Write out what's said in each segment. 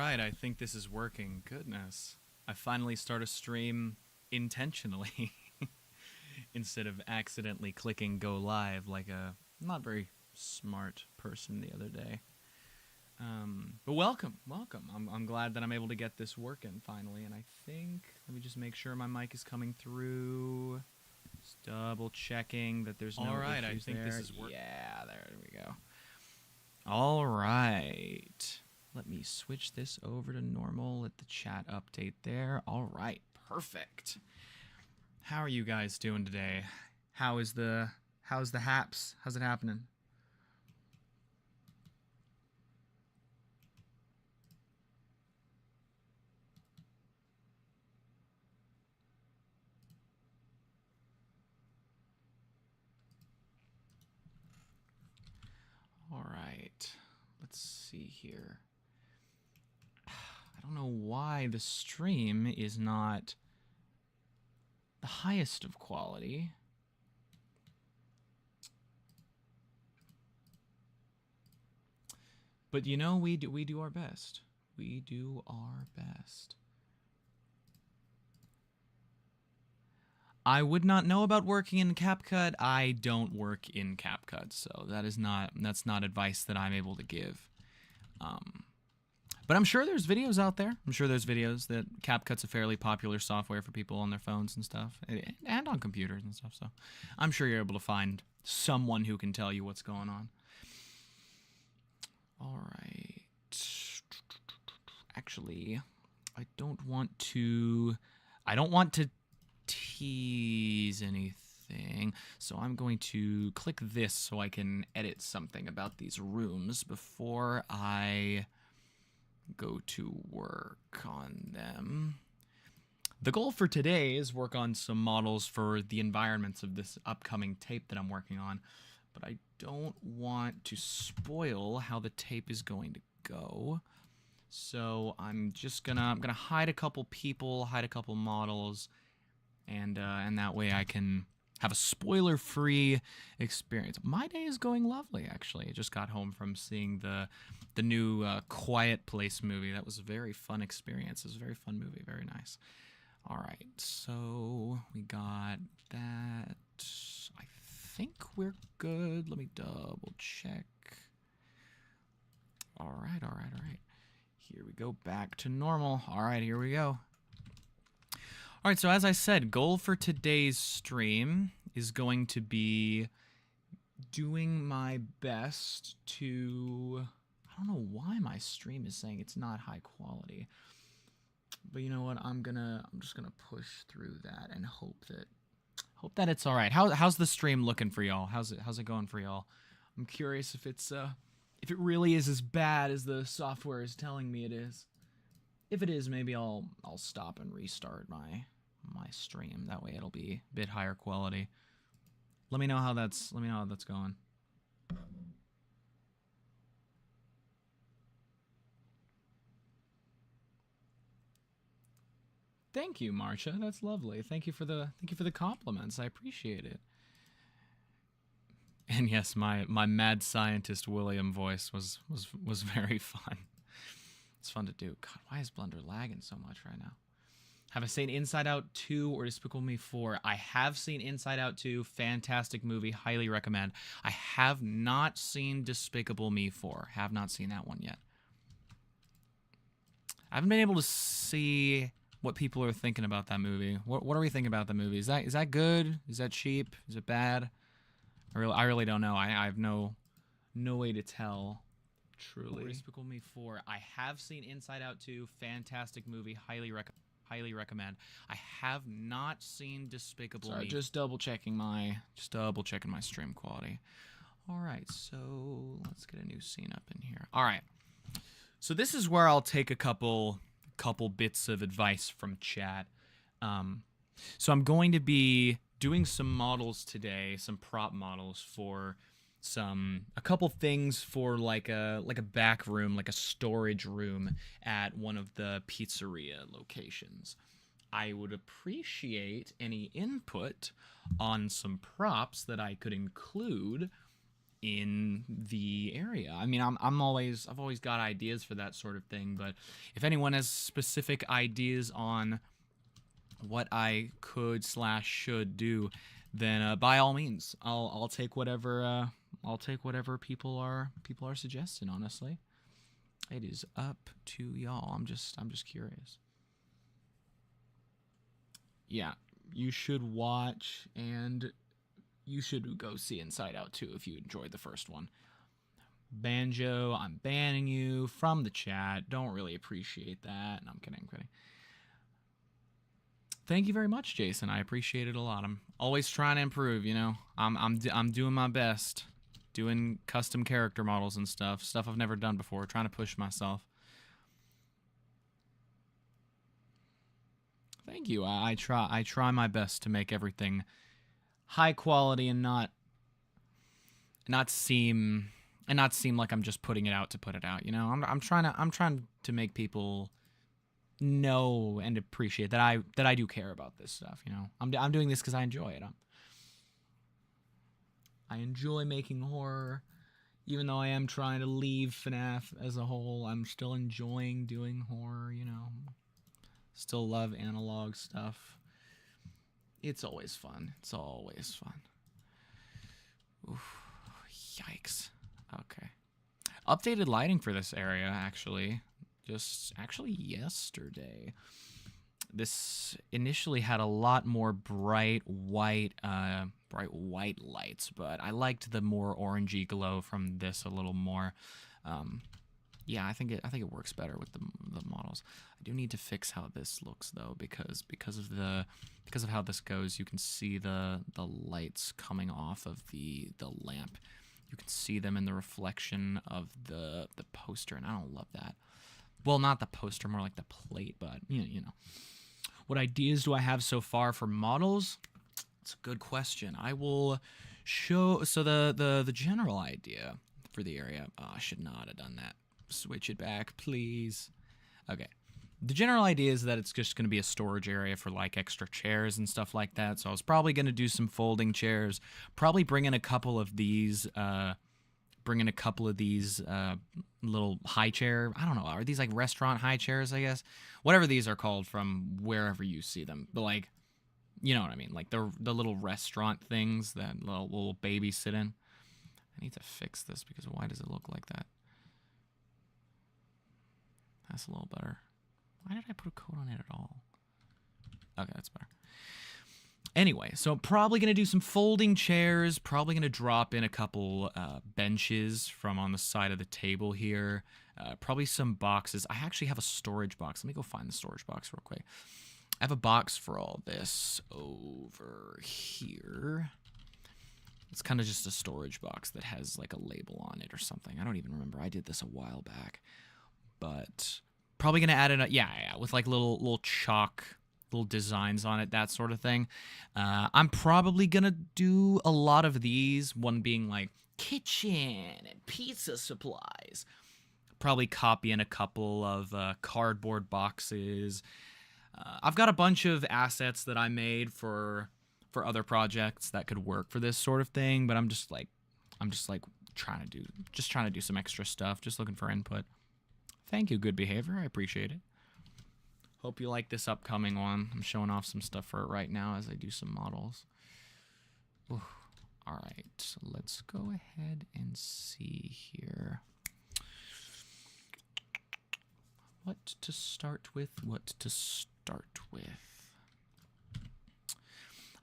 right, I think this is working. Goodness. I finally start a stream intentionally instead of accidentally clicking go live like a not very smart person the other day. But welcome. I'm glad that I'm able to get this working finally, and I think, let me just make sure my mic is coming through. Just double checking that there's no Alright, I issues think there. this is working. Yeah, there we go. All right. Let me switch this over to normal. Let the chat update there. All right. Perfect. How are you guys doing today? How's the haps? How's it happening? All right. Let's see here. I don't know why the stream is not the highest of quality. But you know, we do our best. We do our best. I would not know about working in CapCut. I don't work in CapCut, so that's not advice that I'm able to give. But I'm sure there's videos out there. I'm sure there's videos that CapCut's a fairly popular software for people on their phones and stuff, and on computers and stuff. So I'm sure you're able to find someone who can tell you what's going on. All right. Actually, I don't want to tease anything, so I'm going to click this so I can edit something about these rooms before I go to work on them. The goal for today is work on some models for the environments of this upcoming tape that I'm working on, but I don't want to spoil how the tape is going to go. So I'm gonna hide a couple people, hide a couple models, and that way I can have a spoiler-free experience. My day is going lovely, actually. I just got home from seeing the new Quiet Place movie. That was a very fun experience. It was a very fun movie. Very nice. All right, so we got that. I think we're good. Let me double check. All right. Here we go, back to normal. All right, here we go. All right, so as I said, goal for today's stream is going to be doing my best to... I don't know why my stream is saying it's not high quality. But you know what? I'm just gonna push through that and hope that it's all right. How's the stream looking for y'all? How's it going for y'all? I'm curious if it really is as bad as the software is telling me it is. If it is, maybe I'll stop and restart my stream. That way it'll be a bit higher quality. Let me know how that's going. Thank you, Marsha. That's lovely. Thank you for the compliments. I appreciate it. And yes, my mad scientist William voice was very fun. It's fun to do. God, why is Blender lagging so much right now? Have I seen Inside Out 2 or Despicable Me 4? I have seen Inside Out 2. Fantastic movie. Highly recommend. I have not seen Despicable Me 4. Have not seen that one yet. I haven't been able to see what people are thinking about that movie. What are we thinking about the movie? Is that good? Is that cheap? Is it bad? I really don't know. I have no way to tell. Truly. Despicable Me 4. I have seen Inside Out 2. Fantastic movie. Highly recommend. I have not seen Despicable Me. Just double checking my stream quality. All right, so let's get a new scene up in here. All right. So this is where I'll take a couple bits of advice from chat. So I'm going to be doing some models today, some prop models for a couple things for like a back room, like a storage room at one of the pizzeria locations. I would appreciate any input on some props that I could include in the area. I mean, I've always got ideas for that sort of thing, but if anyone has specific ideas on what I could / should do, then by all means, I'll take whatever people are suggesting. Honestly, it is up to y'all. I'm just curious. Yeah, you should watch, and you should go see Inside Out too if you enjoyed the first one. Banjo, I'm banning you from the chat. Don't really appreciate that. No, I'm kidding. Thank you very much, Jason. I appreciate it a lot. I'm always trying to improve, you know. I'm doing my best, doing custom character models and stuff I've never done before, trying to push myself. Thank you. I try my best to make everything high quality and not seem like I'm just putting it out to put it out. You know, I'm trying to make people know and appreciate that I do care about this stuff. You know, I'm doing this because I enjoy it. I enjoy making horror, even though I am trying to leave FNAF as a whole. I'm still enjoying doing horror. You know, still love analog stuff. It's always fun. It's always fun. Oof, yikes. Okay. Updated lighting for this area, actually. Just actually yesterday. This initially had a lot more bright white lights, but I liked the more orangey glow from this a little more. Yeah, I think it works better with the models. I do need to fix how this looks though, because of how this goes, you can see the lights coming off of the lamp. You can see them in the reflection of the poster, and I don't love that. Well, not the poster, more like the plate, but you know. What ideas do I have so far for models? It's a good question. I will show. So the general idea for the area. Oh, I should not have done that. Switch it back, please. Okay. The general idea is that it's just going to be a storage area for like extra chairs and stuff like that. So I was probably going to do some folding chairs. Probably bring in a couple of these. Little high chair. I don't know. Are these like restaurant high chairs, I guess? Whatever these are called from wherever you see them. But like, you know what I mean? Like the little restaurant things that little babies sit in. I need to fix this because why does it look like that? That's a little better. Why did I put a coat on it at all? Okay, that's better. Anyway, so probably going to do some folding chairs, probably going to drop in a couple benches from on the side of the table here, probably some boxes. I actually have a storage box. Let me go find the storage box real quick. I have a box for all this over here. It's kind of just a storage box that has like a label on it or something. I don't even remember. I did this a while back. But probably going to add it, yeah, with like little chalk, little designs on it, that sort of thing. I'm probably going to do a lot of these, one being like kitchen and pizza supplies. Probably copy in a couple of cardboard boxes. I've got a bunch of assets that I made for other projects that could work for this sort of thing, but I'm just trying to do some extra stuff, just looking for input. Thank you, good behavior. I appreciate it. Hope you like this upcoming one. I'm showing off some stuff for it right now as I do some models. Ooh. All right, let's go ahead and see here. What to start with?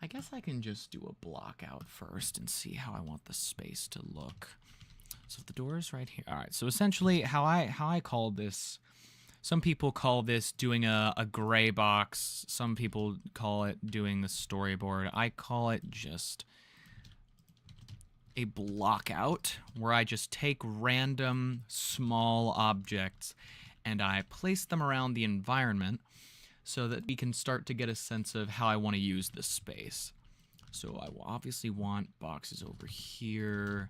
I guess I can just do a block out first and see how I want the space to look. So the door is right here. All right, so essentially how I call this, some people call this doing a gray box. Some people call it doing the storyboard. I call it just a block out where I just take random small objects and I place them around the environment so that we can start to get a sense of how I want to use this space. So I will obviously want boxes over here,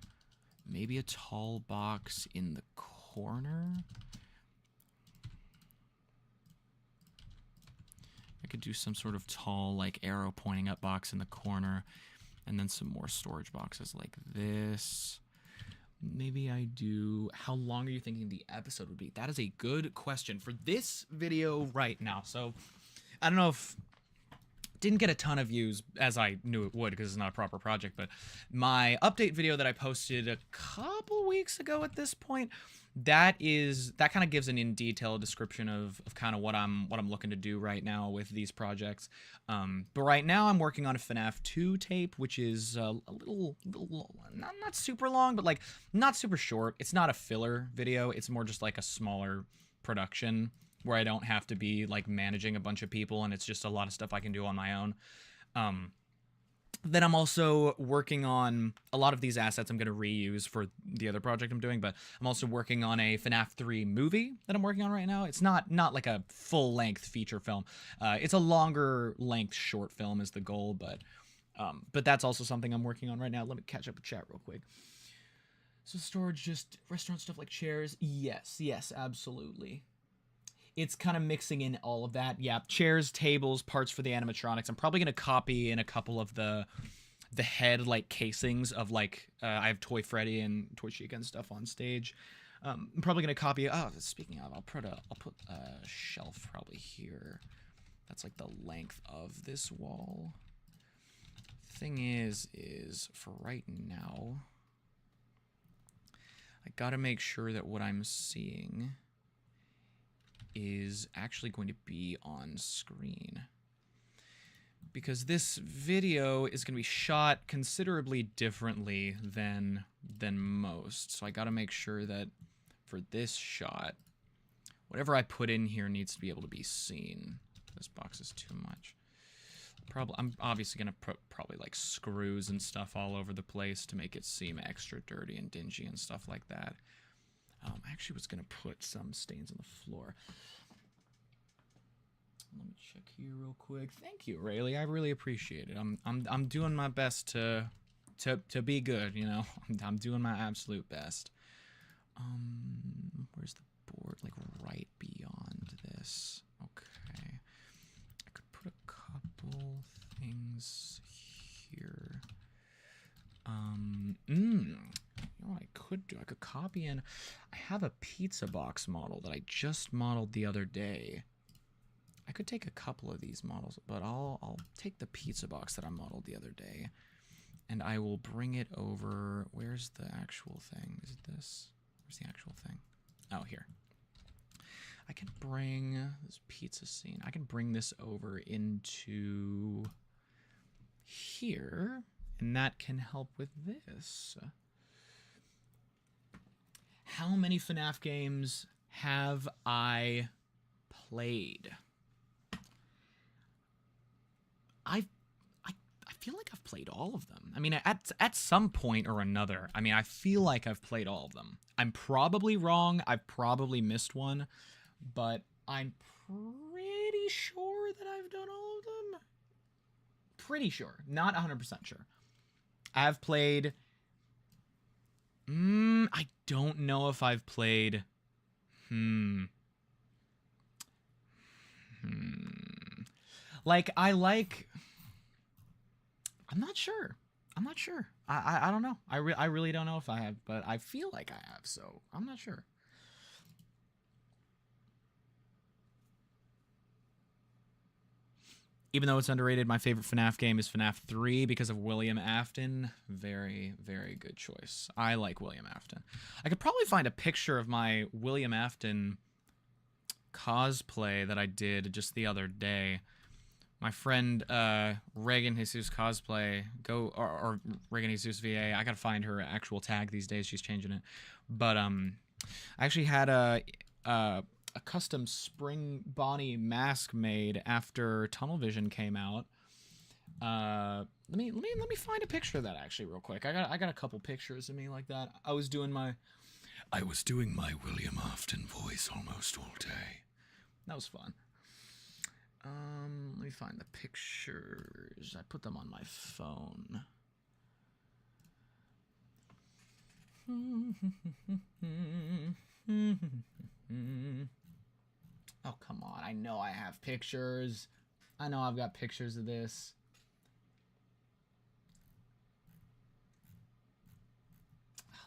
maybe a tall box in the corner. I could do some sort of tall, like arrow pointing up box in the corner, and then some more storage boxes like this. maybe I do. How long are you thinking the episode would be? That is a good question for this video right now. So I don't know if didn't get a ton of views as I knew it would because it's not a proper project, but my update video that I posted a couple weeks ago at this point, that kind of gives an in detail description of kind of what I'm looking to do right now with these projects. But right now I'm working on a FNAF 2 tape, which is a little not super long, but like not super short. It's not a filler video. It's more just like a smaller production where I don't have to be like managing a bunch of people, and it's just a lot of stuff I can do on my own. Then I'm also working on a lot of these assets I'm going to reuse for the other project I'm doing, but I'm also working on a FNAF 3 movie that I'm working on right now. It's not like a full-length feature film. It's a longer-length short film is the goal, but that's also something I'm working on right now. Let me catch up with chat real quick. So storage, just restaurant stuff like chairs? Yes, absolutely. It's kind of mixing in all of that. Yeah, chairs, tables, parts for the animatronics. I'm probably going to copy in a couple of the head, like, casings of, like, I have Toy Freddy and Toy Chica and stuff on stage. I'm probably going to copy... Oh, speaking of, I'll put a shelf probably here. That's, like, the length of this wall. Thing is for right now, I got to make sure that what I'm seeing is actually going to be on screen, because this video is going to be shot considerably differently than most. So I got to make sure that for this shot, whatever I put in here needs to be able to be seen. This box is too much. I'm obviously going to put probably like screws and stuff all over the place to make it seem extra dirty and dingy and stuff like that. I actually was going to put some stains on the floor. Let me check here real quick. Thank you, Rayleigh. I really appreciate it. I'm doing my best to be good, you know. I'm doing my absolute best. Where's the board? Like right beyond this. Okay. I could put a couple things here. You know what I could do? I could copy in. I have a pizza box model that I just modeled the other day. I could take a couple of these models, but I'll take the pizza box that I modeled the other day, and I will bring it over. Where's the actual thing? Is it this? Where's the actual thing? Oh, here. I can bring this pizza scene. I can bring this over into here, and that can help with this. How many FNAF games have I played? I feel like I've played all of them. I mean, at some point or another, I mean, I feel like I've played all of them. I'm probably wrong. I've probably missed one, but I'm pretty sure that I've done all of them. Pretty sure. Not 100% sure. I've played... I don't know if I've played... Like, I'm not sure. I don't know. I really don't know if I have, but I feel like I have, so I'm not sure. Even though it's underrated, my favorite FNAF game is FNAF 3 because of William Afton. Very, very good choice. I like William Afton. I could probably find a picture of my William Afton cosplay that I did just the other day. My friend Reagan Jesus Cosplay, or Reagan Jesus VA, I gotta find her actual tag these days. She's changing it. But I actually had a custom Spring Bonnie mask made after Tunnel Vision came out. Let me find a picture of that actually real quick. I got a couple pictures of me like that. I was doing my William Afton voice almost all day. That was fun. Let me find the pictures. I put them on my phone. Oh, come on. I know I have pictures. I know I've got pictures of this.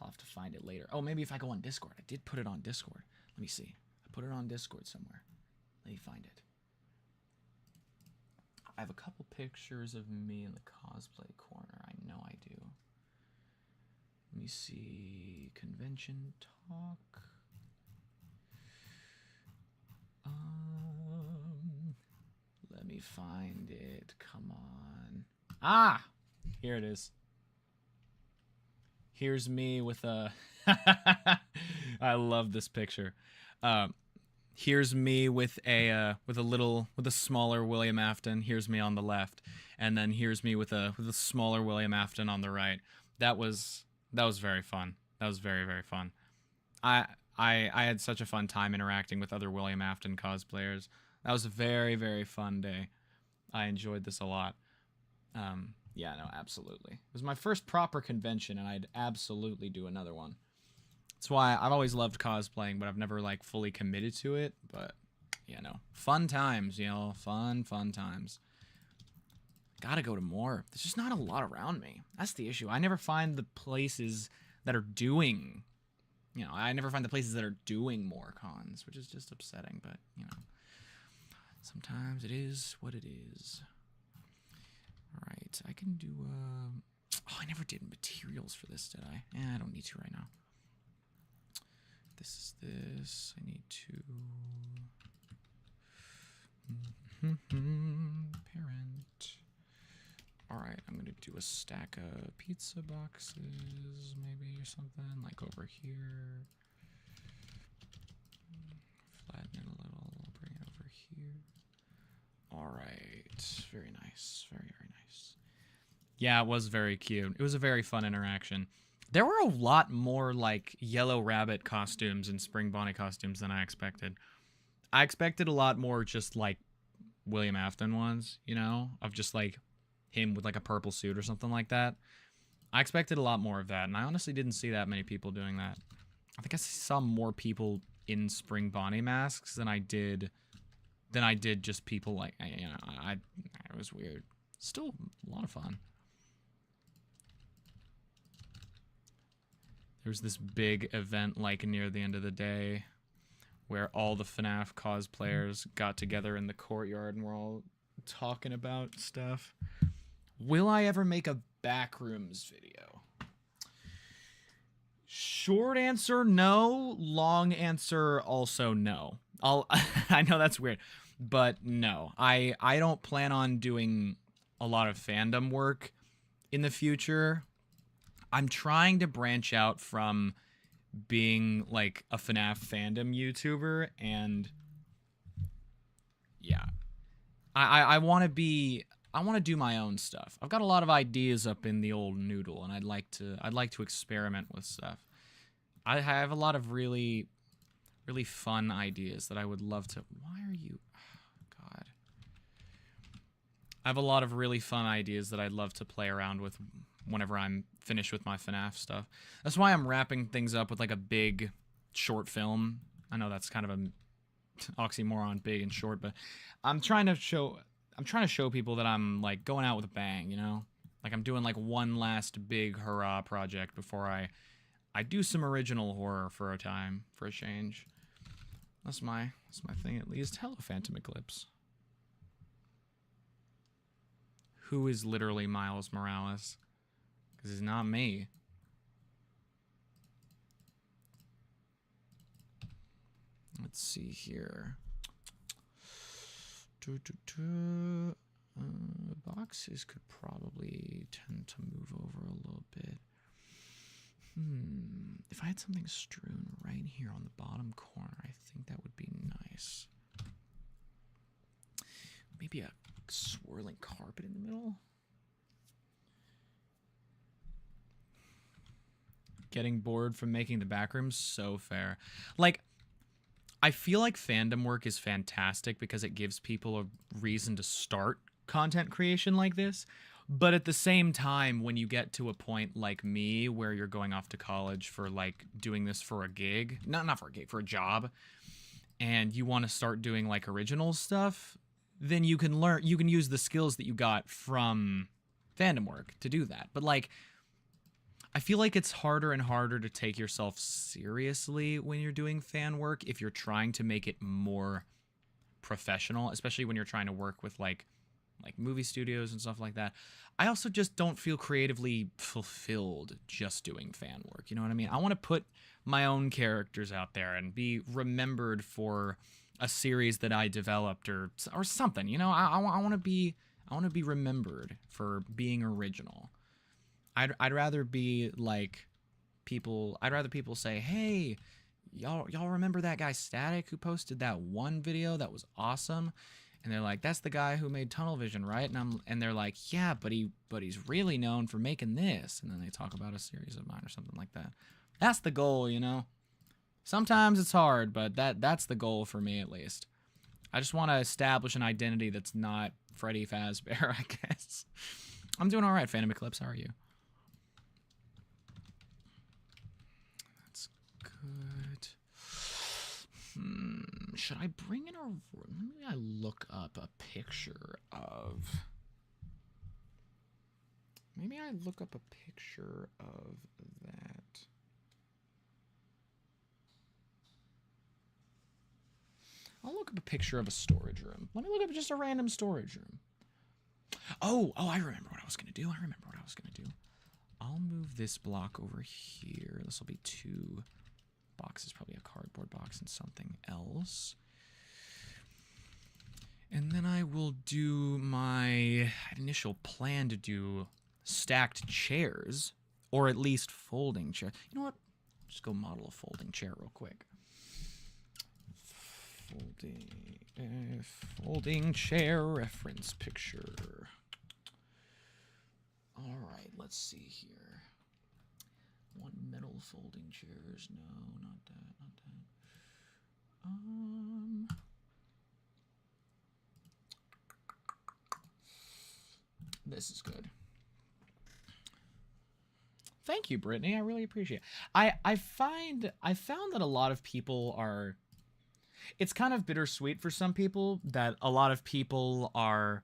I'll have to find it later. Oh, maybe if I go on Discord. I did put it on Discord. Let me see. I put it on Discord somewhere. Let me find it. I have a couple pictures of me in the cosplay corner. I know I do. Let me see. Convention talk. Let me find it. Come on. Ah! Here it is. Here's me with a... I love this picture. Here's me with a smaller William Afton. Here's me on the left, and then here's me with a smaller William Afton on the right. That was very fun. That was very, very fun. I had such a fun time interacting with other William Afton cosplayers. That was a very, very fun day. I enjoyed this a lot. Yeah, no, absolutely. It was my first proper convention, and I'd absolutely do another one. That's why I've always loved cosplaying, but I've never, like, fully committed to it. But, you know, fun times, you know, fun times. Gotta go to more. There's just not a lot around me. That's the issue. I never find the places that are doing, you know, I never find the places that are doing more cons, which is just upsetting, but, you know, sometimes it is what it is. All right, I can do, oh, I never did materials for this, did I? I don't need to right now. This is this. I need to... Parent. Alright, I'm going to do a stack of pizza boxes, maybe, or something, like over here. Flatten it a little, bring it over here. Alright, very nice, very, very nice. Yeah, it was very cute. It was a very fun interaction. There were a lot more, like, Yellow Rabbit costumes and Spring Bonnie costumes than I expected. I expected a lot more just, like, William Afton ones, you know? Of just, like, him with, like, a purple suit or something like that. I expected a lot more of that, and I honestly didn't see that many people doing that. I think I saw more people in Spring Bonnie masks than I did just people, like, you know, it was weird. Still a lot of fun. There was this big event, like, near the end of the day where all the FNAF cosplayers got together in the courtyard and were all talking about stuff. Will I ever make a Backrooms video? Short answer, no. Long answer, also no. I know that's weird, but no. I don't plan on doing a lot of fandom work in the future. I'm trying to branch out from being, like, a FNAF fandom YouTuber, and yeah. I want to do my own stuff. I've got a lot of ideas up in the old noodle, and I'd like to experiment with stuff. I have a lot of really, really fun ideas that I would love to... Why are you... Oh, God. I have a lot of really fun ideas that I'd love to play around with whenever I'm finished with my FNAF stuff. That's why I'm wrapping things up with, like, a big short film. I know that's kind of an oxymoron, big and short, but I'm trying to show people that I'm, like, going out with a bang, you know? Like, I'm doing, like, one last big hurrah project before I do some original horror for a change. That's my thing, at least. Hello, Phantom Eclipse. Who is literally Miles Morales? Because it's not me. Let's see here. Boxes could probably tend to move over a little bit. If I had something strewn right here on the bottom corner, I think that would be nice. Maybe a swirling carpet in the middle. Getting bored from making the backrooms? So fair. Like, I feel like fandom work is fantastic because it gives people a reason to start content creation like this. But at the same time, when you get to a point like me where you're going off to college for, like, doing this for a gig, not for a gig, for a job, and you want to start doing, like, original stuff, then you can use the skills that you got from fandom work to do that. But, like, I feel like it's harder and harder to take yourself seriously when you're doing fan work if you're trying to make it more professional, especially when you're trying to work with like movie studios and stuff like that. I also just don't feel creatively fulfilled just doing fan work. You know what I mean? I want to put my own characters out there and be remembered for a series that I developed or something. You know, I want to be remembered for being original. I'd rather be like people. I'd rather people say, "Hey, y'all remember that guy Static who posted that one video that was awesome?" And they're like, "That's the guy who made Tunnel Vision, right?" And they're like, "Yeah, but he's really known for making this." And then they talk about a series of mine or something like that. That's the goal, you know. Sometimes it's hard, but that's the goal for me at least. I just want to establish an identity that's not Freddy Fazbear, I guess. I'm doing all right, Phantom Eclipse. How are you? That's good. Should I bring in a... Maybe I look up a picture of... Maybe I look up a picture of that. I'll look up a picture of a storage room. Let me look up just a random storage room. Oh, I remember what I was going to do. I'll move this block over here. This will be 2 boxes, probably a cardboard box and something else. And then I will do my initial plan to do stacked chairs, or at least folding chairs. You know what? Just go model a folding chair real quick. Folding chair reference picture. All right, let's see here. One metal folding chairs. No, not that. This is good. Thank you, Brittany. I really appreciate it. I found that a lot of people are... It's kind of bittersweet for some people that a lot of people are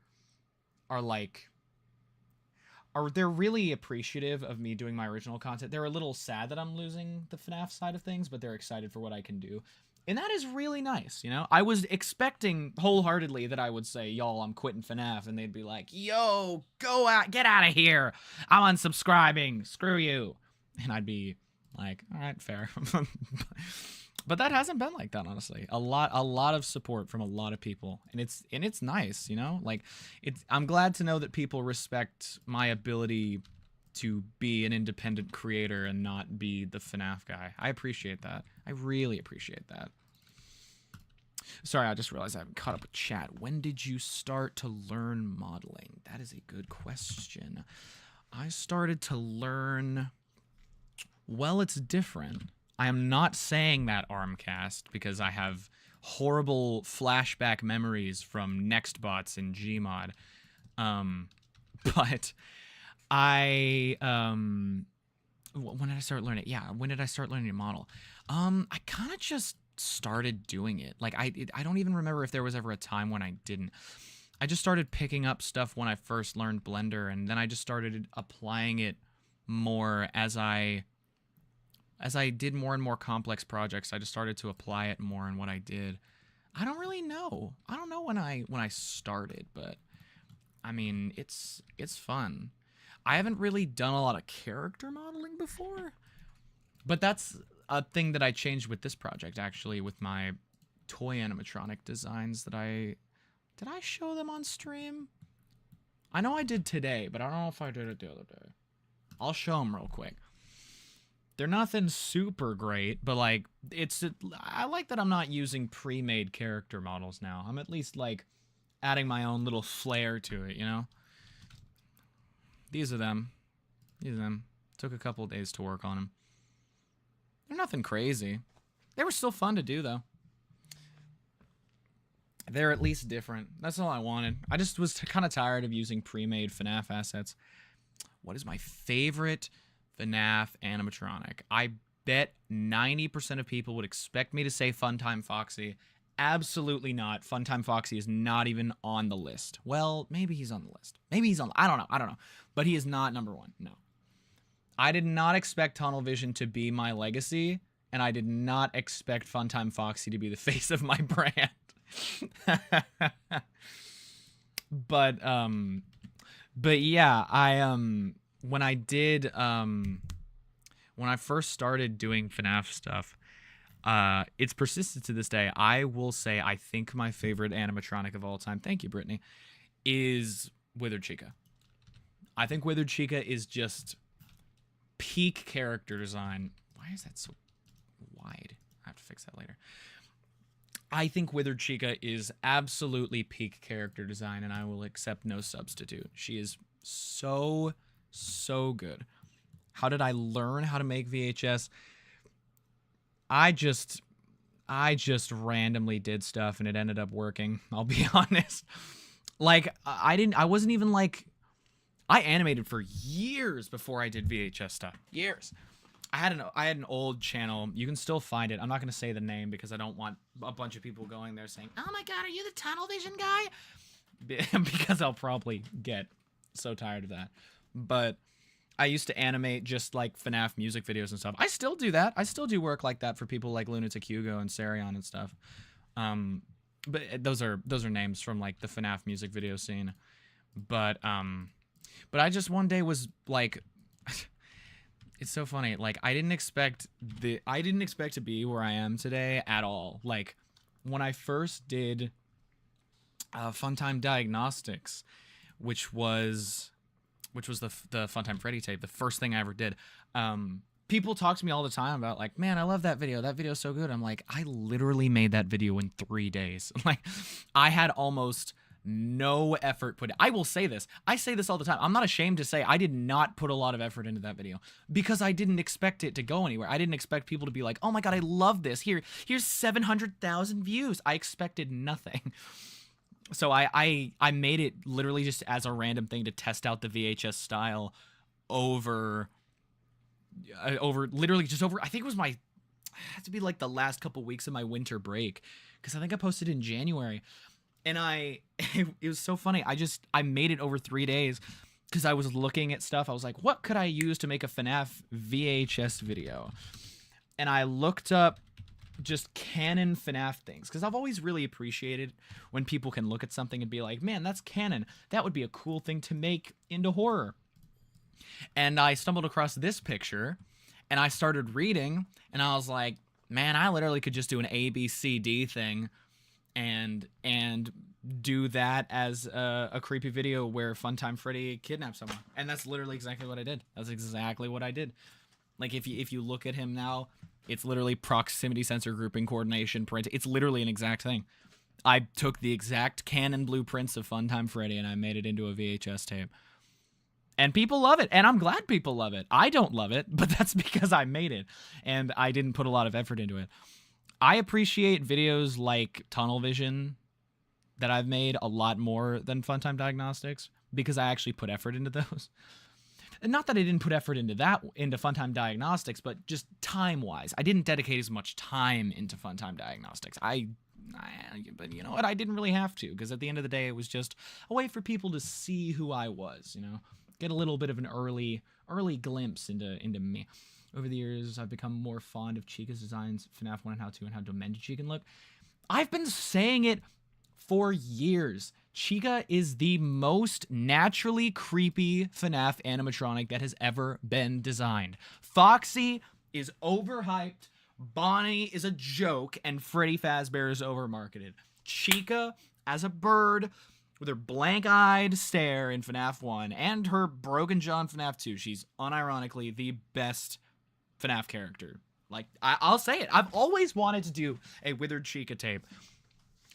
they're really appreciative of me doing my original content. They're a little sad that I'm losing the FNAF side of things, but they're excited for what I can do. And that is really nice, you know? I was expecting wholeheartedly that I would say, "Y'all, I'm quitting FNAF," and they'd be like, "Yo, go out, get out of here. I'm unsubscribing. Screw you." And I'd be like, "All right, fair." But that hasn't been like that, honestly. A lot of support from a lot of people, and it's nice, you know. Like, I'm glad to know that people respect my ability to be an independent creator and not be the FNAF guy. I appreciate that. I really appreciate that. Sorry, I just realized I haven't caught up with chat. When did you start to learn modeling? That is a good question. I started to learn... Well, it's different. I am not saying that, Armcast, because I have horrible flashback memories from Nextbots and Gmod. But I... when did I start learning? Yeah, when did I start learning to model? I kind of just started doing it. Like, I don't even remember if there was ever a time when I didn't. I just started picking up stuff when I first learned Blender, and then I just started applying it more as I did more and more complex projects. I just started to apply it more in what I did. I don't really know. I don't know when I started, but I mean, it's fun. I haven't really done a lot of character modeling before, but that's a thing that I changed with this project, actually, with my toy animatronic designs that did I show them on stream? I know I did today, but I don't know if I did it the other day. I'll show them real quick. They're nothing super great, but like, I like that I'm not using pre-made character models now. I'm at least like adding my own little flair to it, you know? These are them. Took a couple days to work on them. They're nothing crazy. They were still fun to do, though. They're at least different. That's all I wanted. I just was kind of tired of using pre-made FNAF assets. What is my favorite FNAF animatronic? I bet 90% of people would expect me to say Funtime Foxy. Absolutely not. Funtime Foxy is not even on the list. Well, maybe he's on the list. Maybe he's on... I don't know. But he is not number 1. No. I did not expect Tunnel Vision to be my legacy, and I did not expect Funtime Foxy to be the face of my brand. But yeah, when I did when I first started doing FNAF stuff, it's persisted to this day. I will say I think my favorite animatronic of all time, thank you, Brittany, is Withered Chica. I think Withered Chica is just peak character design. Why is that so wide? I have to fix that later. I think Withered Chica is absolutely peak character design, and I will accept no substitute. She is so good. How did I learn how to make VHS? I just randomly did stuff and it ended up working. I'll be honest. Like I wasn't even like, I animated for years before I did VHS stuff. Years. I had an old channel. You can still find it. I'm not going to say the name because I don't want a bunch of people going there saying, "Oh my god, are you the Tunnel Vision guy?" Because I'll probably get so tired of that. But I used to animate just like FNAF music videos and stuff. I still do that. I still do work like that for people like Lunatic Hugo and Sarion and stuff. But those are names from like the FNAF music video scene. But I just one day was like, it's so funny. Like I didn't expect to be where I am today at all. Like when I first did Funtime Diagnostics, which was the Funtime Freddy tape, the first thing I ever did. People talk to me all the time about like, man, I love that video. That video's so good. I'm like, I literally made that video in 3 days. Like, I had almost no effort put. I will say this. I say this all the time. I'm not ashamed to say I did not put a lot of effort into that video because I didn't expect it to go anywhere. I didn't expect people to be like, oh my god, I love this. Here's 700,000 views. I expected nothing. So I made it literally just as a random thing to test out the VHS style over literally just over, I think it was it had to be like the last couple weeks of my winter break, because I think I posted in January, and it was so funny. I made it over 3 days because I was looking at stuff. I was like, what could I use to make a FNAF VHS video? And I looked up just canon FNAF things, because I've always really appreciated when people can look at something and be like, man, that's canon. That would be a cool thing to make into horror. And I stumbled across this picture and I started reading and I was like, man, I literally could just do an ABCD thing and do that as a creepy video where Funtime Freddy kidnaps someone. And that's literally exactly what I did. That's exactly what I did. Like if you look at him now, it's literally proximity sensor grouping coordination print. It's literally an exact thing. I took the exact canon blueprints of Funtime Freddy and I made it into a VHS tape. And people love it, and I'm glad people love it. I don't love it, but that's because I made it, and I didn't put a lot of effort into it. I appreciate videos like Tunnel Vision that I've made a lot more than Funtime Diagnostics, because I actually put effort into those. And not that I didn't put effort into Funtime Diagnostics, but just time-wise. I didn't dedicate as much time into Funtime Diagnostics. But you know what? I didn't really have to, because at the end of the day, it was just a way for people to see who I was, you know? Get a little bit of an early glimpse into me. Over the years, I've become more fond of Chica's designs, FNAF 1 and how 2, and how demented she can look. I've been saying it for years. Chica is the most naturally creepy FNAF animatronic that has ever been designed. Foxy is overhyped, Bonnie is a joke, and Freddy Fazbear is overmarketed. Chica, as a bird, with her blank-eyed stare in FNAF 1 and her broken jaw in FNAF 2, she's unironically the best FNAF character. Like, I'll say it. I've always wanted to do a Withered Chica tape.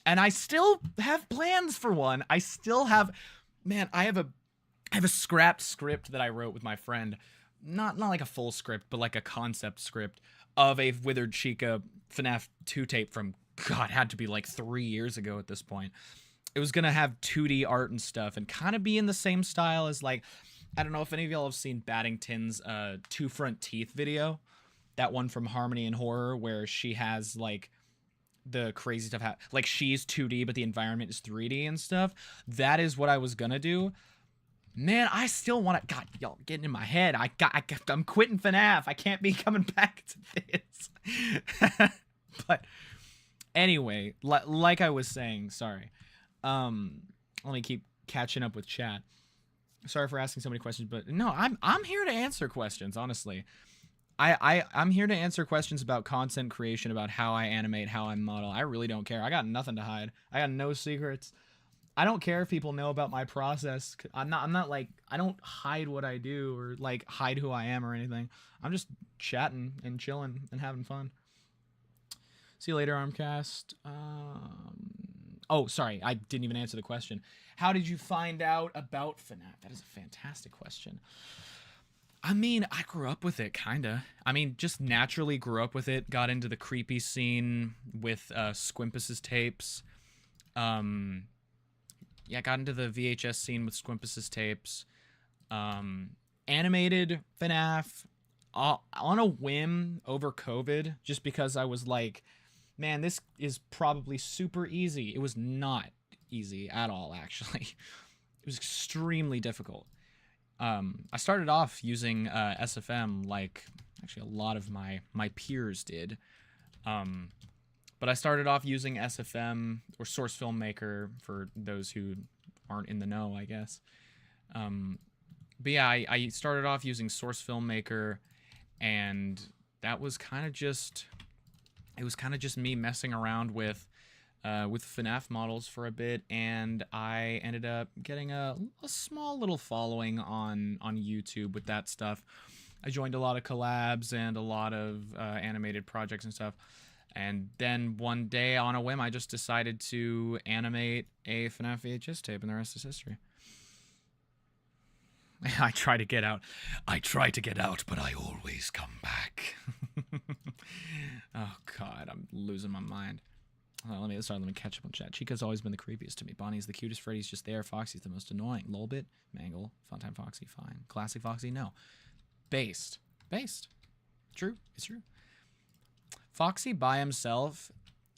And I still have plans for one. I still have... Man, I have a scrapped script that I wrote with my friend. Not like a full script, but like a concept script of a Withered Chica FNAF 2 tape from, God, had to be like 3 years ago at this point. It was going to have 2D art and stuff and kind of be in the same style as, like, I don't know if any of y'all have seen Battington's Two Front Teeth video. That one from Harmony and Horror where she has, like, the crazy stuff. Like, she's 2D, but the environment is 3D and stuff. That is what I was going to do. Man, I still want to. God, y'all getting in my head. I'm quitting FNAF. I can't be coming back to this. But anyway, like I was saying, sorry. Let me keep catching up with chat. Sorry for asking so many questions, but no, I'm here to answer questions. Honestly, I'm here to answer questions about content creation, about how I animate, how I model. I really don't care. I got nothing to hide. I got no secrets. I don't care if people know about my process. I'm not like, I don't hide what I do or like hide who I am or anything. I'm just chatting and chilling and having fun. See you later, Armcast. Oh, sorry, I didn't even answer the question. How did you find out about FNAF? That is a fantastic question. I mean, I grew up with it, kinda. I mean, just naturally grew up with it. Got into the creepy scene with Squimpus's tapes. Yeah, got into the VHS scene with Squimpus's tapes. Animated FNAF on a whim over COVID, just because I was like, man, this is probably super easy. It was not easy at all, actually. It was extremely difficult. I started off using SFM like actually a lot of my peers did. But I started off using SFM, or Source Filmmaker, for those who aren't in the know, I guess. But yeah, I started off using Source Filmmaker, and that was kind of just... It was kind of just me messing around with FNAF models for a bit, and I ended up getting a small little following on YouTube with that stuff. I joined a lot of collabs and a lot of animated projects and stuff. And then one day, on a whim, I just decided to animate a FNAF VHS tape, and the rest is history. I try to get out. I try to get out, but I always come back. Oh, God, I'm losing my mind. Let me catch up on chat. Chica's always been the creepiest to me. Bonnie's the cutest. Freddy's just there. Foxy's the most annoying. Lolbit, Mangle, Funtime Foxy, fine. Classic Foxy, no. Based. True, it's true. Foxy by himself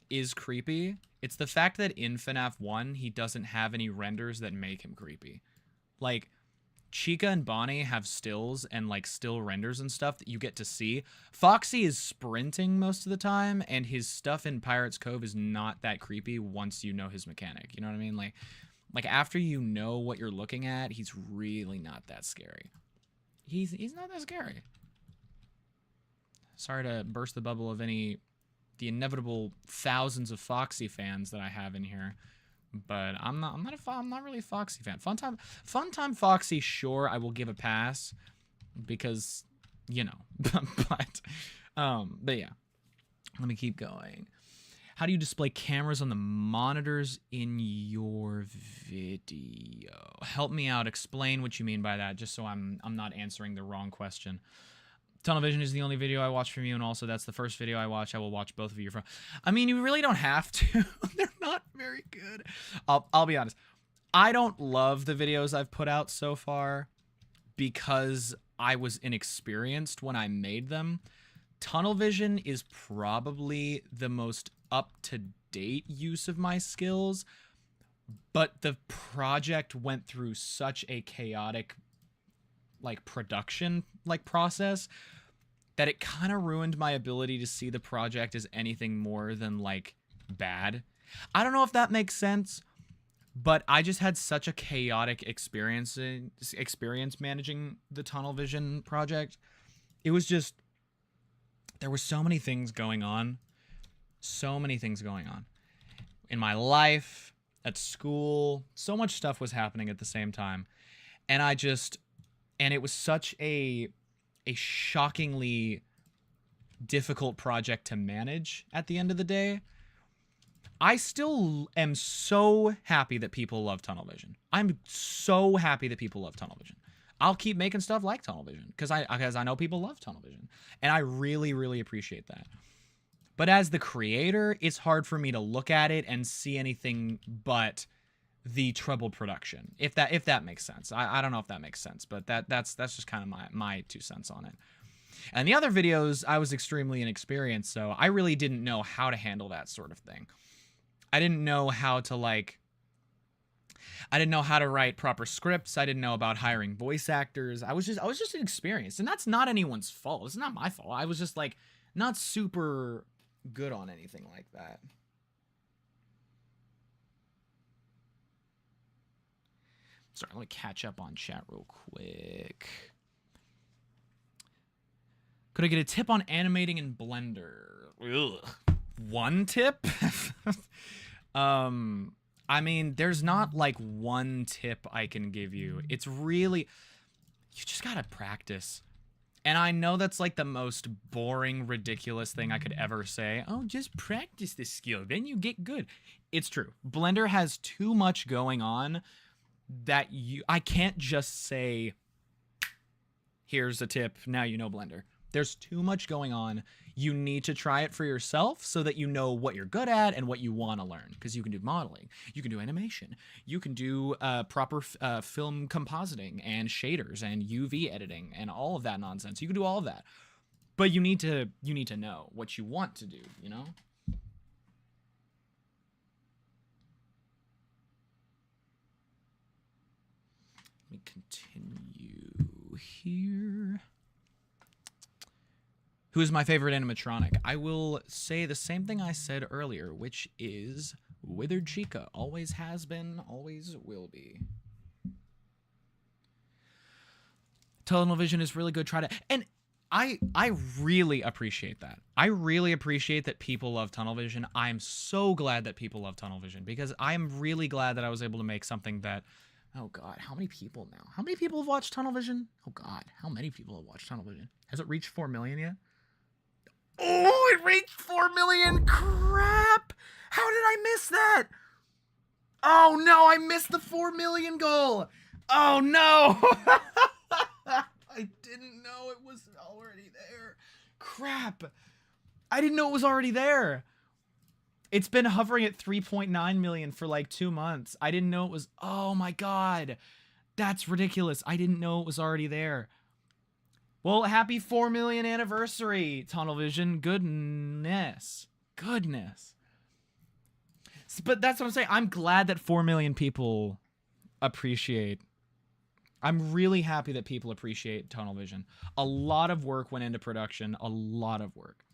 is creepy. It's the fact that in FNAF 1, he doesn't have any renders that make him creepy. Like, Chica and Bonnie have stills and, like, still renders and stuff that you get to see. Foxy is sprinting most of the time, and his stuff in Pirate's Cove is not that creepy once you know his mechanic. You know what I mean? Like after you know what you're looking at, he's really not that scary. He's not that scary. Sorry to burst the bubble of the inevitable thousands of Foxy fans that I have in here, but I'm not really a Foxy fan. Funtime Foxy, sure, I will give a pass because, you know, but yeah. Let me keep going. How do you display cameras on the monitors in your video? Help me out. Explain what you mean by that, just so I'm not answering the wrong question. Tunnel Vision is the only video I watch from you, and also that's the first video I watch. I will watch both of you from. I mean, you really don't have to. They're not very good. I'll be honest. I don't love the videos I've put out so far because I was inexperienced when I made them. Tunnel Vision is probably the most up-to-date use of my skills, but the project went through such a chaotic production process that it kind of ruined my ability to see the project as anything more than bad. I don't know if that makes sense, but I just had such a chaotic experience managing the Tunnel Vision project. It was just, there were so many things going on in my life, at school. So much stuff was happening at the same time, and it was such a shockingly difficult project to manage at the end of the day. I still am so happy that people love Tunnel Vision. I'm so happy that people love Tunnel Vision. I'll keep making stuff like Tunnel Vision because I know people love Tunnel Vision, and I really, really appreciate that. But as the creator, it's hard for me to look at it and see anything but the troubled production, if that makes sense. I don't know if that makes sense, but that's just kind of my 2 cents on it. And the other videos, I was extremely inexperienced, so I really didn't know how to handle that sort of thing. I didn't know how to I didn't know how to write proper scripts. I didn't know about hiring voice actors. I was just inexperienced, and that's not anyone's fault. It's not my fault. I was just like not super good on anything like that. Sorry, let me catch up on chat real quick. Could I get a tip on animating in Blender? Ugh. One tip? I mean, there's not like one tip I can give you. It's really, you just gotta practice. And I know that's like the most boring, ridiculous thing I could ever say. Oh, just practice this skill, then you get good. It's true. Blender has too much going on that I can't just say, here's a tip, now you know Blender. There's too much going on. You need to try it for yourself so that you know what you're good at and what you want to learn. Because you can do modeling, you can do animation, you can do proper film compositing and shaders and UV editing and all of that nonsense. You can do all of that, but you need to know what you want to do. You know. Let me continue here. Who is my favorite animatronic? I will say the same thing I said earlier, which is Withered Chica. Always has been, always will be. Tunnel vision is really good. Try to... And I really appreciate that. I really appreciate that people love tunnel vision. I'm so glad that people love tunnel vision because I'm really glad that I was able to make something that... Oh, God. How many people now? How many people have watched tunnel vision? Oh, God. How many people have watched tunnel vision? Has it reached 4 million yet? Oh, it reached 4 million. Crap. How did I miss that? Oh, no. I missed the 4 million goal. Oh, no. I didn't know it was already there. Crap. I didn't know it was already there. It's been hovering at 3.9 million for like 2 months. I didn't know it was... Oh, my God. That's ridiculous. I didn't know it was already there. Well, happy 4 million anniversary, Tunnel Vision. Goodness. Goodness. But that's what I'm saying. I'm glad that 4 million people appreciate. I'm really happy that people appreciate Tunnel Vision. A lot of work went into production. A lot of work.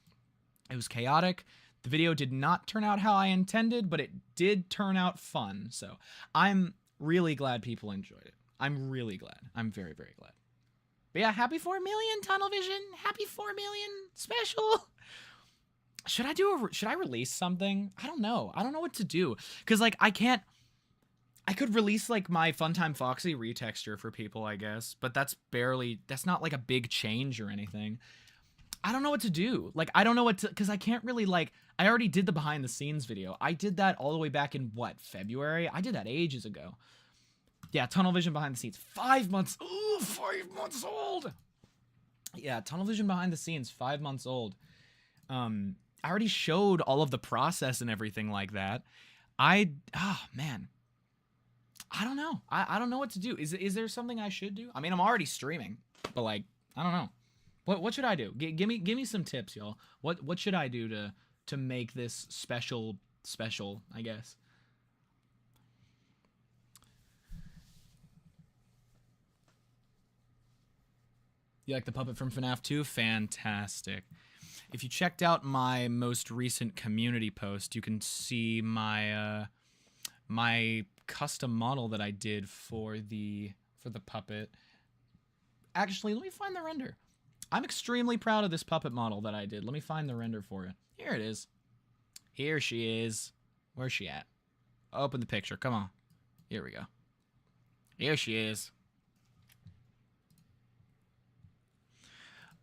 It was chaotic. The video did not turn out how I intended, but it did turn out fun. So I'm really glad people enjoyed it. I'm really glad. I'm very, very glad. But yeah, happy 4 million, Tunnel Vision. Happy 4 million special. Should I release something? I don't know. I don't know what to do. Because, like, I could release, like, my Funtime Foxy retexture for people, I guess. But that's not, like, a big change or anything. I don't know what to do. Like, I don't know what to... Because I can't really, like... I already did the behind-the-scenes video. I did that all the way back in, what, February? I did that ages ago. Yeah, Tunnel Vision behind the scenes. 5 months. Ooh, 5 months old. Yeah, Tunnel Vision behind the scenes. 5 months old. I already showed all of the process and everything like that. Oh, man. I don't know. I don't know what to do. Is there something I should do? I mean, I'm already streaming, but like, I don't know. What should I do? Give me some tips, y'all. What should I do to make this special, I guess? You like the puppet from FNAF 2? Fantastic. If you checked out my most recent community post, you can see my my custom model that I did for the puppet. Actually, let me find the render. I'm extremely proud of this puppet model that I did. Let me find the render for it. Here it is. Here she is. Where's she at? Open the picture. Come on. Here we go. Here she is.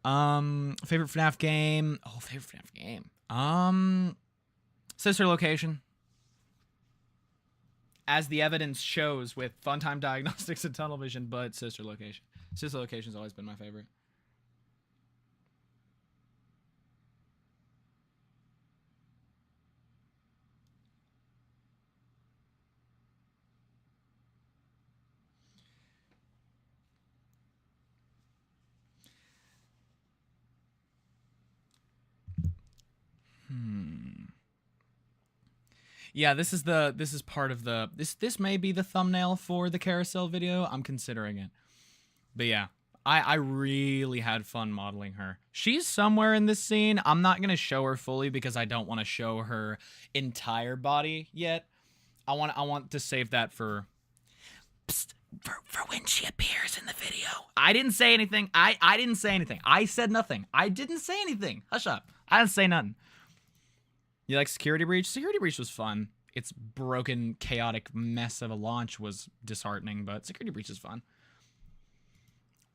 Favorite FNAF game? Oh, favorite FNAF game. Sister Location. As the evidence shows with Funtime Diagnostics and Tunnel Vision, but Sister Location. Sister Location's always been my favorite. Yeah, this is part of the this may be the thumbnail for the carousel video. I'm considering it. But yeah, I really had fun modeling her. She's somewhere in this scene. I'm not going to show her fully because I don't want to show her entire body yet. I want to save that for when she appears in the video. I didn't say anything. I didn't say anything. I said nothing. I didn't say anything. Hush up. I didn't say nothing. You like Security Breach? Security Breach was fun. Its broken, chaotic mess of a launch was disheartening, but Security Breach is fun.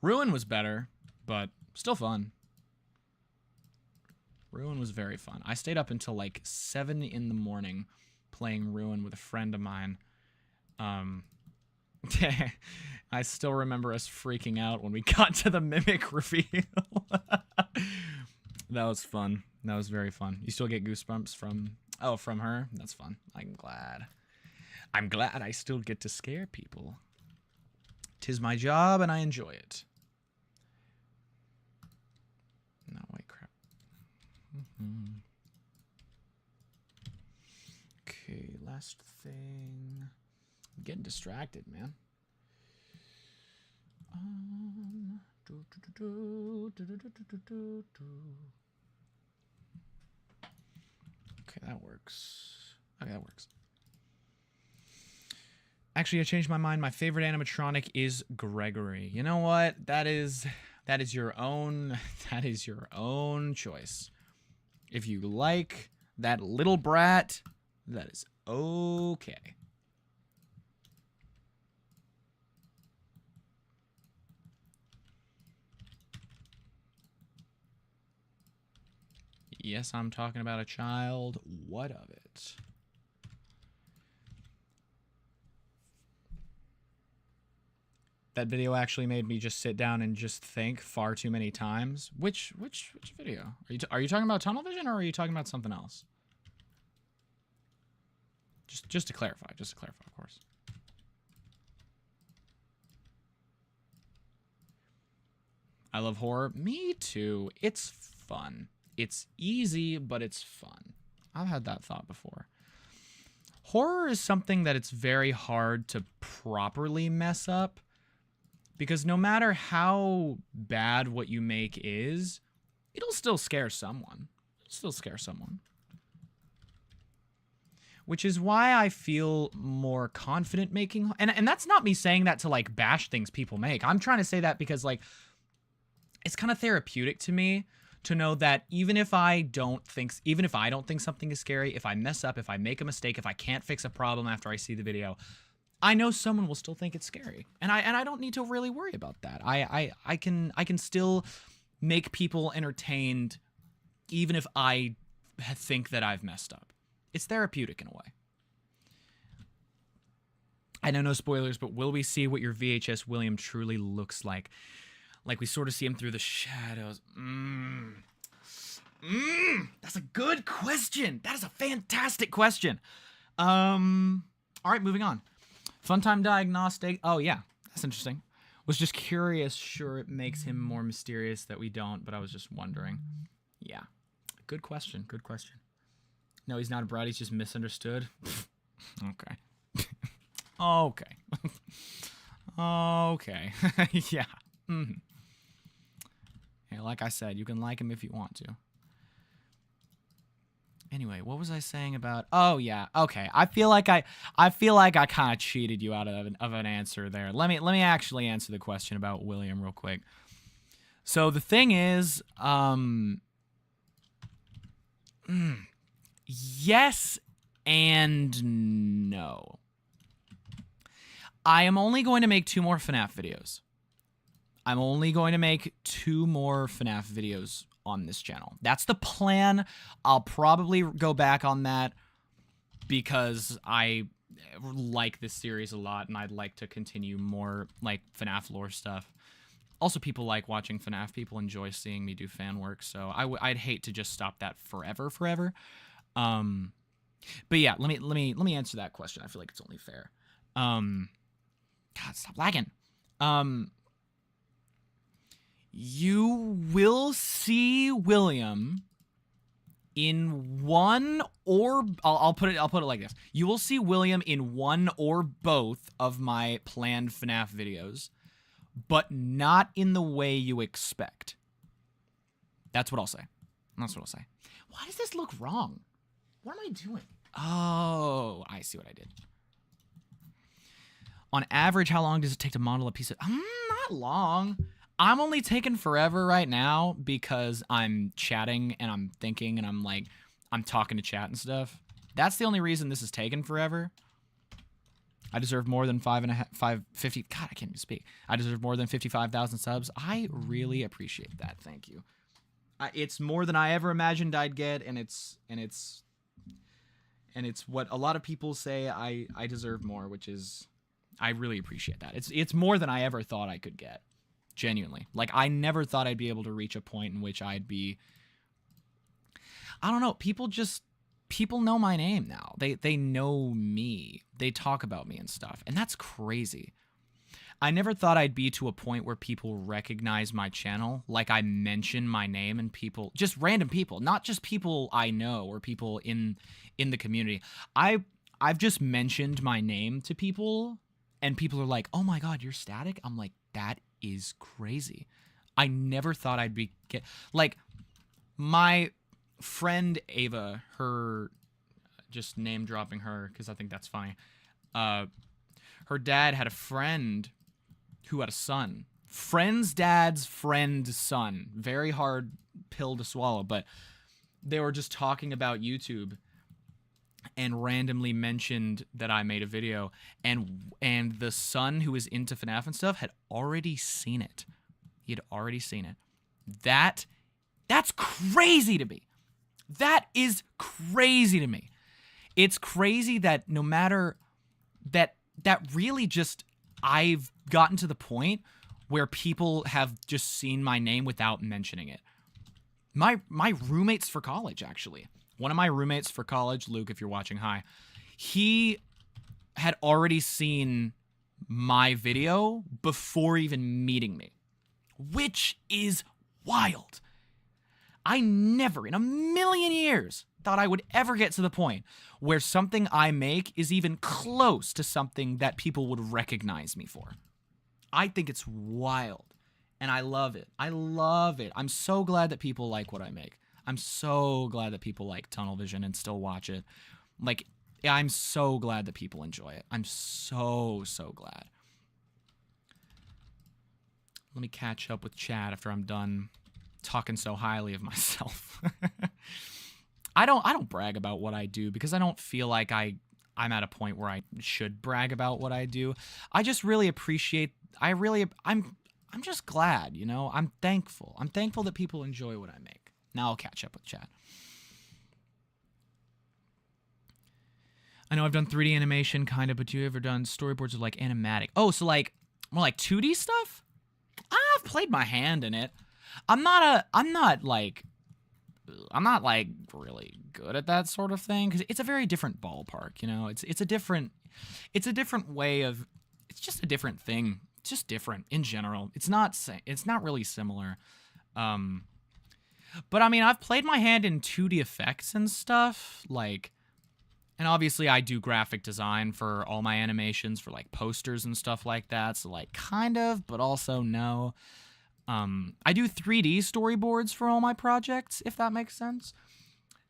Ruin was better, but still fun. Ruin was very fun. I stayed up until like 7 in the morning playing Ruin with a friend of mine. I still remember us freaking out when we got to the Mimic reveal. That was fun. That was very fun. You still get goosebumps from... Oh, from her? That's fun. I'm glad. I'm glad I still get to scare people. 'Tis my job, and I enjoy it. No, wait, crap. Okay, last thing. I'm getting distracted, man. Okay, that works. Okay, that works. Actually, I changed my mind. My favorite animatronic is Gregory. You know what? That is your own choice. If you like that little brat, that is okay. Yes, I'm talking about a child. What of it? That video actually made me just sit down and just think far too many times. Which video? Are you talking about tunnel vision or are you talking about something else? Just to clarify, of course. I love horror. Me too. It's fun. It's easy, but it's fun. I've had that thought before. Horror is something that it's very hard to properly mess up because no matter how bad what you make is, it'll still scare someone. Which is why I feel more confident making... And that's not me saying that to, like, bash things people make. I'm trying to say that because, like, it's kind of therapeutic to me to know that even if I don't think something is scary, if I mess up, if I make a mistake, if I can't fix a problem after I see the video, I know someone will still think it's scary. And I don't need to really worry about that. I can still make people entertained even if I think that I've messed up. It's therapeutic in a way. I know no spoilers, but will we see what your VHS William truly looks like? Like we sort of see him through the shadows. That's a good question. That is a fantastic question. All right, moving on. Funtime diagnostic. Oh, yeah, that's interesting. Was just curious. Sure, it makes him more mysterious that we don't, but I was just wondering. Yeah, good question. Good question. No, he's not a brat. He's just misunderstood. Okay. Okay. Okay. Yeah. Mm-hmm. Hey, like I said, you can like him if you want to. Anyway, what was I saying about... Oh, yeah. Okay. I feel like I kind of cheated you out of an answer there. Let me actually answer the question about William real quick. So the thing is, yes and no. I am only going to make 2 more FNAF videos. I'm only going to make 2 more FNAF videos on this channel. That's the plan. I'll probably go back on that because I like this series a lot and I'd like to continue more like FNAF lore stuff. Also, people like watching FNAF. People enjoy seeing me do fan work, so I'd hate to just stop that forever. But yeah, let me answer that question. I feel like it's only fair. God, stop lagging. You will see William in one or I'll put it like this. You will see William in one or both of my planned FNAF videos, but not in the way you expect. That's what I'll say. That's what I'll say. Why does this look wrong? What am I doing? Oh, I see what I did. On average, how long does it take to model a piece of... not long. I'm only taking forever right now because I'm chatting and I'm thinking and I'm talking to chat and stuff. That's the only reason this is taking forever. I deserve more than 50. God, I can't even speak. I deserve more than 55,000 subs. I really appreciate that. Thank you. It's more than I ever imagined I'd get, and it's what a lot of people say I deserve more, which is, I really appreciate that. It's more than I ever thought I could get. Genuinely. Like, I never thought I'd be able to reach a point in which I'd be, I don't know, people know my name now. They know me. They talk about me and stuff, and that's crazy. I never thought I'd be to a point where people recognize my channel. Like, I mention my name and people, just random people, not just people I know or people in the community. I've just mentioned my name to people, and people are like, "Oh my God, you're Static?" I'm like, that is crazy. I never thought I'd be like, my friend Ava, her, just name dropping her because I think that's funny. Her dad had a friend who had a son. Friend's dad's friend's son. Very hard pill to swallow, but they were just talking about YouTube and randomly mentioned that I made a video, and the son who was into FNAF and stuff had already seen it. He had already seen it. That's crazy to me. That is crazy to me. It's crazy that no matter that really just, I've gotten to the point where people have just seen my name without mentioning it. My roommates for college, actually. One of my roommates for college, Luke, if you're watching, hi. He had already seen my video before even meeting me, which is wild. I never in a million years thought I would ever get to the point where something I make is even close to something that people would recognize me for. I think it's wild, and I love it. I love it. I'm so glad that people like what I make. I'm so glad that people like Tunnel Vision and still watch it. Like, I'm so glad that people enjoy it. I'm so glad. Let me catch up with chat after I'm done talking so highly of myself. I don't brag about what I do because I don't feel like I'm at a point where I should brag about what I do. I just really appreciate, I'm just glad, you know? I'm thankful. I'm thankful that people enjoy what I make. Now I'll catch up with chat. I know I've done 3D animation kind of, but you ever done storyboards of like animatic? Oh, so like more like 2D stuff? I've played my hand in it. I'm not like really good at that sort of thing because it's a very different ballpark, you know. It's a different way of, it's just a different thing. It's just different in general. It's not really similar. But I mean, I've played my hand in 2D effects and stuff, like, and obviously I do graphic design for all my animations for like posters and stuff like that. So like kind of, but also no. I do 3D storyboards for all my projects, if that makes sense.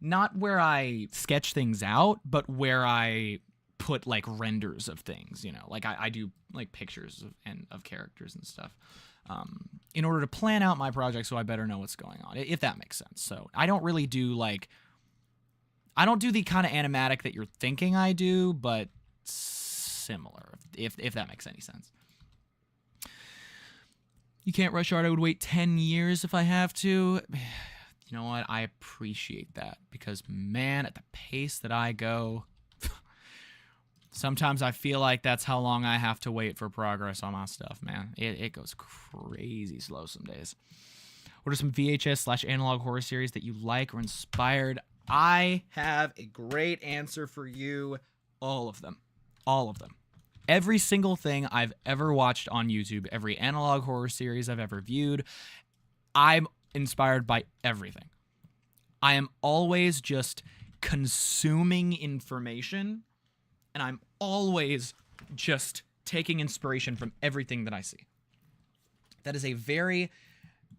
Not where I sketch things out, but where I put like renders of things, you know, like I do like pictures of characters and stuff. In order to plan out my project, so I better know what's going on, if that makes sense. So I don't really do like, I don't do the kind of animatic that you're thinking I do, but similar, if that makes any sense. You can't rush art. I would wait 10 years if I have to. You know what? I appreciate that because, man, at the pace that I go, sometimes I feel like that's how long I have to wait for progress on my stuff, man. It goes crazy slow some days. What are some VHS/analog horror series that you like or inspired? I have a great answer for you. All of them. All of them. Every single thing I've ever watched on YouTube, every analog horror series I've ever viewed, I'm inspired by everything. I am always just consuming information, and I'm always just taking inspiration from everything that I see. That is a very,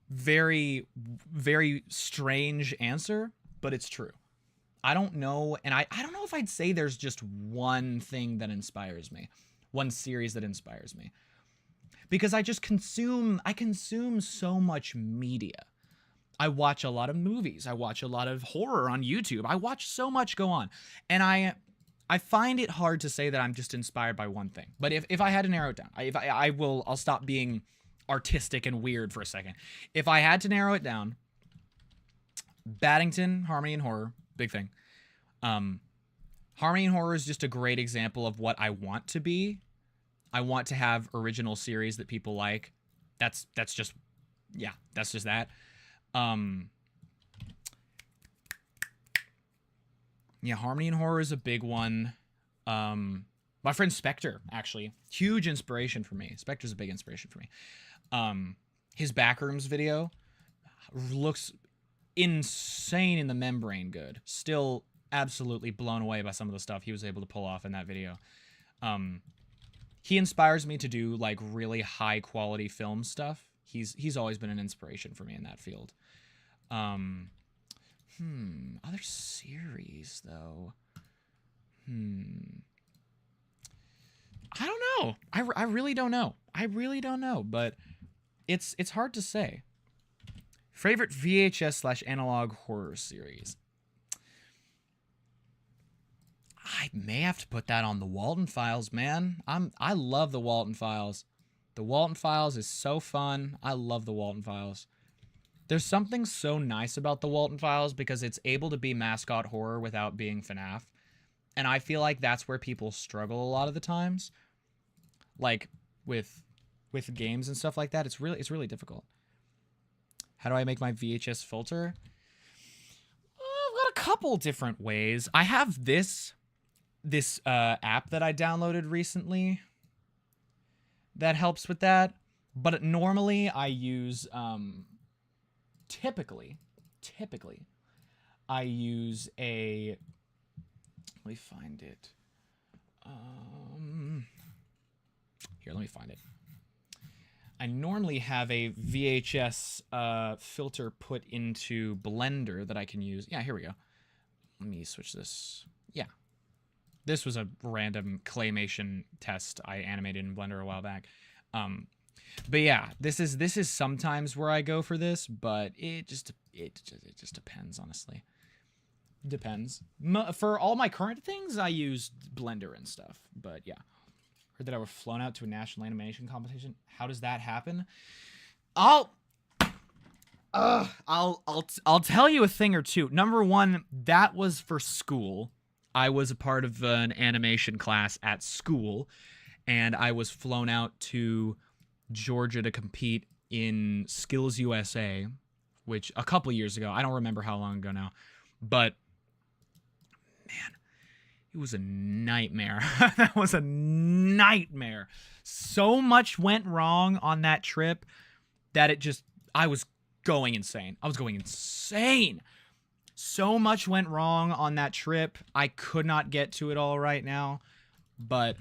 very, very strange answer, but it's true. I don't know, and I don't know if I'd say there's just one thing that inspires me, one series that inspires me. Because I consume so much media. I watch a lot of movies. I watch a lot of horror on YouTube. I watch so much go on. And I find it hard to say that I'm just inspired by one thing. But if I had to narrow it down, I'll stop being artistic and weird for a second. If I had to narrow it down, Baddington, Harmony and Horror, big thing. Harmony and Horror is just a great example of what I want to be. I want to have original series that people like. That's just that. Yeah, Harmony and Horror is a big one. My friend Spectre, actually, huge inspiration for me. Spectre's a big inspiration for me. His Backrooms video looks insane in the membrane good. Still absolutely blown away by some of the stuff he was able to pull off in that video. He inspires me to do like really high quality film stuff. He's always been an inspiration for me in that field. Other series though. I don't know. I really don't know. I really don't know, but it's hard to say. Favorite VHS/analog horror series. I may have to put that on the Walton Files, man. I love the Walton Files. The Walton Files is so fun. I love the Walton Files. There's something so nice about the Walton Files because it's able to be mascot horror without being FNAF. And I feel like that's where people struggle a lot of the times. Like with games and stuff like that, it's really difficult. How do I make my VHS filter? I've got a couple different ways. I have this app that I downloaded recently that helps with that. But normally I use typically I use a, let me find it. Here, let me find it. I normally have a VHS filter put into Blender that I can use. Yeah, here we go. Let me switch this. Yeah. This was a random claymation test I animated in Blender a while back. But yeah, this is sometimes where I go for this, but it just depends, honestly. Depends. For all my current things, I use Blender and stuff, but yeah. Heard that I was flown out to a national animation competition. How does that happen? I'll tell you a thing or two. Number one, that was for school. I was a part of an animation class at school, and I was flown out to Georgia to compete in Skills USA, which a couple years ago. I don't remember how long ago now, but man, it was a nightmare. That was a nightmare. So much went wrong on that trip that I was going insane. So much went wrong on that trip. I could not get to it all right now. But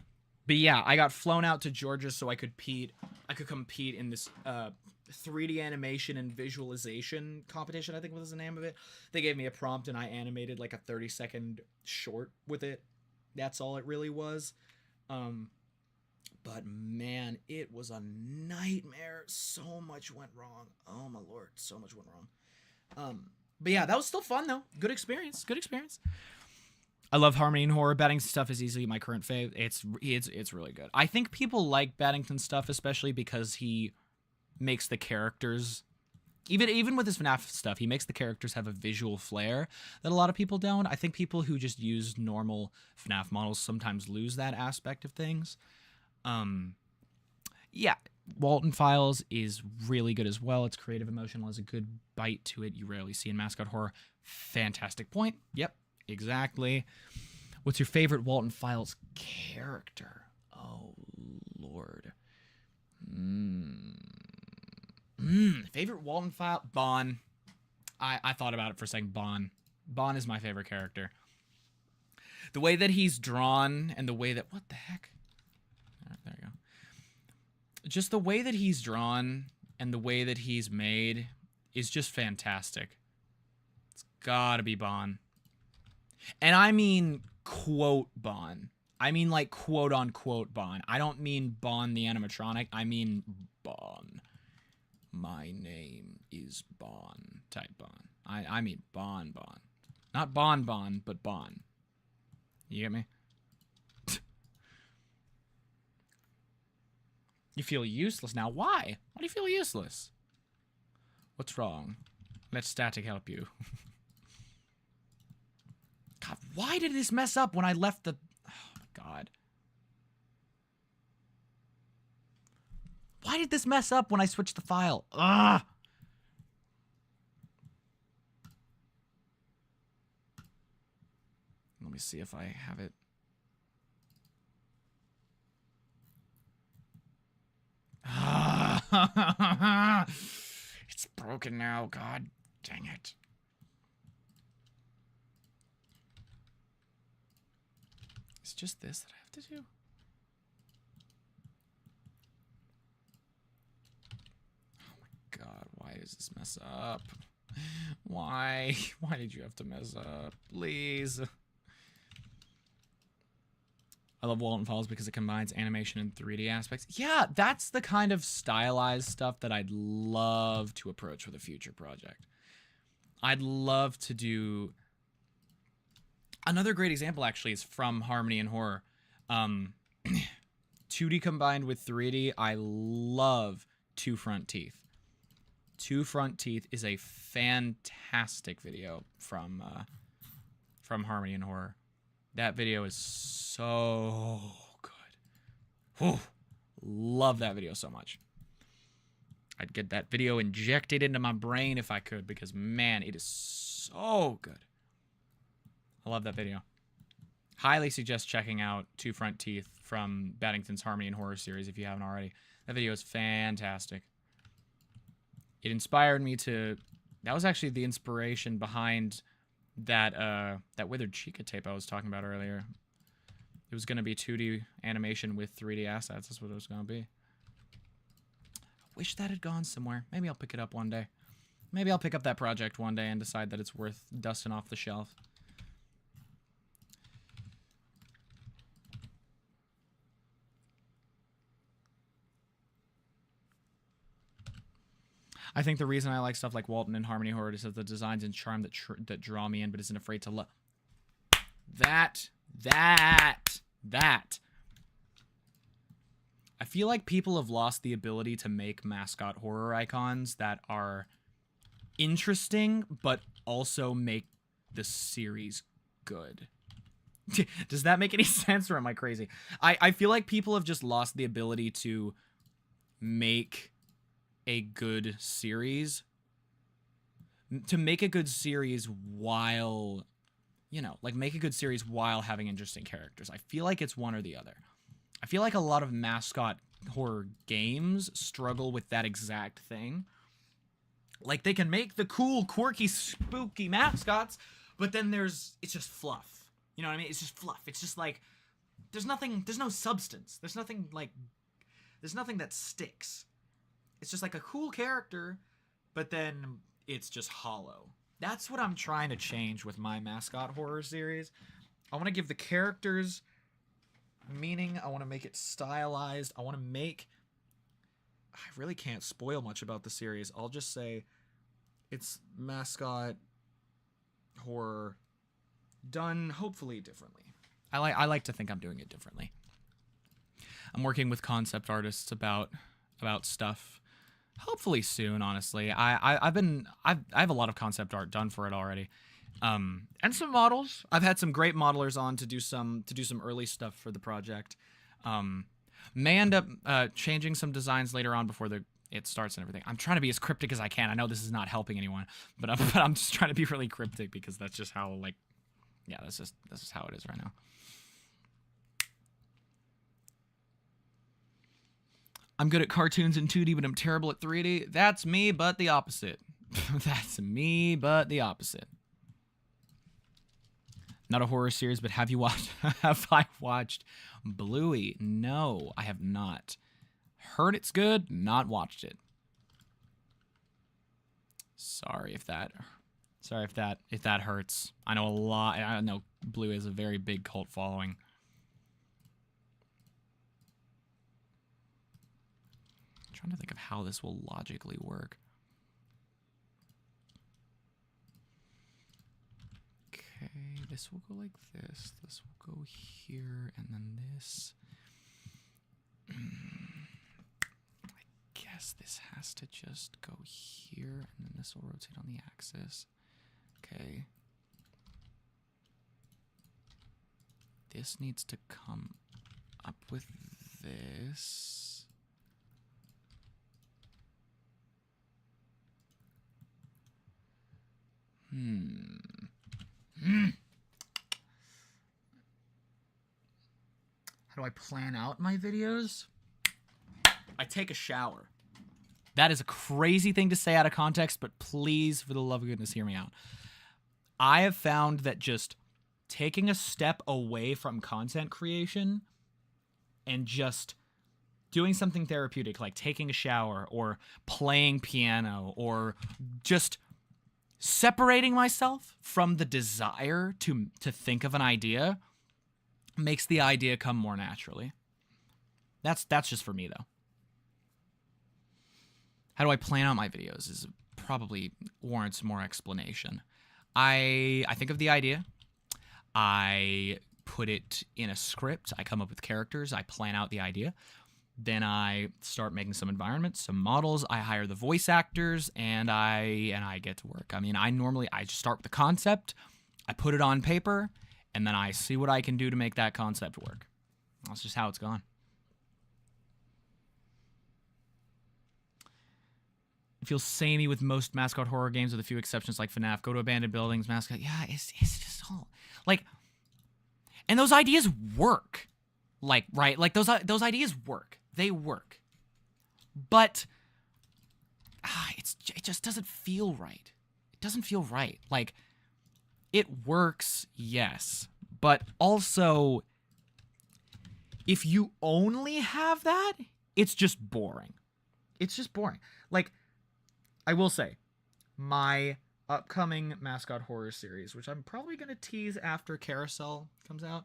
yeah, I got flown out to Georgia so I could compete in this 3D animation and visualization competition, I think was the name of it. They gave me a prompt and I animated like a 30-second short with it. That's all it really was. But man, it was a nightmare. So much went wrong. Oh my lord, so much went wrong. But yeah, that was still fun though. Good experience. I love Harmony and Horror. Baddington stuff is easily my current fave. It's really good. I think people like Baddington stuff, especially because he makes the characters, even with his FNAF stuff, he makes the characters have a visual flair that a lot of people don't. I think people who just use normal FNAF models sometimes lose that aspect of things. Yeah, Walton Files is really good as well. It's creative, emotional, has a good bite to it you rarely see in mascot horror. Fantastic point. Yep, exactly. What's your favorite Walton Files character? Oh, Lord. Favorite Walton File? Bon. I thought about it for a second. Bon. Bon is my favorite character. The way that he's drawn and the way that... What the heck? All right, there you go. Just the way that he's drawn and the way that he's made is just fantastic. It's gotta be Bon. And I mean quote Bon. I mean like quote unquote Bon. I don't mean Bon the animatronic. I mean Bon. My name is Bon type Bon. I mean Bon. Not Bon, but Bon. You get me? You feel useless now. Why? Why do you feel useless? What's wrong? Let static help you. God, why did this mess up when I left the... Oh, my God. Why did this mess up when I switched the file? Ugh! Let me see if I have it. It's broken now. God dang it. It's just this that I have to do. Oh my God, why does this mess up? Why? Why did you have to mess up? Please. I love Walton Falls because it combines animation and 3D aspects. Yeah, that's the kind of stylized stuff that I'd love to approach with a future project. I'd love to do... Another great example, actually, is from Harmony and Horror. 2D combined with 3D. I love Two Front Teeth. Two Front Teeth is a fantastic video from Harmony and Horror. That video is so good. Whew. Love that video so much. I'd get that video injected into my brain if I could, because, man, it is so good. I love that video. Highly suggest checking out Two Front Teeth from Baddington's Harmony and Horror series if you haven't already. That video is fantastic. It inspired me to... That was actually the inspiration behind... that Withered Chica tape I was talking about earlier. It was going to be 2D animation with 3D assets. That's what it was going to be. I wish that had gone somewhere. Maybe I'll pick it up one day. Maybe I'll pick up that project one day and decide that it's worth dusting off the shelf. I think the reason I like stuff like Walton and Harmony Horror is that the designs and charm that draw me in, but isn't afraid to love. That. I feel like people have lost the ability to make mascot horror icons that are interesting, but also make the series good. Does that make any sense, or am I crazy? I feel like people have just lost the ability to make a good series, while, you know, like make a good series while having interesting characters. I feel like it's one or the other. I feel like a lot of mascot horror games struggle with that exact thing. Like, they can make the cool, quirky, spooky mascots, but then it's just fluff. You know what I mean? It's just fluff. It's just like, there's no substance. There's nothing that sticks. It's just like a cool character, but then it's just hollow. That's what I'm trying to change with my mascot horror series. I want to give the characters meaning. I want to make it stylized. I want to make... I really can't spoil much about the series. I'll just say it's mascot horror done hopefully differently. I like to think I'm doing it differently. I'm working with concept artists about stuff. Hopefully soon, honestly. I have a lot of concept art done for it already, and some models. I've had some great modelers on to do some early stuff for the project. May end up changing some designs later on before it starts and everything. I'm trying to be as cryptic as I can. I know this is not helping anyone, but I'm just trying to be really cryptic because that's just how, like, yeah, that's just how it is right now. I'm good at cartoons in 2D, but I'm terrible at 3D. That's me, but the opposite. That's me, but the opposite. Not a horror series, but have you watched? Have I watched Bluey? No, I have not. Heard it's good, not watched it. Sorry if that hurts. I know a lot. I know Bluey has a very big cult following. I'm trying to think of how this will logically work. Okay, this will go like this. This will go here, and then this. I guess this has to just go here, and then this will rotate on the axis. Okay. This needs to come up with this. How do I plan out my videos? I take a shower. That is a crazy thing to say out of context, but please, for the love of goodness, hear me out. I have found that just taking a step away from content creation and just doing something therapeutic, like taking a shower or playing piano or just separating myself from the desire to think of an idea makes the idea come more naturally. That's just for me, though. How do I plan out my videos is probably warrants more explanation. I think of the idea. I put it in a script. I come up with characters. I plan out the idea. Then I start making some environments, some models. I hire the voice actors, and I get to work. I mean, I just start with the concept. I put it on paper, and then I see what I can do to make that concept work. That's just how it's gone. It feels samey with most mascot horror games, with a few exceptions like FNAF. Go to abandoned buildings, mascot. Yeah, it's just all like, and those ideas work, like, right? Like those ideas work. They work, but it just doesn't feel right. It doesn't feel right. Like, it works, yes, but also, if you only have that, it's just boring. It's just boring. Like, I will say, my upcoming mascot horror series, which I'm probably going to tease after Carousel comes out,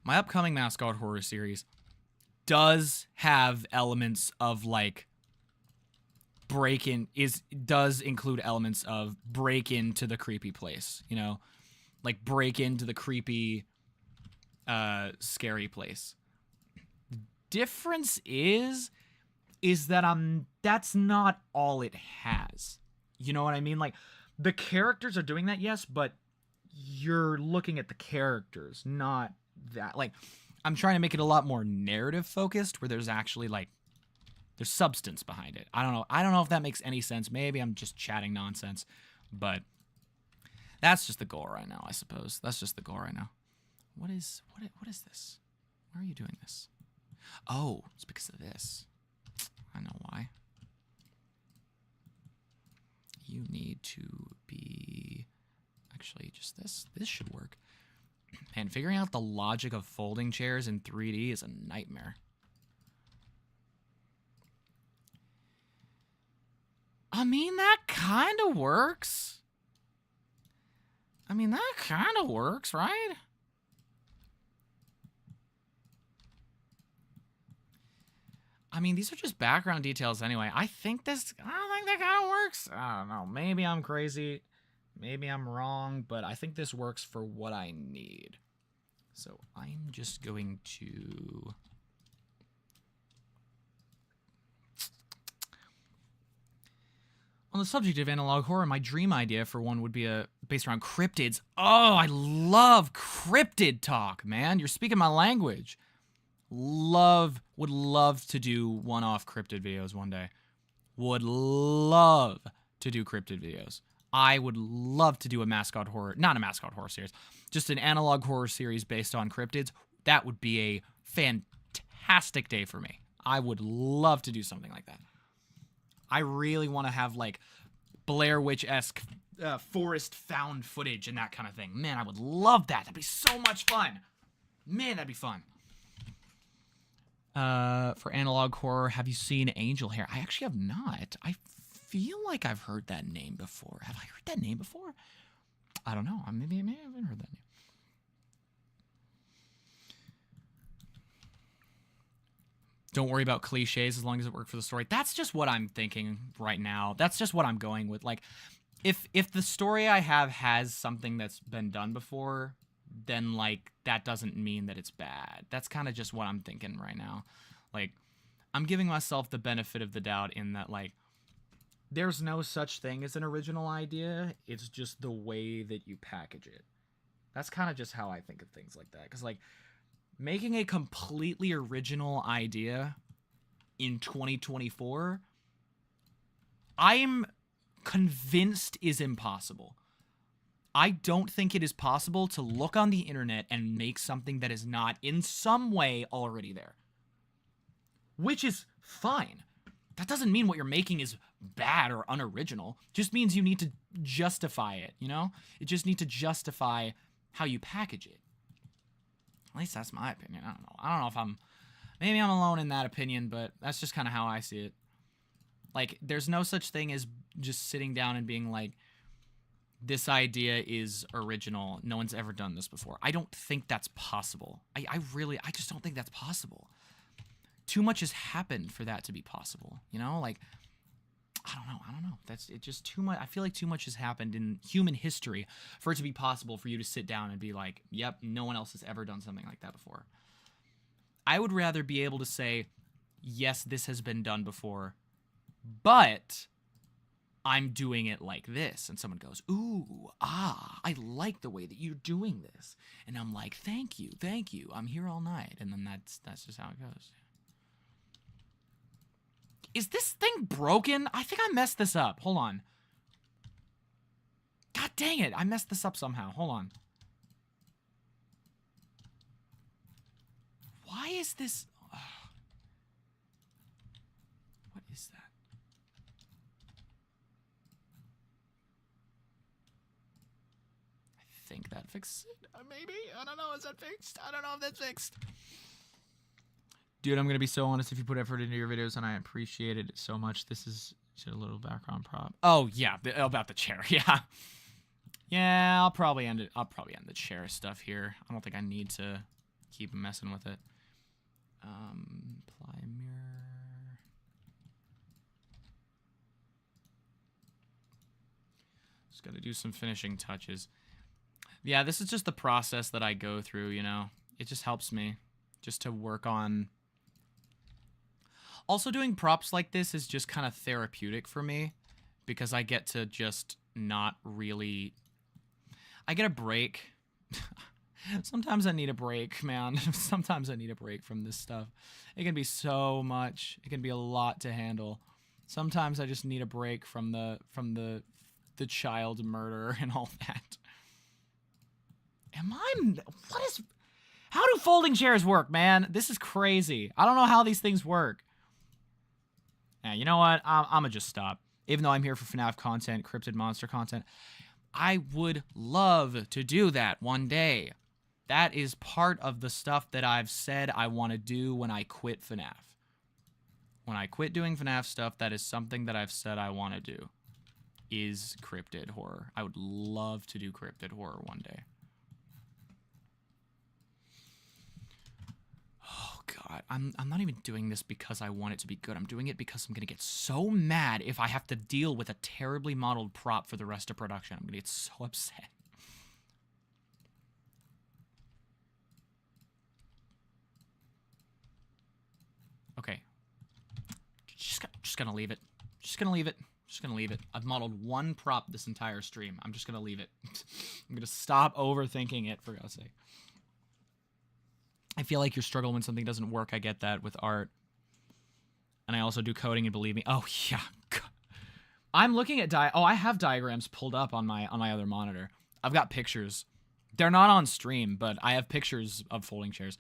my upcoming mascot horror series does have elements of, like, does include elements of break into the creepy place, you know? Like, break into the creepy, scary place. Difference is that that's not all it has. You know what I mean? Like, the characters are doing that, yes, but you're looking at the characters, not that. Like, I'm trying to make it a lot more narrative focused, where there's actually, like, there's substance behind it. I don't know if that makes any sense. Maybe I'm just chatting nonsense, but that's just the goal right now, I suppose. That's just the goal right now. What is this? Why are you doing this? Oh, it's because of this. I know why. You need to be... Actually, just this. This should work. Man, figuring out the logic of folding chairs in 3D is a nightmare. I mean, that kind of works. Right? I mean, these are just background details anyway. I don't think that kind of works. I don't know. Maybe I'm crazy. Maybe I'm wrong, but I think this works for what I need. So I'm just going to... On the subject of analog horror, my dream idea for one would be based around cryptids. Oh, I love cryptid talk, man. You're speaking my language. Would love to do one-off cryptid videos one day. Would love to do cryptid videos. I would love to do not a mascot horror series, just an analog horror series based on cryptids. That would be a fantastic day for me. I would love to do something like that. I really want to have like Blair Witch-esque forest found footage and that kind of thing. Man, I would love that. That'd be so much fun. Man, that'd be fun. For analog horror, have you seen Angel Hair? I actually have not. I feel like I've heard that name before. Have I heard that name before? I don't know. Maybe I haven't heard that name. Don't worry about cliches as long as it works for the story. That's just what I'm thinking right now. That's just what I'm going with. Like, if the story I have has something that's been done before, then, like, that doesn't mean that it's bad. That's kind of just what I'm thinking right now. Like, I'm giving myself the benefit of the doubt in that, like, there's no such thing as an original idea. It's just the way that you package it. That's kind of just how I think of things like that. Because, like, making a completely original idea in 2024, I'm convinced is impossible. I don't think it is possible to look on the internet and make something that is not in some way already there. Which is fine. That doesn't mean what you're making is bad or unoriginal. It just means you need to justify it, you know? It just need to justify how you package it. At least that's my opinion. I don't know. I don't know if maybe I'm alone in that opinion, but that's just kind of how I see it. Like, there's no such thing as just sitting down and being like, this idea is original. No one's ever done this before. I don't think that's possible. I just don't think that's possible. Too much has happened for that to be possible. You know, like, I don't know. That's it. Just too much. I feel like too much has happened in human history for it to be possible for you to sit down and be like, yep, no one else has ever done something like that before. I would rather be able to say, yes, this has been done before, but I'm doing it like this. And someone goes, ooh, I like the way that you're doing this. And I'm like, thank you. I'm here all night. And then that's just how it goes. Is this thing broken? I think I messed this up. Hold on. God dang it. I messed this up somehow. Hold on. Why is this? What is that? I think that fixed it. Maybe. I don't know. Is that fixed? I don't know if that's fixed. Dude, I'm going to be so honest. If you put effort into your videos, and I appreciate it so much. This is just a little background prop. Oh, yeah. About the chair. Yeah. Yeah, I'll probably end it. I'll probably end the chair stuff here. I don't think I need to keep messing with it. Apply mirror. Just got to do some finishing touches. Yeah, this is just the process that I go through, you know. It just helps me just to work on. Also, doing props like this is just kind of therapeutic for me because I get to just not really. I get a break. Sometimes I need a break, man. Sometimes I need a break from this stuff. It can be so much. It can be a lot to handle. Sometimes I just need a break from the child murder and all that. How do folding chairs work, man? This is crazy. I don't know how these things work. Yeah, you know what? I'm gonna just stop. Even though I'm here for FNAF content, cryptid monster content, I would love to do that one day. That is part of the stuff that I've said I want to do when I quit FNAF. When I quit doing FNAF stuff, that is something that I've said I want to do. Is cryptid horror. I would love to do cryptid horror one day. Oh, God. I'm not even doing this because I want it to be good. I'm doing it because I'm going to get so mad if I have to deal with a terribly modeled prop for the rest of production. I'm going to get so upset. Okay. Just gonna leave it. Just gonna leave it. I've modeled one prop this entire stream. I'm just gonna leave it. I'm gonna stop overthinking it, for God's sake. I feel like you're struggling when something doesn't work. I get that with art. And I also do coding, and believe me. Oh, yeah. I'm looking at I have diagrams pulled up on my other monitor. I've got pictures. They're not on stream, but I have pictures of folding chairs.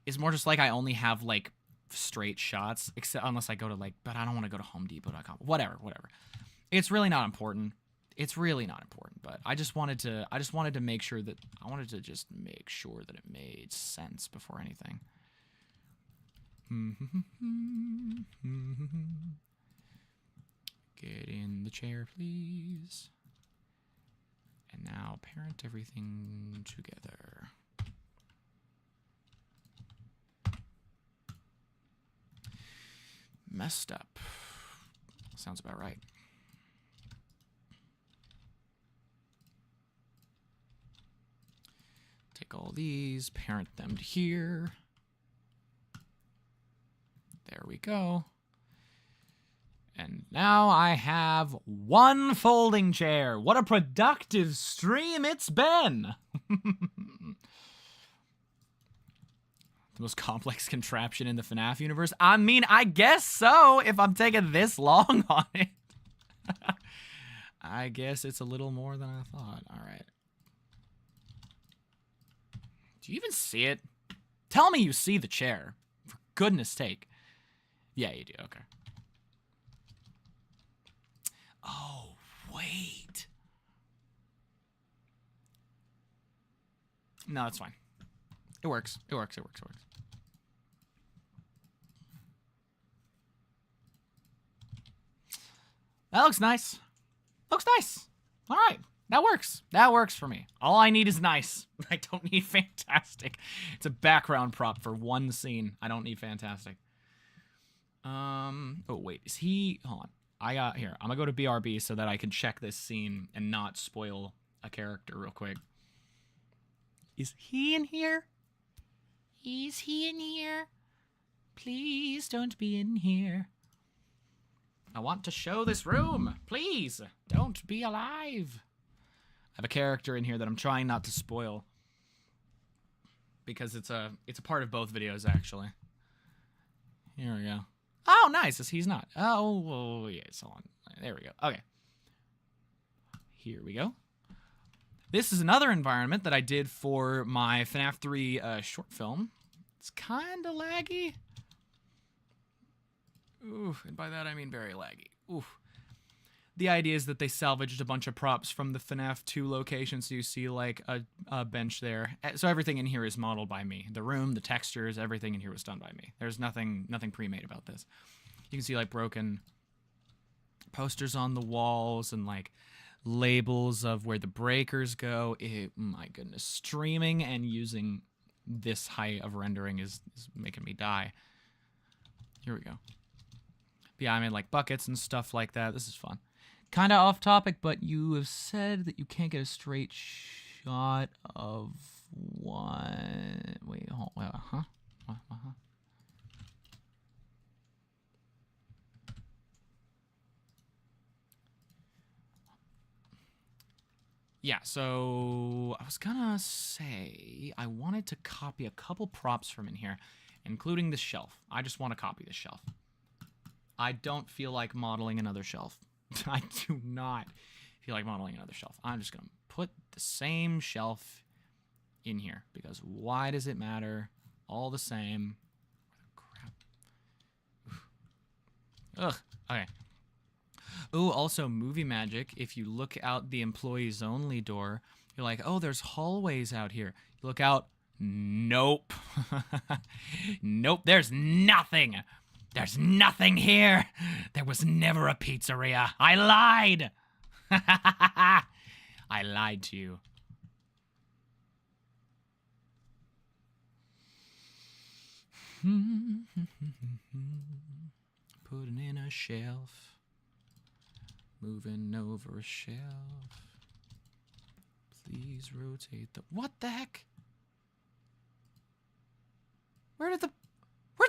It's more just like I only have, like, straight shots, except unless I go to like, but I don't want to go to HomeDepot.com. Whatever. It's really not important. It's really not important, but I just wanted to make sure that it made sense before anything. Get in the chair, please. And now parent everything together. Messed up. Sounds about right. Take all these, parent them to here. There we go. And now I have one folding chair. What a productive stream it's been. The most complex contraption in the FNAF universe? I mean, I guess so, if I'm taking this long on it. I guess it's a little more than I thought. All right. Do you even see it? Tell me you see the chair. For goodness sake. Yeah, you do. Okay. Oh, wait. No, it's fine. It works. It works. That looks nice. Looks nice. All right. That works. That works for me. All I need is nice. I don't need fantastic. It's a background prop for one scene. I don't need fantastic. Oh, wait. Is he... Hold on. Here. I'm gonna go to BRB so that I can check this scene and not spoil a character real quick. Is he in here? Is he in here? Please don't be in here. I want to show this room. Please, don't be alive. I have a character in here that I'm trying not to spoil. Because it's a part of both videos, actually. Here we go. Oh, nice. He's not. Oh, yeah, it's on. There we go. Okay. Here we go. This is another environment that I did for my FNAF 3 short film. It's kind of laggy. Oof, and by that I mean very laggy. Oof. The idea is that they salvaged a bunch of props from the FNAF 2 location, so you see like a bench there. So everything in here is modeled by me. The room, the textures, everything in here was done by me. There's nothing pre-made about this. You can see like broken posters on the walls and like labels of where the breakers go. My goodness, streaming and using this height of rendering is making me die. Here we go. Yeah, I made like buckets and stuff like that. This is fun. Kind of off topic, but you have said that you can't get a straight shot of one. Wait, hold on. Huh? Yeah, so I was gonna say I wanted to copy a couple props from in here, including the shelf. I just want to copy the shelf. I don't feel like modeling another shelf. I do not feel like modeling another shelf. I'm just going to put the same shelf in here because why does it matter? All the same. Crap. Ugh. Okay. Ooh, also movie magic. If you look out the employees only door, you're like, oh, there's hallways out here. You look out. Nope. Nope. There's nothing. There's nothing here. There was never a pizzeria. I lied. I lied to you. Putting in a shelf. Moving over a shelf. Please rotate the... What the heck? Where'd the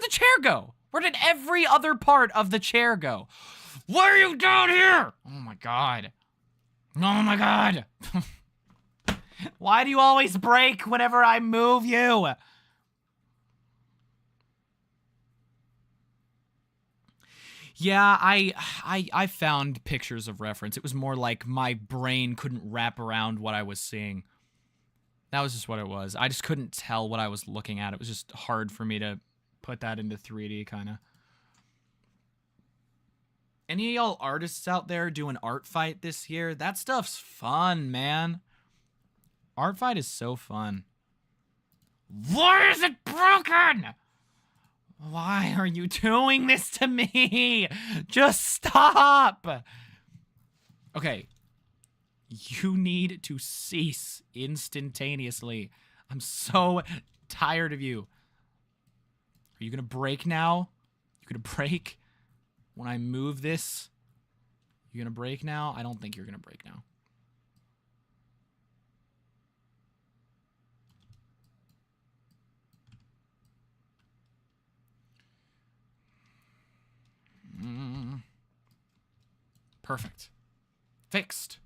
chair go? Where did every other part of the chair go? What are you doing here? Oh my god. Oh my god. Why do you always break whenever I move you? Yeah, I found pictures of reference. It was more like my brain couldn't wrap around what I was seeing. That was just what it was. I just couldn't tell what I was looking at. It was just hard for me to put that into 3D, kind of. Any of y'all artists out there doing art fight this year? That stuff's fun, man. Art fight is so fun. Why is it broken? Why are you doing this to me? Just stop. Okay. You need to cease instantaneously. I'm so tired of you. Are you gonna break now? You gonna break? When I move this, you gonna break now? I don't think you're gonna break now. Perfect. Fixed.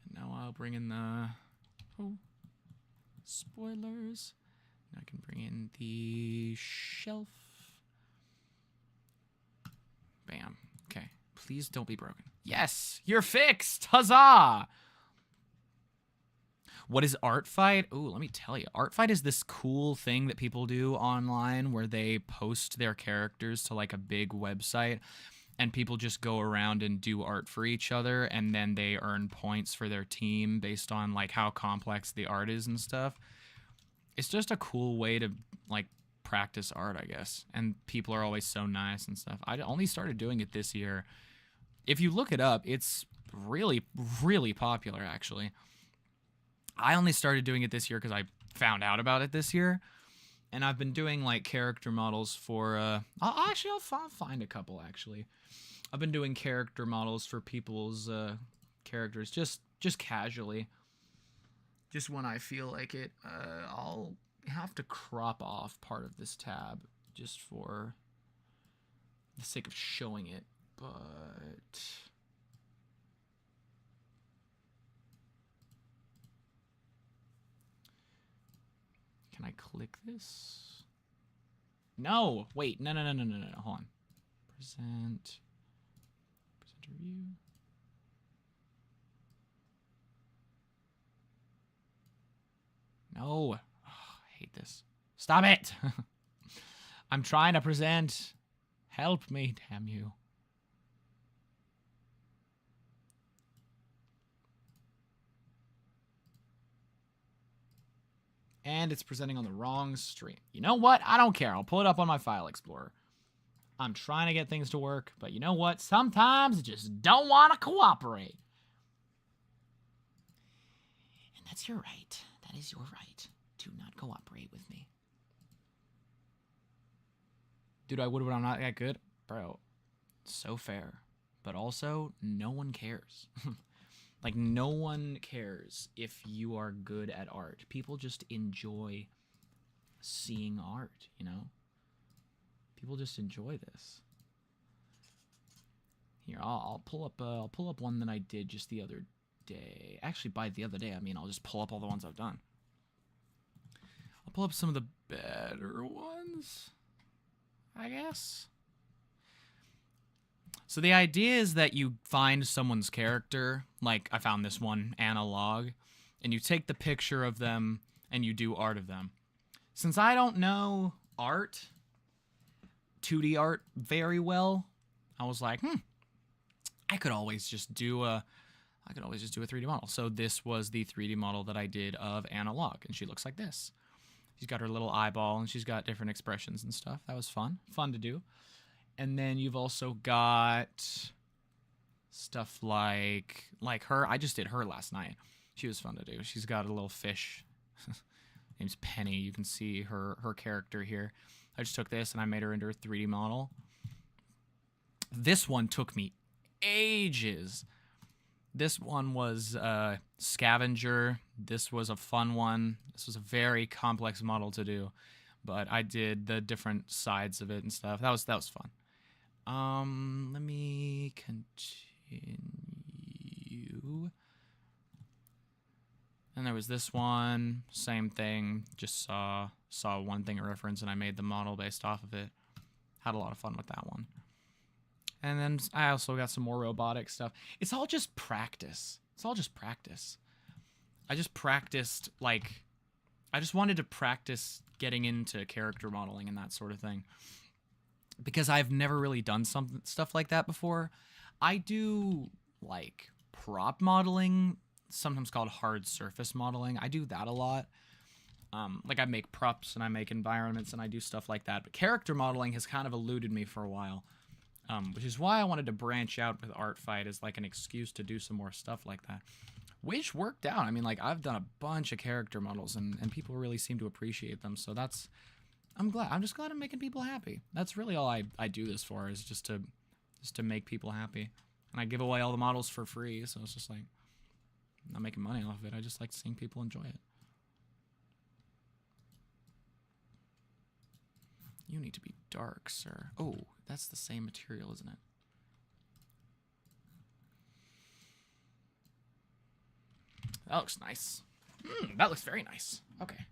And now I'll bring in the... Oh. Spoilers. I can bring in the shelf. Bam. Okay. Please don't be broken. Yes! You're fixed! Huzzah! What is Art Fight? Ooh, let me tell you. Art Fight is this cool thing that people do online where they post their characters to like a big website and people just go around and do art for each other and then they earn points for their team based on like how complex the art is and stuff. It's just a cool way to like practice art, I guess. And people are always so nice and stuff. I only started doing it this year. If you look it up, it's really, really popular, actually. I only started doing it this year because I found out about it this year. And I've been doing, like, character models for, I'll find a couple, actually. I've been doing character models for people's, characters, just casually. Just when I feel like it, I'll have to crop off part of this tab just for the sake of showing it, but... Can I click this? No! Wait, no, hold on. Present review. No. Oh, I hate this. Stop it! I'm trying to present. Help me, damn you. And it's presenting on the wrong stream. You know what? I don't care. I'll pull it up on my file explorer. I'm trying to get things to work, but you know what? Sometimes I just don't want to cooperate. And that's your right. That is your right to not cooperate with me. Dude, I would, but I'm not that good. Bro, so fair. But also, no one cares. Like, no one cares if you are good at art. People just enjoy seeing art, you know? People just enjoy this. Here, I'll pull up one that I did just the other day. Actually, by the other day, I mean I'll just pull up all the ones I've done. I'll pull up some of the better ones, I guess. So the idea is that you find someone's character, like I found this one, analog, and you take the picture of them and you do art of them. Since I don't know art, 2D art very well, I was like, I could always just do a 3D model. So this was the 3D model that I did of analog, and she looks like this. She's got her little eyeball and she's got different expressions and stuff. That was fun to do. And then you've also got stuff like her. I just did her last night. She was fun to do. She's got a little fish. Name's Penny. You can see her character here. I just took this and I made her into a 3D model. This one took me ages. This one was Scavenger. This was a fun one. This was a very complex model to do, but I did the different sides of it and stuff. That was fun. Let me continue. And there was this one, same thing. Just saw one thing a reference, and I made the model based off of it. Had a lot of fun with that one. And then I also got some more robotic stuff. It's all just practice. I just practiced, like, I just wanted to practice getting into character modeling and that sort of thing. Because I've never really done stuff like that before. I do, like, prop modeling, sometimes called hard surface modeling. I do that a lot. Like, I make props and I make environments and I do stuff like that. But character modeling has kind of eluded me for a while. Which is why I wanted to branch out with Art Fight as, like, an excuse to do some more stuff like that. Which worked out. I mean, like, I've done a bunch of character models and people really seem to appreciate them. So that's... I'm just glad I'm making people happy. That's really all I do this for, is just to make people happy. And I give away all the models for free, so it's just like, I'm not making money off of it. I just like seeing people enjoy it. You need to be dark, sir. Oh, that's the same material, isn't it? That looks nice. That looks very nice. Okay.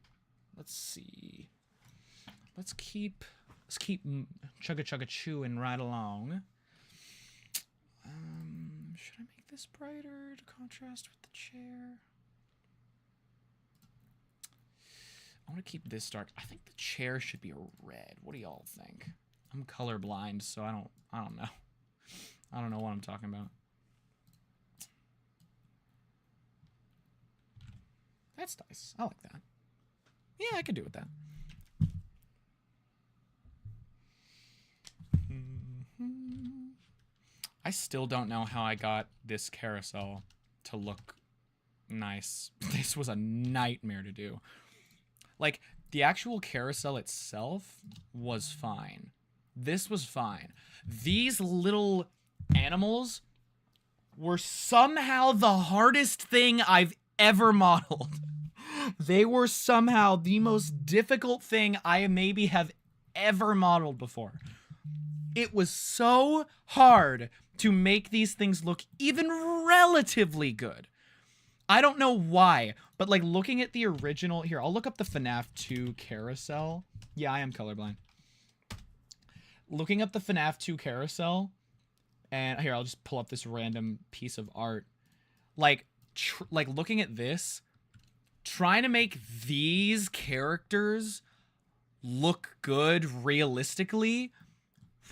Let's see. Let's keep chugga chewing right along. Should I make this brighter to contrast with the chair? I want to keep this dark. I think the chair should be a red. What do y'all think? I'm colorblind, so I don't know. I don't know what I'm talking about. That's nice. I like that. Yeah, I could do with that. I still don't know how I got this carousel to look nice. This was a nightmare to do. Like, the actual carousel itself was fine. This was fine. These little animals were somehow the hardest thing I've ever modeled. They were somehow the most difficult thing I maybe have ever modeled before. It was so hard to make these things look even relatively good. I don't know why, but like looking at the original... Here, I'll look up the FNAF 2 carousel. Yeah, I am colorblind. Looking up the FNAF 2 carousel, and here, I'll just pull up this random piece of art. Like looking at this, trying to make these characters look good realistically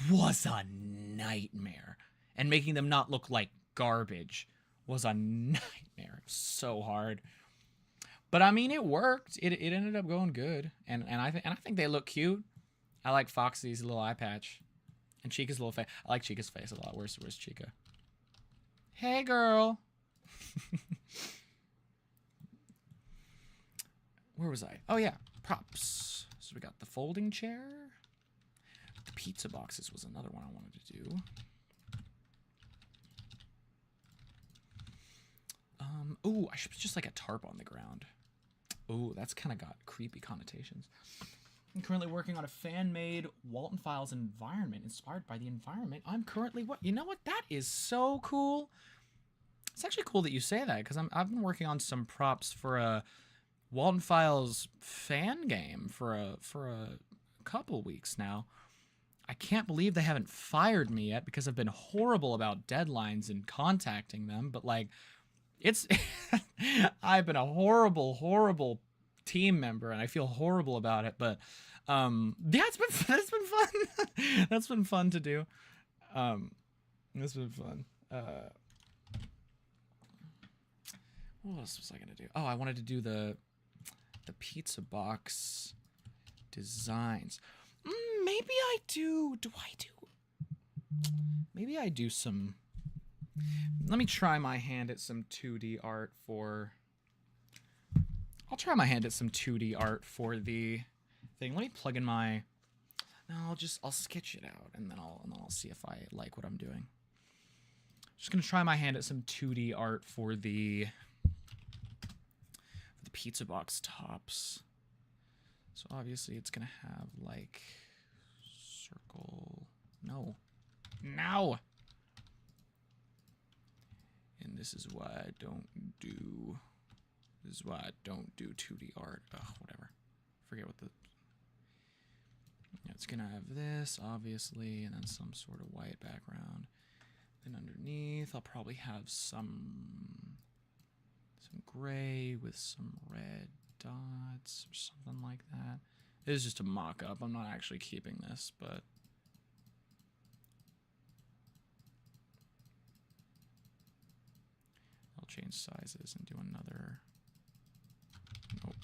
was a nightmare. And making them not look like garbage was a nightmare. So hard. But I mean, it worked. It ended up going good. And I think they look cute. I like Foxy's little eye patch. And Chica's little face. I like Chica's face a lot. Where's Chica? Hey, girl. Where was I? Oh, yeah. Props. So we got the folding chair. The pizza boxes was another one I wanted to do. Ooh, I should put just like a tarp on the ground. Ooh, that's kind of got creepy connotations. I'm currently working on a fan-made Walton Files environment inspired by the environment I'm currently... What? You know what? That is so cool. It's actually cool that you say that, because I've been working on some props for a Walton Files fan game for a couple weeks now. I can't believe they haven't fired me yet, because I've been horrible about deadlines and contacting them, but like... It's I've been a horrible team member, and I feel horrible about it, but yeah, that's been fun. That's been fun to do. That's been fun. What else was I gonna do? Oh, I wanted to do the pizza box designs. Maybe I do. Maybe I do some... Let me try my hand at some 2D art for... I'll try my hand at some 2D art for the thing. Let me plug in my... No, I'll sketch it out, and then I'll see if I like what I'm doing. Just gonna try my hand at some 2D art for the pizza box tops. So obviously it's gonna have like circle. No. And this is why I don't do... This is why I don't do 2D art. Ugh, whatever. Forget what the... Yeah, it's gonna have this, obviously, and then some sort of white background. Then underneath, I'll probably have some gray with some red dots or something like that. It is just a mock-up. I'm not actually keeping this, but... I'll change sizes and do another... Nope.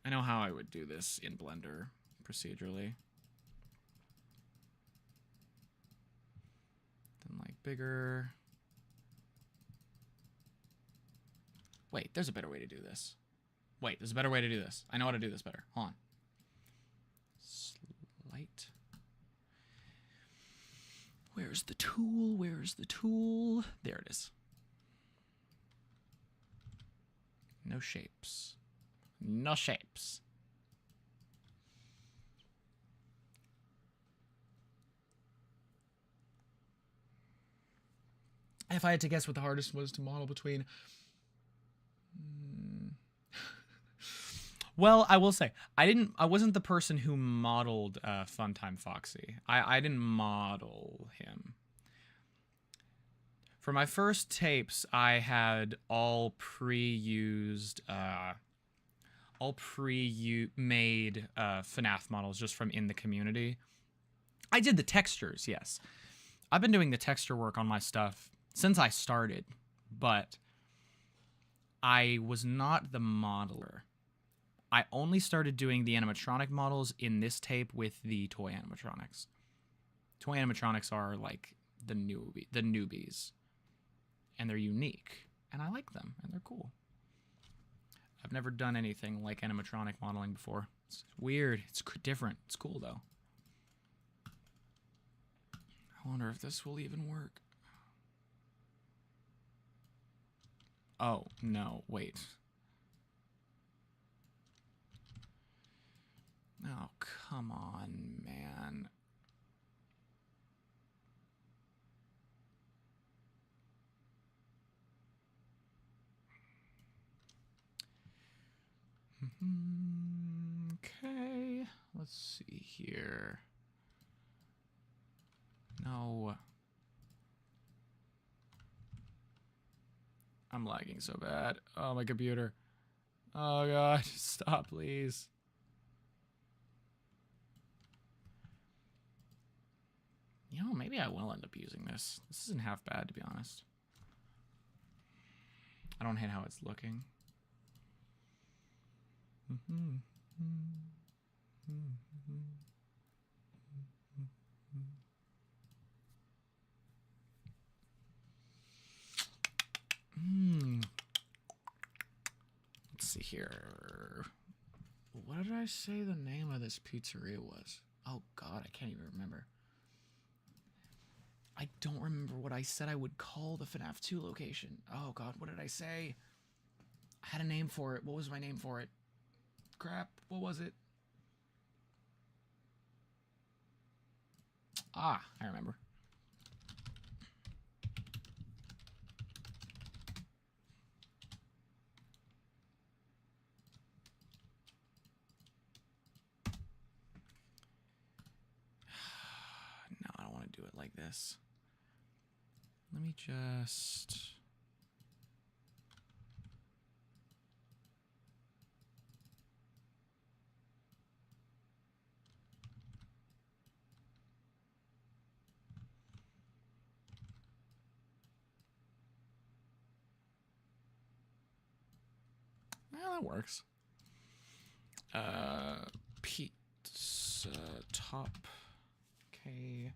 I know how I would do this in Blender procedurally. Then like bigger. Wait, there's a better way to do this. Wait, there's a better way to do this. I know how to do this better. Hold on. Slight. Where's the tool? Where's the tool? There it is. No shapes. No shapes. If I had to guess what the hardest was to model between... Well, I will say, I wasn't the person who modeled Funtime Foxy. I didn't model him. For my first tapes, I had all pre-used, made FNAF models just from in the community. I did the textures, yes. I've been doing the texture work on my stuff since I started, but I was not the modeler. I only started doing the animatronic models in this tape with the toy animatronics. Toy animatronics are like the newbies. And they're unique. And I like them. And they're cool. I've never done anything like animatronic modeling before. It's weird. It's different. It's cool, though. I wonder if this will even work. Oh, no. Wait. Oh, come on, man. Okay, let's see here. No. I'm lagging so bad. Oh, my computer. Oh, God. Stop, please. You know, maybe I will end up using this. This isn't half bad, to be honest. I don't hate how it's looking. Let's see here. What did I say the name of this pizzeria was? Oh, God, I can't even remember. I don't remember what I said I would call the FNAF 2 location. Oh, God, what did I say? I had a name for it. What was my name for it? Crap, what was it? Ah, I remember. No, I don't want to do it like this. Let me just... Well, that works. Pizza top. Okay.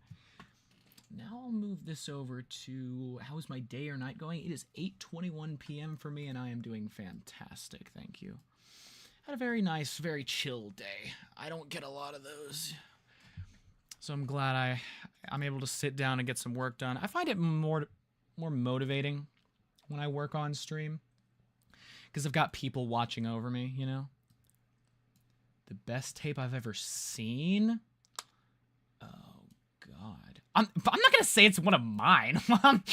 Now I'll move this over to how's my day or night going? It is 8:21 p.m. for me, and I am doing fantastic. Thank you. Had a very nice, very chill day. I don't get a lot of those, so I'm glad I'm able to sit down and get some work done. I find it more motivating when I work on stream because I've got people watching over me. You know, the best tape I've ever seen. God. I'm not gonna say it's one of mine. I'm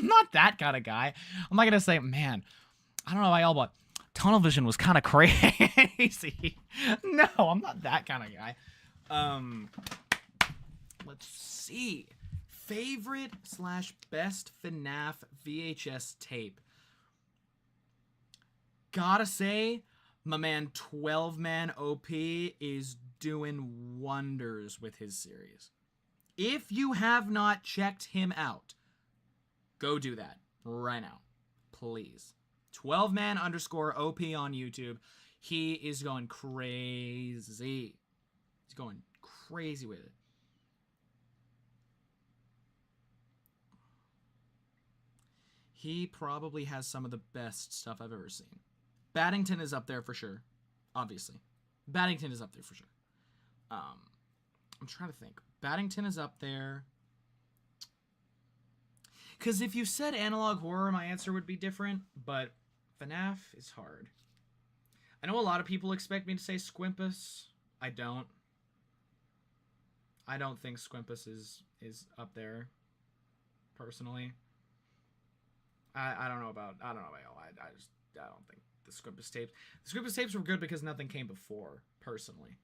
not that kind of guy. I'm not gonna say, man, I don't know about y'all, but tunnel vision was kind of crazy. No, I'm not that kind of guy. Let's see. Favorite/best FNAF VHS tape. gotta say, my man 12-man OP is doing wonders with his series. If you have not checked him out, go do that right now, please. 12-man _ OP on YouTube. He is going crazy. He's going crazy with it. He probably has some of the best stuff I've ever seen. Baddington is up there for sure, obviously. Baddington is up there for sure. I'm trying to think. Baddington is up there. Because if you said analog horror, my answer would be different, but FNAF is hard. I know a lot of people expect me to say Squimpus. I don't. I don't think Squimpus is up there, personally. I don't know about y'all. I don't think the Squimpus tapes. The Squimpus tapes were good because nothing came before, personally.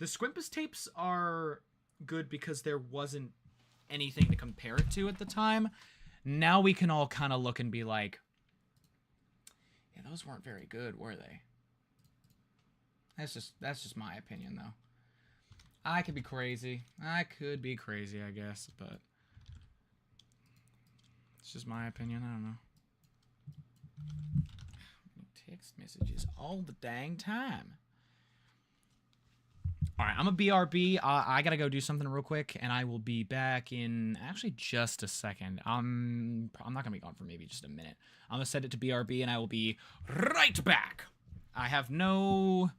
The Squimpus tapes are good because there wasn't anything to compare it to at the time. Now we can all kind of look and be like, yeah, those weren't very good, were they? That's just my opinion, though. I could be crazy. I guess, but it's just my opinion. I don't know. Text messages all the dang time. All right, I'm a BRB. I gotta go do something real quick, and I will be back in actually just a second. I'm not gonna be gone for maybe just a minute. I'm gonna set it to BRB, and I will be right back. I have no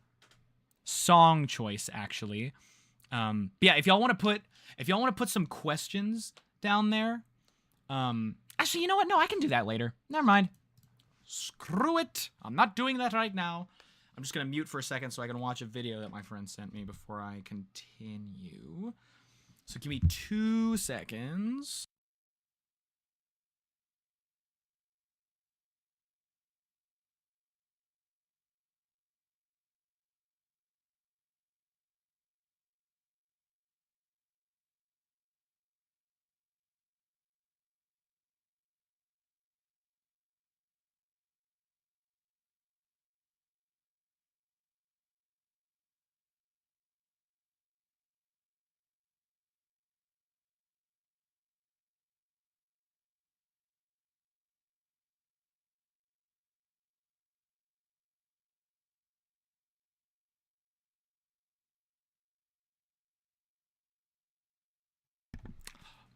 song choice actually. Yeah, if y'all want to put some questions down there. Actually, you know what? No, I can do that later. Never mind. Screw it. I'm not doing that right now. I'm just going to mute for a second so I can watch a video that my friend sent me before I continue. So give me 2 seconds.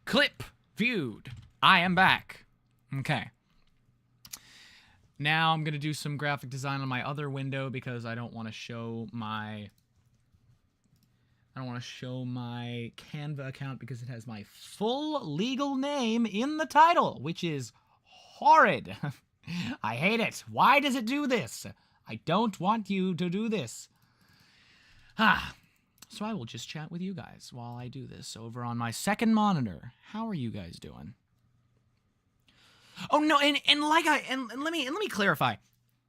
Clip viewed. I am back. Okay. Now I'm going to do some graphic design on my other window because I don't want to show my Canva account because it has my full legal name in the title, which is horrid. I hate it. Why does it do this? I don't want you to do this. So I will just chat with you guys while I do this over on my second monitor. How are you guys doing? Oh no, and let me clarify.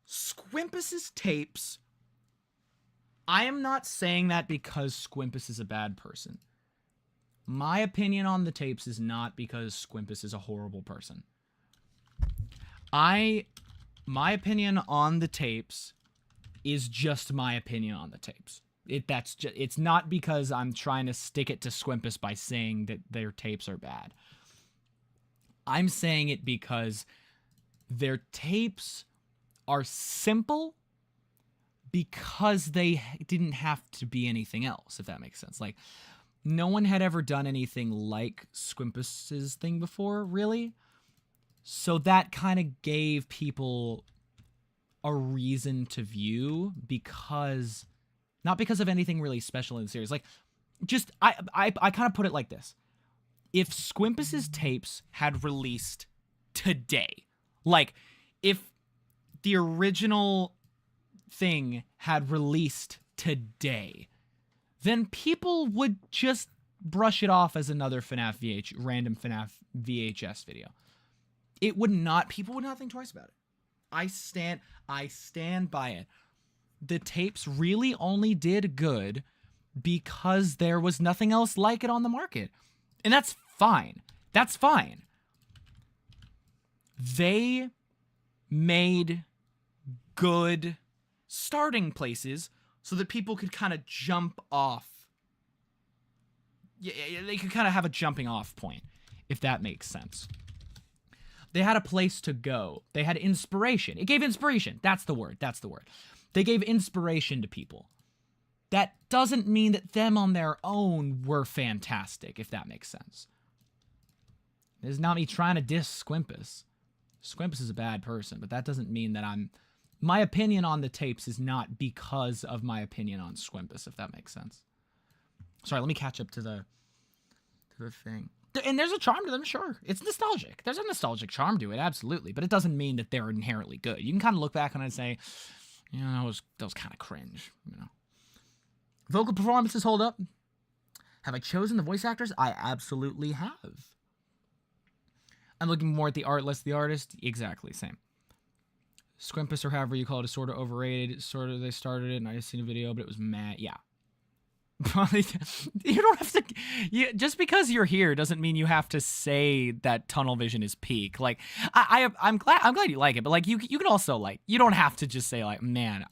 Squimpus's tapes. I am not saying that because Squimpus is a bad person. My opinion on the tapes is not because Squimpus is a horrible person. My opinion on the tapes is just my opinion on the tapes. It's not because I'm trying to stick it to Squimpus by saying that their tapes are bad. I'm saying it because their tapes are simple because they didn't have to be anything else, if that makes sense. Like, no one had ever done anything like Squimpus's thing before, really. So that kind of gave people a reason to view because... Not because of anything really special in the series. Like, just, I kind of put it like this. If Squimpus's tapes had released today, like, if the original thing had released today, then people would just brush it off as another random FNAF VHS video. People would not think twice about it. I stand by it. The tapes really only did good because there was nothing else like it on the market. And that's fine. That's fine. They made good starting places so that people could kind of jump off. Yeah, they could kind of have a jumping off point, if that makes sense. They had a place to go. They had inspiration. It gave inspiration. That's the word. That's the word. They gave inspiration to people. That doesn't mean that them on their own were fantastic, if that makes sense. This is not me trying to diss Squimpus. Squimpus is a bad person, but that doesn't mean that my opinion on the tapes is not because of my opinion on Squimpus, if that makes sense. Sorry, let me catch up to the thing. And there's a charm to them, sure. It's nostalgic. There's a nostalgic charm to it, absolutely. But it doesn't mean that they're inherently good. You can kind of look back on it and say, you know, that was kind of cringe, you know. Vocal performances hold up. Have I chosen the voice actors? I absolutely have. I'm looking more at the art, less the artist. Exactly, same. Squimpus, or however you call it, is sort of overrated. Sort of, they started it, and I just seen a video, but it was mad. Yeah. You don't have to. Just because you're here doesn't mean you have to say that tunnel vision is peak. Like, I'm glad you like it, but like you can also like, you don't have to just say like, man,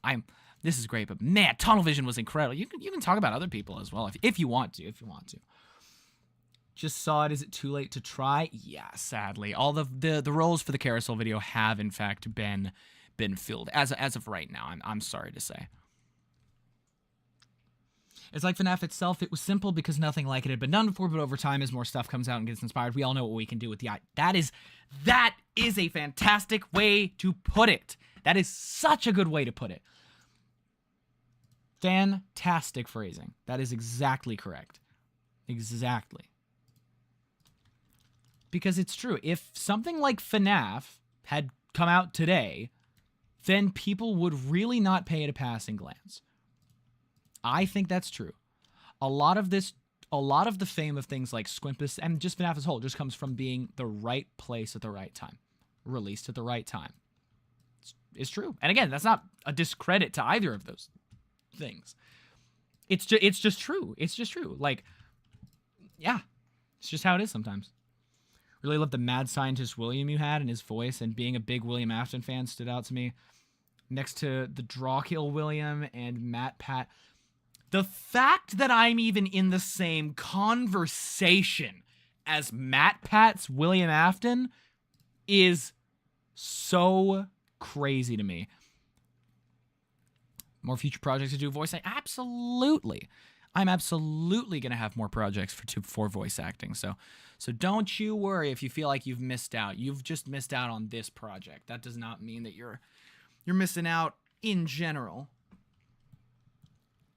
this is great, but man, tunnel vision was incredible. You can talk about other people as well if you want to. Just saw it. Is it too late to try? Yeah, sadly, all the roles for the carousel video have in fact been filled as of right now. I'm sorry to say. It's like FNAF itself. It was simple because nothing like it had been done before, but over time, as more stuff comes out and gets inspired, we all know what we can do with the eye. That is a fantastic way to put it. That is such a good way to put it. Fantastic phrasing. That is exactly correct. Exactly. Because it's true. If something like FNAF had come out today, then people would really not pay it a passing glance. I think that's true. A lot of the fame of things like Squimpus and just FNAF as a whole just comes from being the right place at the right time. Released at the right time. It's true. And again, that's not a discredit to either of those things. It's just true. It's just true. Like, yeah. It's just how it is sometimes. Really love the mad scientist William you had and his voice, and being a big William Afton fan stood out to me. Next to the Drawkill William and Matt Pat. The fact that I'm even in the same conversation as Matt Pat's William Afton is so crazy to me. More future projects to do voice acting? Absolutely. I'm absolutely going to have more projects for voice acting. So don't you worry if you feel like you've missed out. You've just missed out on this project. That does not mean that you're missing out in general.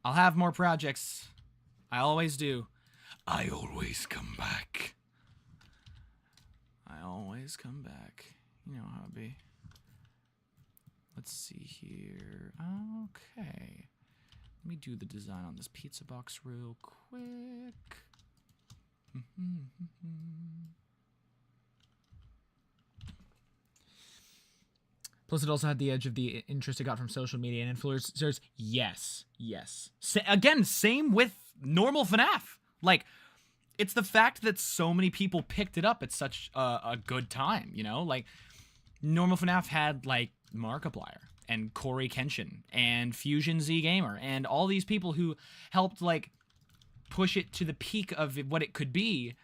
I'll have more projects. I always do. I always come back. I always come back. You know how it be. Let's see here. Okay. Let me do the design on this pizza box real quick. Plus, it also had the edge of the interest it got from social media and influencers. Yes. Again, same with normal FNAF. Like, it's the fact that so many people picked it up at such a good time, you know? Like, normal FNAF had, like, Markiplier and Corey Kenshin and Fusion Z Gamer and all these people who helped, like, push it to the peak of what it could be.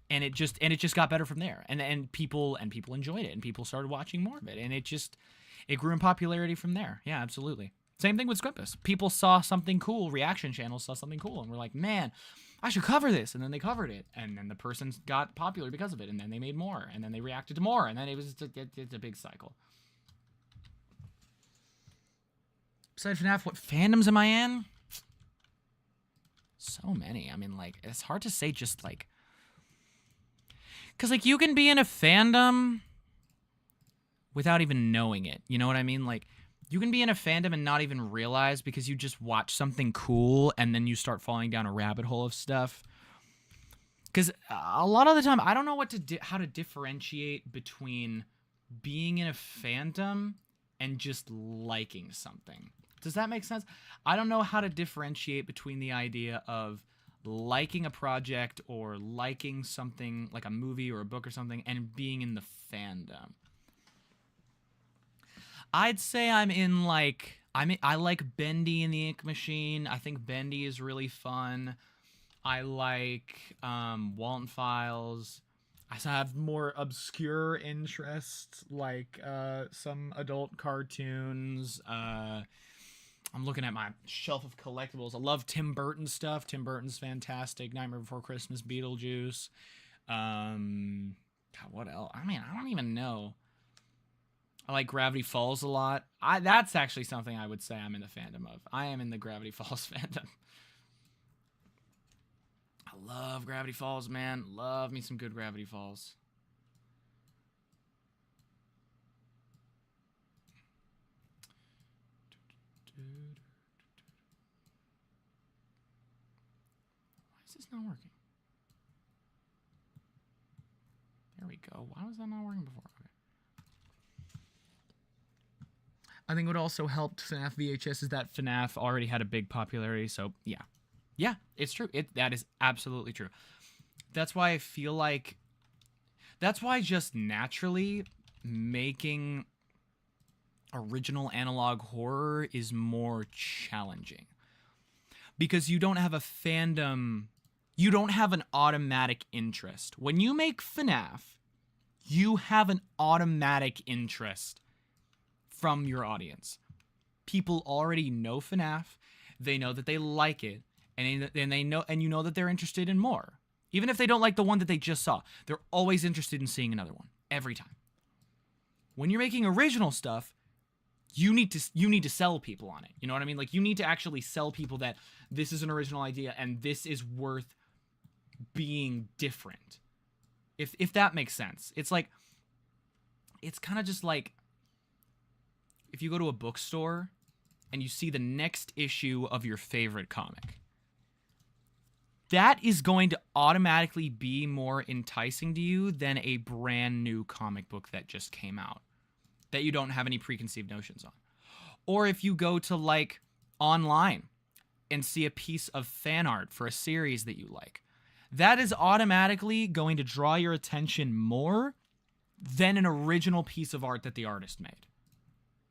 And it just got better from there, and people enjoyed it, and people started watching more of it, and it grew in popularity from there. Yeah, absolutely. Same thing with Squimpus. People saw something cool, reaction channels saw something cool, and were like, man, I should cover this, and then they covered it, and then the person got popular because of it, and then they made more, and then they reacted to more, and then it's a big cycle. Besides FNAF, what fandoms am I in? So many. I mean, like, it's hard to say just, like... Because, like, you can be in a fandom without even knowing it. You know what I mean? Like, you can be in a fandom and not even realize because you just watch something cool and then you start falling down a rabbit hole of stuff. Because a lot of the time, I don't know how to differentiate between being in a fandom and just liking something. Does that make sense? I don't know how to differentiate between the idea of liking a project or liking something like a movie or a book or something and being in the fandom. I'd say I'm in like I like Bendy and the Ink Machine. I think Bendy is really fun. I like Walton Files. I have more obscure interests like some adult cartoons. I'm looking at my shelf of collectibles. I love Tim Burton stuff. Tim Burton's fantastic. Nightmare Before Christmas, Beetlejuice. God, what else? I mean, I don't even know. I like Gravity Falls a lot. That's actually something I would say I'm in the fandom of. I am in the Gravity Falls fandom. I love Gravity Falls, man. Love me some good Gravity Falls. Why is this not working? There we go. Why was that not working before? Okay. I think what also helped FNAF VHS is that FNAF already had a big popularity, so yeah. Yeah, it's true. That is absolutely true. That's why I feel like... That's why just naturally making original analog horror is more challenging. Because you don't have a fandom... You don't have an automatic interest. When you make FNAF, you have an automatic interest from your audience. People already know FNAF. They know that they like it. And they know, and you know that they're interested in more. Even if they don't like the one that they just saw, they're always interested in seeing another one every time. When you're making original stuff, you need to sell people on it. You know what I mean? Like, you need to actually sell people that this is an original idea and this is worth being different. If that makes sense. It's like, it's kind of just like if you go to a bookstore and you see the next issue of your favorite comic. That is going to automatically be more enticing to you than a brand new comic book that just came out that you don't have any preconceived notions on. Or if you go to like online and see a piece of fan art for a series that you like, that is automatically going to draw your attention more than an original piece of art that the artist made.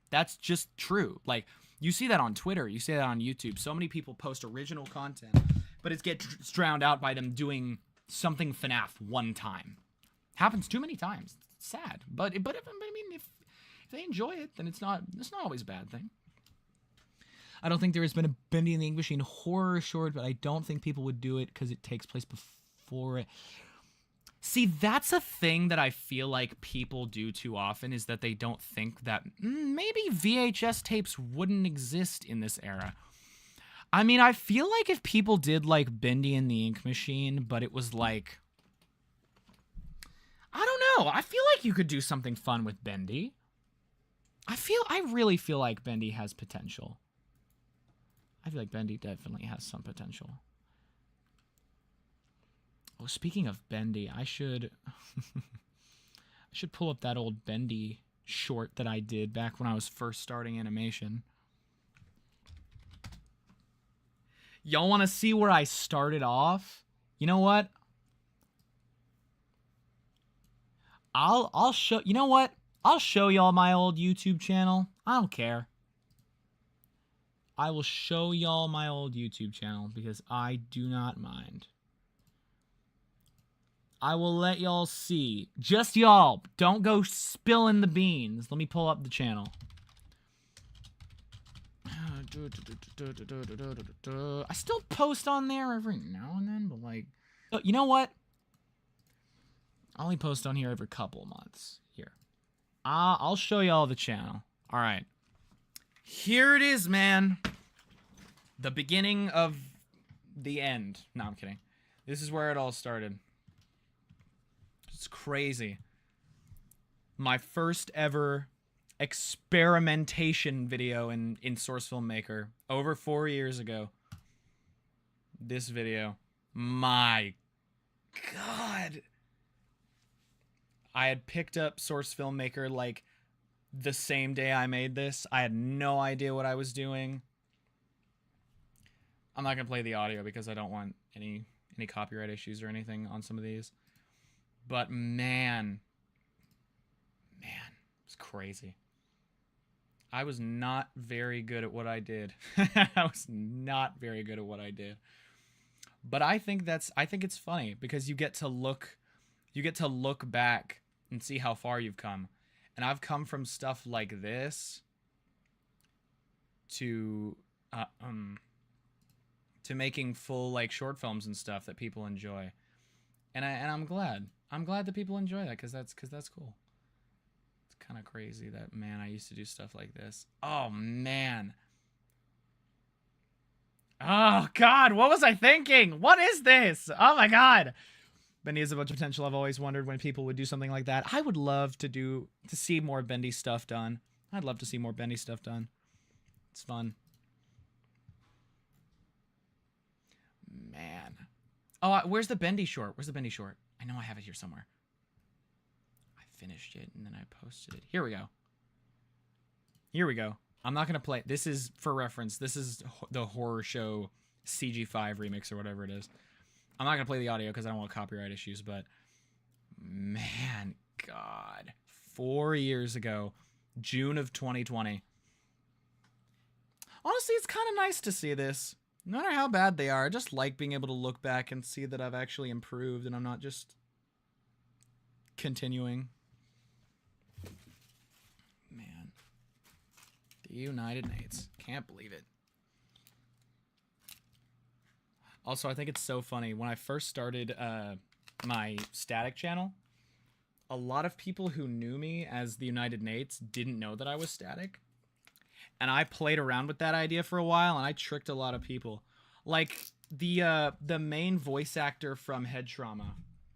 That's just true. Like, you see that on Twitter, you see that on YouTube. So many people post original content, but it gets drowned out by them doing something FNAF one time. Happens too many times. It's sad. But I mean, if they enjoy it, then it's not always a bad thing. I don't think there has been a Bendy and the Ink Machine horror short, but I don't think people would do it because it takes place before it. See, that's a thing that I feel like people do too often, is that they don't think that maybe VHS tapes wouldn't exist in this era. I mean, I feel like if people did like Bendy and the Ink Machine, but it was like, I don't know. I feel like you could do something fun with Bendy. I really feel like Bendy has potential. I feel like Bendy definitely has some potential. Oh, speaking of Bendy, I should pull up that old Bendy short that I did back when I was first starting animation. Y'all want to see where I started off? You know what? I'll show, you know what? I'll show y'all my old YouTube channel. I don't care. I will show y'all my old YouTube channel because I do not mind. I will let y'all see. Just y'all. Don't go spilling the beans. Let me pull up the channel. I still post on there every now and then, but like... You know what? I only post on here every couple of months. Here. I'll show y'all the channel. Alright. Here it is, man. The beginning of the end. No, I'm kidding. This is where it all started. It's crazy. My first ever experimentation video in Source Filmmaker over 4 years ago. This video. My God. I had picked up Source Filmmaker like the same day I made this. I had no idea what I was doing. I'm not going to play the audio because I don't want any copyright issues or anything on some of these. But man, it's crazy. I was not very good at what I did. I was not very good at what I did. But I think it's funny because you get to look back and see how far you've come. And I've come from stuff like this to making full like short films and stuff that people enjoy. And I'm glad. I'm glad that people enjoy that cuz that's cool. It's kind of crazy that, man, I used to do stuff like this. Oh man. Oh god, what was I thinking? What is this? Oh my god. Bendy has a bunch of potential. I've always wondered when people would do something like that. I would love to see more Bendy stuff done. I'd love to see more Bendy stuff done. It's fun. Man. Oh, where's the Bendy short? Where's the Bendy short? I know I have it here somewhere. I finished it and then I posted it. Here we go. Here we go. I'm not going to play. This is, for reference, this is the horror show CG5 remix or whatever it is. I'm not going to play the audio because I don't want copyright issues, but man, God. 4 years ago, June of 2020. Honestly, it's kind of nice to see this. No matter how bad they are, I just like being able to look back and see that I've actually improved and I'm not just continuing. Man. The United Nates. Can't believe it. Also, I think it's so funny. When I first started my static channel, a lot of people who knew me as the United Nates didn't know that I was static. And I played around with that idea for a while, and I tricked a lot of people. Like, the main voice actor from Head Trauma.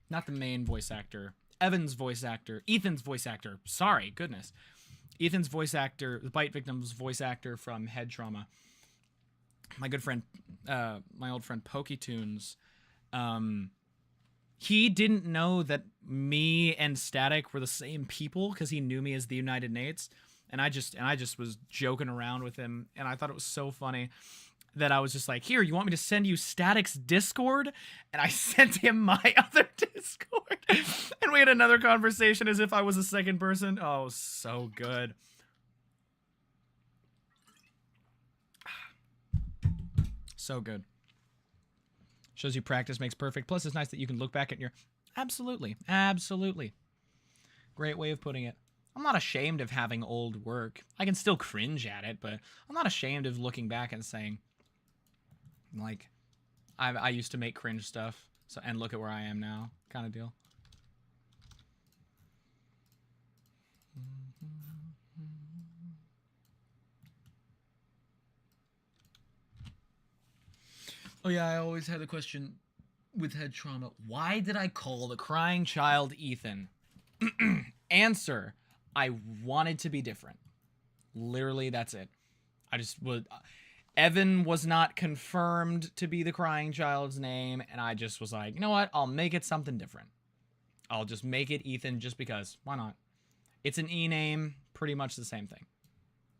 Not the main voice actor. Evan's voice actor. Ethan's voice actor. Sorry, goodness. Ethan's voice actor, the Bite Victim's voice actor from Head Trauma. My good friend, my old friend PokeTunes, he didn't know that me and Static were the same people because he knew me as the United Nates. And I just was joking around with him, and I thought it was so funny that I was just like, here, you want me to send you Static's Discord? And I sent him my other Discord. And we had another conversation as if I was a second person. Oh, so good. So good. Shows you practice makes perfect. Plus, it's nice that you can look back at your... Absolutely. Absolutely. Great way of putting it. I'm not ashamed of having old work. I can still cringe at it, but I'm not ashamed of looking back and saying, like, I used to make cringe stuff, so and look at where I am now, kind of deal. Oh yeah, I always had the question with Head Trauma. Why did I call the crying child Ethan? Answer. I wanted to be different. Literally, that's it. I just would... Evan was not confirmed to be the crying child's name, and I just was like, you know what? I'll make it something different. I'll just make it Ethan just because. Why not? It's an E name, pretty much the same thing.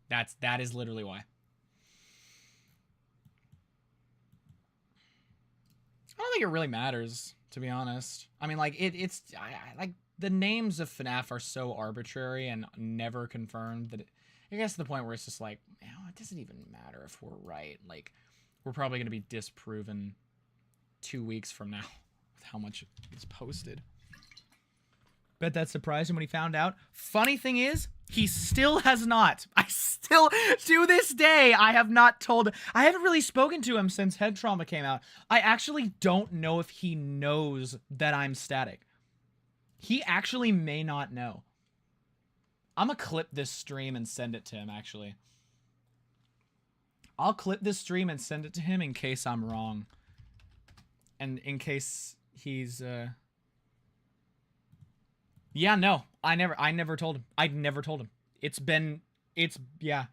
That is literally why. I don't think it really matters, to be honest. I mean, like, it's like, the names of FNAF are so arbitrary and never confirmed that it gets to the point where it's just like, you know, it doesn't even matter if we're right. Like, we're probably going to be disproven 2 weeks from now with how much is posted. Bet that surprised him when he found out. Funny thing is, he still has not. I still, to this day, I have not told... I haven't really spoken to him since Head Trauma came out. I actually don't know if he knows that I'm Static. He actually may not know. I'm gonna clip this stream and send it to him, actually. I'll clip this stream and send it to him in case I'm wrong. And in case he's, Yeah, no. I never told him. I never told him. Yeah.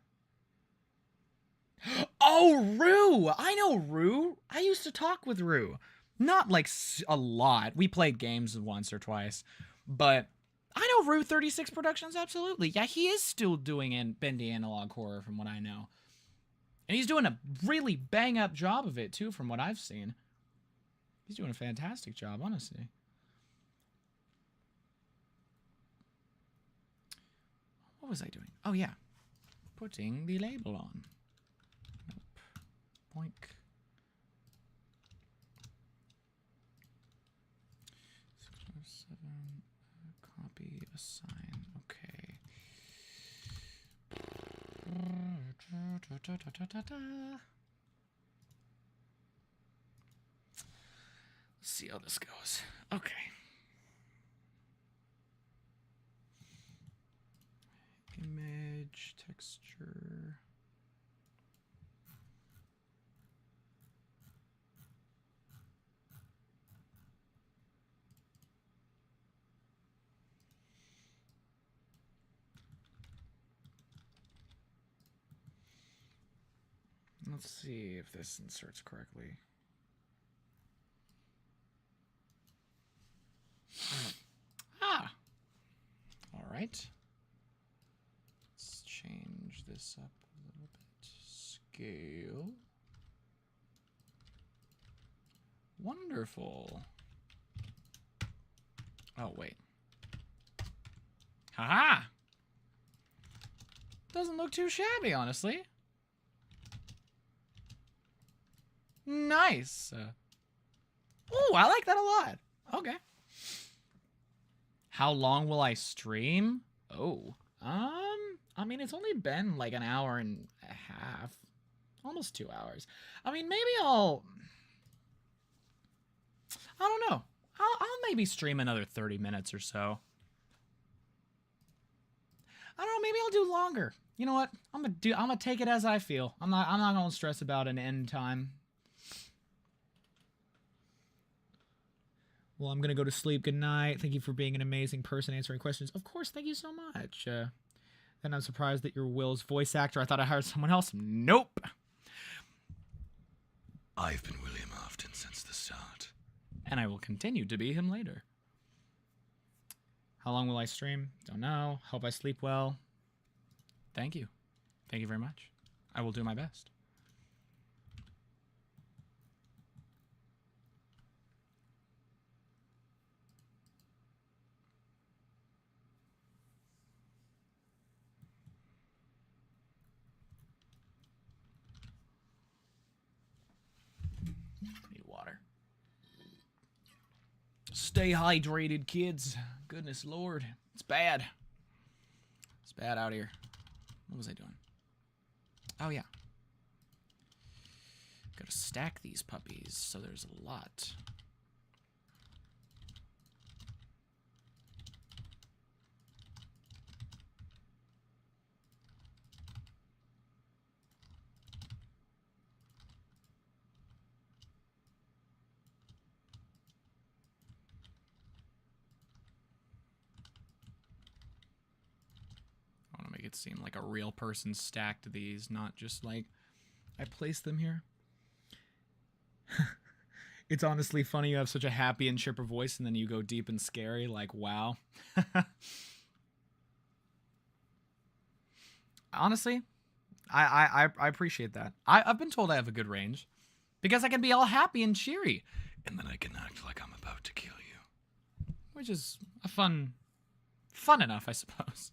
Oh, Rue! I know Rue! I used to talk with Rue. Not, like, a lot. We played games once or twice. But I know Rue 36 Productions, absolutely. Yeah, he is still doing Bendy Analog Horror, from what I know. And he's doing a really bang-up job of it, too, from what I've seen. He's doing a fantastic job, honestly. What was I doing? Oh, yeah. putting the label on. Nope. Boink. 657. Copy, assign. Okay. Let's see how this goes. Okay. Image, texture. Let's see if this inserts correctly. Ah! All right. Let's change this up a little bit. Scale. Wonderful. Oh, wait. Haha! Doesn't look too shabby, honestly. Nice. Ooh, I like that a lot. Okay. How long will I stream? Oh, I mean, it's only been like an hour and a half, almost 2 hours. I mean, maybe I don't know. I'll maybe stream another 30 minutes or so. I don't know, maybe I'll do longer. You know what? I'm gonna take it as I feel. I'm not gonna stress about an end time. Well, I'm gonna go to sleep. Good night. Thank you for being an amazing person answering questions. Of course, thank you so much. Then I'm surprised that you're Will's voice actor. I thought I hired someone else. Nope. I've been William Afton since the start. And I will continue to be him later. How long will I stream? Don't know. Hope I sleep well. Thank you. Thank you very much. I will do my best. Need water. Stay hydrated, kids. Goodness Lord. It's bad. It's bad out here. What was I doing? Oh, yeah. Gotta stack these puppies, so there's a lot. I want to make it seem like a real person stacked these, not just like I placed them here. It's honestly funny you have such a happy and chipper voice and then you go deep and scary, like, wow. Honestly, I appreciate that. I've been told I have a good range because I can be all happy and cheery. And then I can act like I'm about to kill you. Which is a fun enough, I suppose.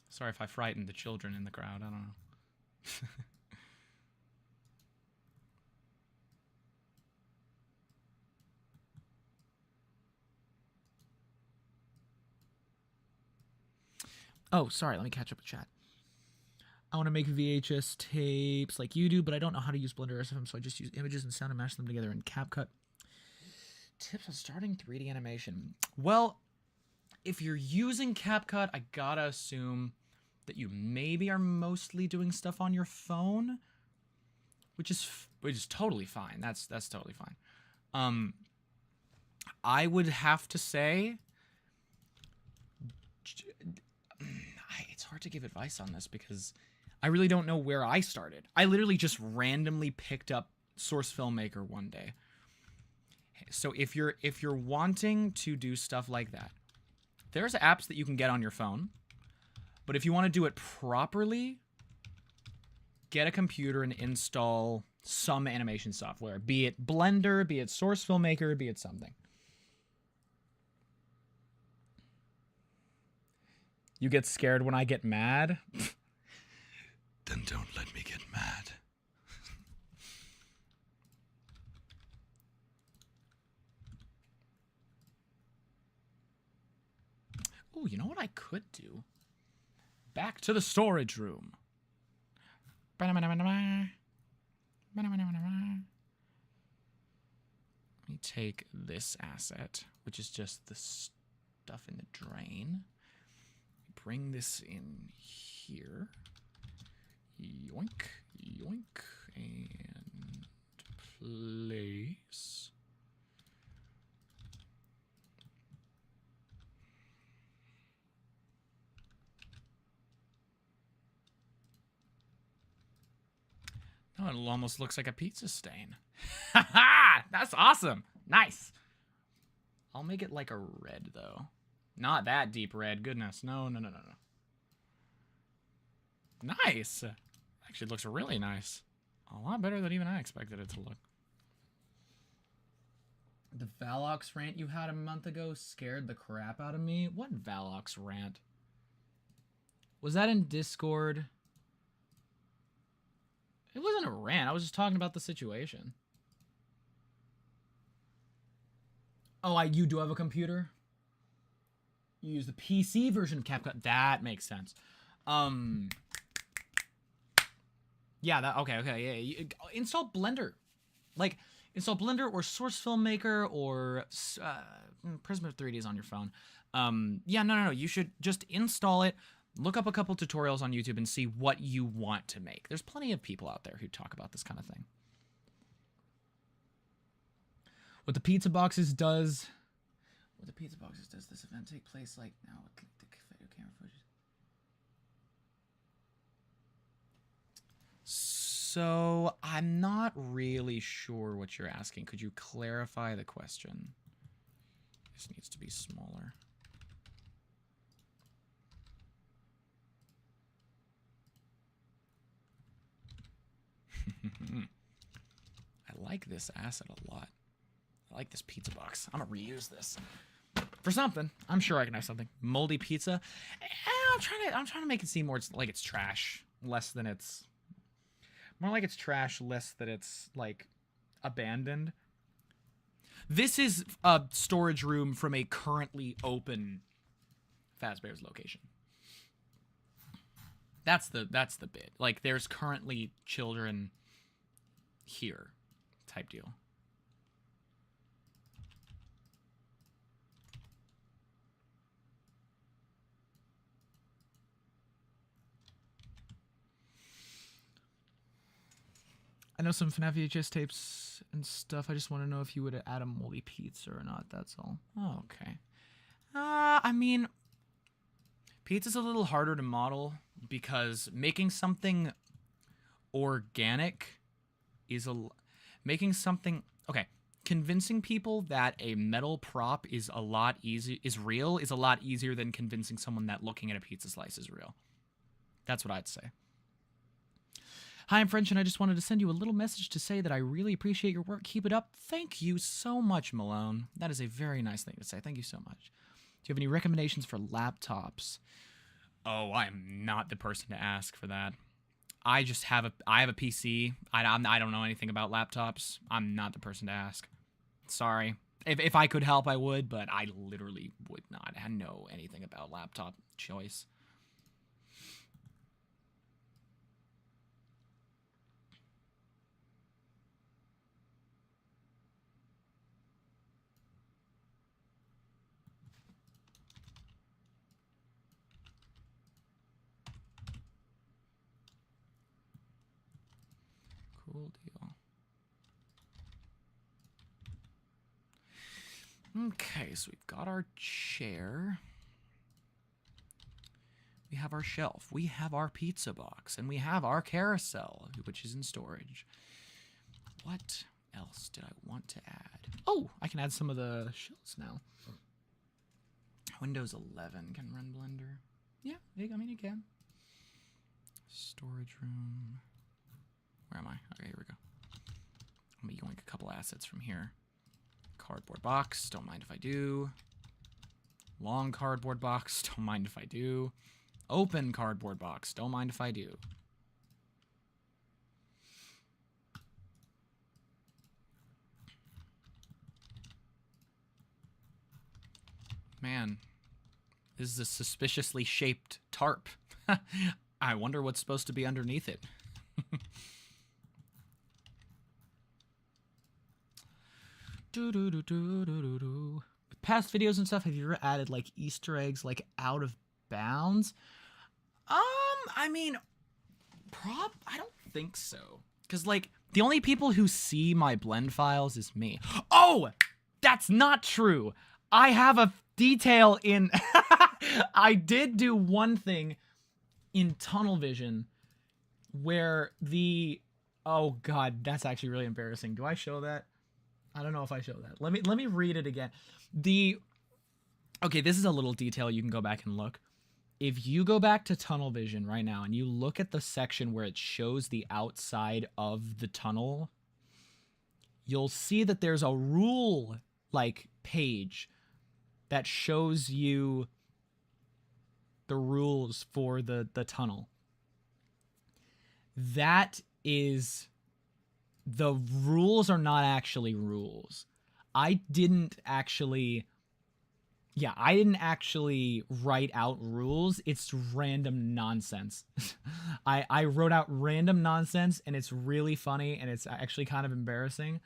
Sorry if I frightened the children in the crowd. I don't know. Oh, sorry. Let me catch up with chat. I want to make VHS tapes like you do, but I don't know how to use Blender or SFM, so I just use images and sound and mash them together in CapCut. Tips on starting 3D animation. Well, if you're using CapCut, I gotta assume that you maybe are mostly doing stuff on your phone, which is totally fine. That's totally fine. I would have to say, it's hard to give advice on this because I really don't know where I started. I literally just randomly picked up Source Filmmaker one day. So if you're wanting to do stuff like that, there's apps that you can get on your phone. But if you want to do it properly, get a computer and install some animation software, be it Blender, be it Source Filmmaker, be it something. You get scared when I get mad? Then don't let me get mad. Ooh, you know what I could do? Back to the storage room. Let me take this asset, which is just the stuff in the drain. Bring this in here. Yoink, yoink, and place. Oh, it almost looks like a pizza stain. Ha! That's awesome. Nice. I'll make it like a red, though. Not that deep red. Goodness. No, no, no, no, no. Nice. Actually, it looks really nice. A lot better than even I expected it to look. The Valox rant you had a month ago scared the crap out of me. What Valox rant? Was that in Discord? It wasn't a rant. I was just talking about the situation. Oh, you do have a computer? You use the PC version of CapCut. That makes sense. Yeah, that okay, yeah. Install Blender. Like, install Blender or Source Filmmaker or Prisma 3D is on your phone. Yeah, no. You should just install it. Look up a couple tutorials on YouTube and see what you want to make. There's plenty of people out there who talk about this kind of thing. What the pizza boxes does... This event take place like now with the video camera footage? So, I'm not really sure what you're asking. Could you clarify the question? This needs to be smaller. I like this asset a lot. I like this pizza box. I'm gonna reuse this for something. I'm sure I can have something. Moldy pizza. I'm trying to make it seem more like it's trash, less than it's more like it's trash, less that it's like abandoned. This is a storage room from a currently open Fazbear's location. That's the bit. Like, there's currently children here type deal. I know some FNAF VHS tapes and stuff. I just want to know if you would add a moldy pizza or not. That's all. Oh, okay. I mean, pizza's a little harder to model because making something organic is making something okay. Convincing people that a metal prop is a lot real is a lot easier than convincing someone that looking at a pizza slice is real. That's what I'd say. Hi, I'm French, and I just wanted to send you a little message to say that I really appreciate your work. Keep it up. Thank you so much, Malone. That is a very nice thing to say. Thank you so much. Do you have any recommendations for laptops? Oh, I am not the person to ask for that. I just have a PC. I don't know anything about laptops. I'm not the person to ask. Sorry. If I could help, I would, but I literally would not know anything about laptop choice. Cool deal. Okay, so we've got our chair. We have our shelf. We have our pizza box. And we have our carousel, which is in storage. What else did I want to add? Oh, I can add some of the shells now. Windows 11 can run Blender. Yeah, I mean, it can. Storage room. Where am I? Okay, here we go. I'm going to yoink a couple assets from here. Cardboard box. Don't mind if I do. Long cardboard box. Don't mind if I do. Open cardboard box. Don't mind if I do. Man, this is a suspiciously shaped tarp. I wonder what's supposed to be underneath it. With past videos and stuff, have you ever added like Easter eggs like out of bounds? I mean, I don't think so. Cause like the only people who see my blend files is me. Oh, that's not true. I have a detail in. I did do one thing in tunnel vision where the. Oh God, that's actually really embarrassing. Do I show that? I don't know if I show that. Let me read it again. Okay, this is a little detail you can go back and look. If you go back to tunnel vision right now and you look at the section where it shows the outside of the tunnel, you'll see that there's a rule like page that shows you the rules for the tunnel. That is, the rules are not actually rules. I didn't actually write out rules. It's random nonsense. I wrote out random nonsense, and it's really funny, and it's actually kind of embarrassing.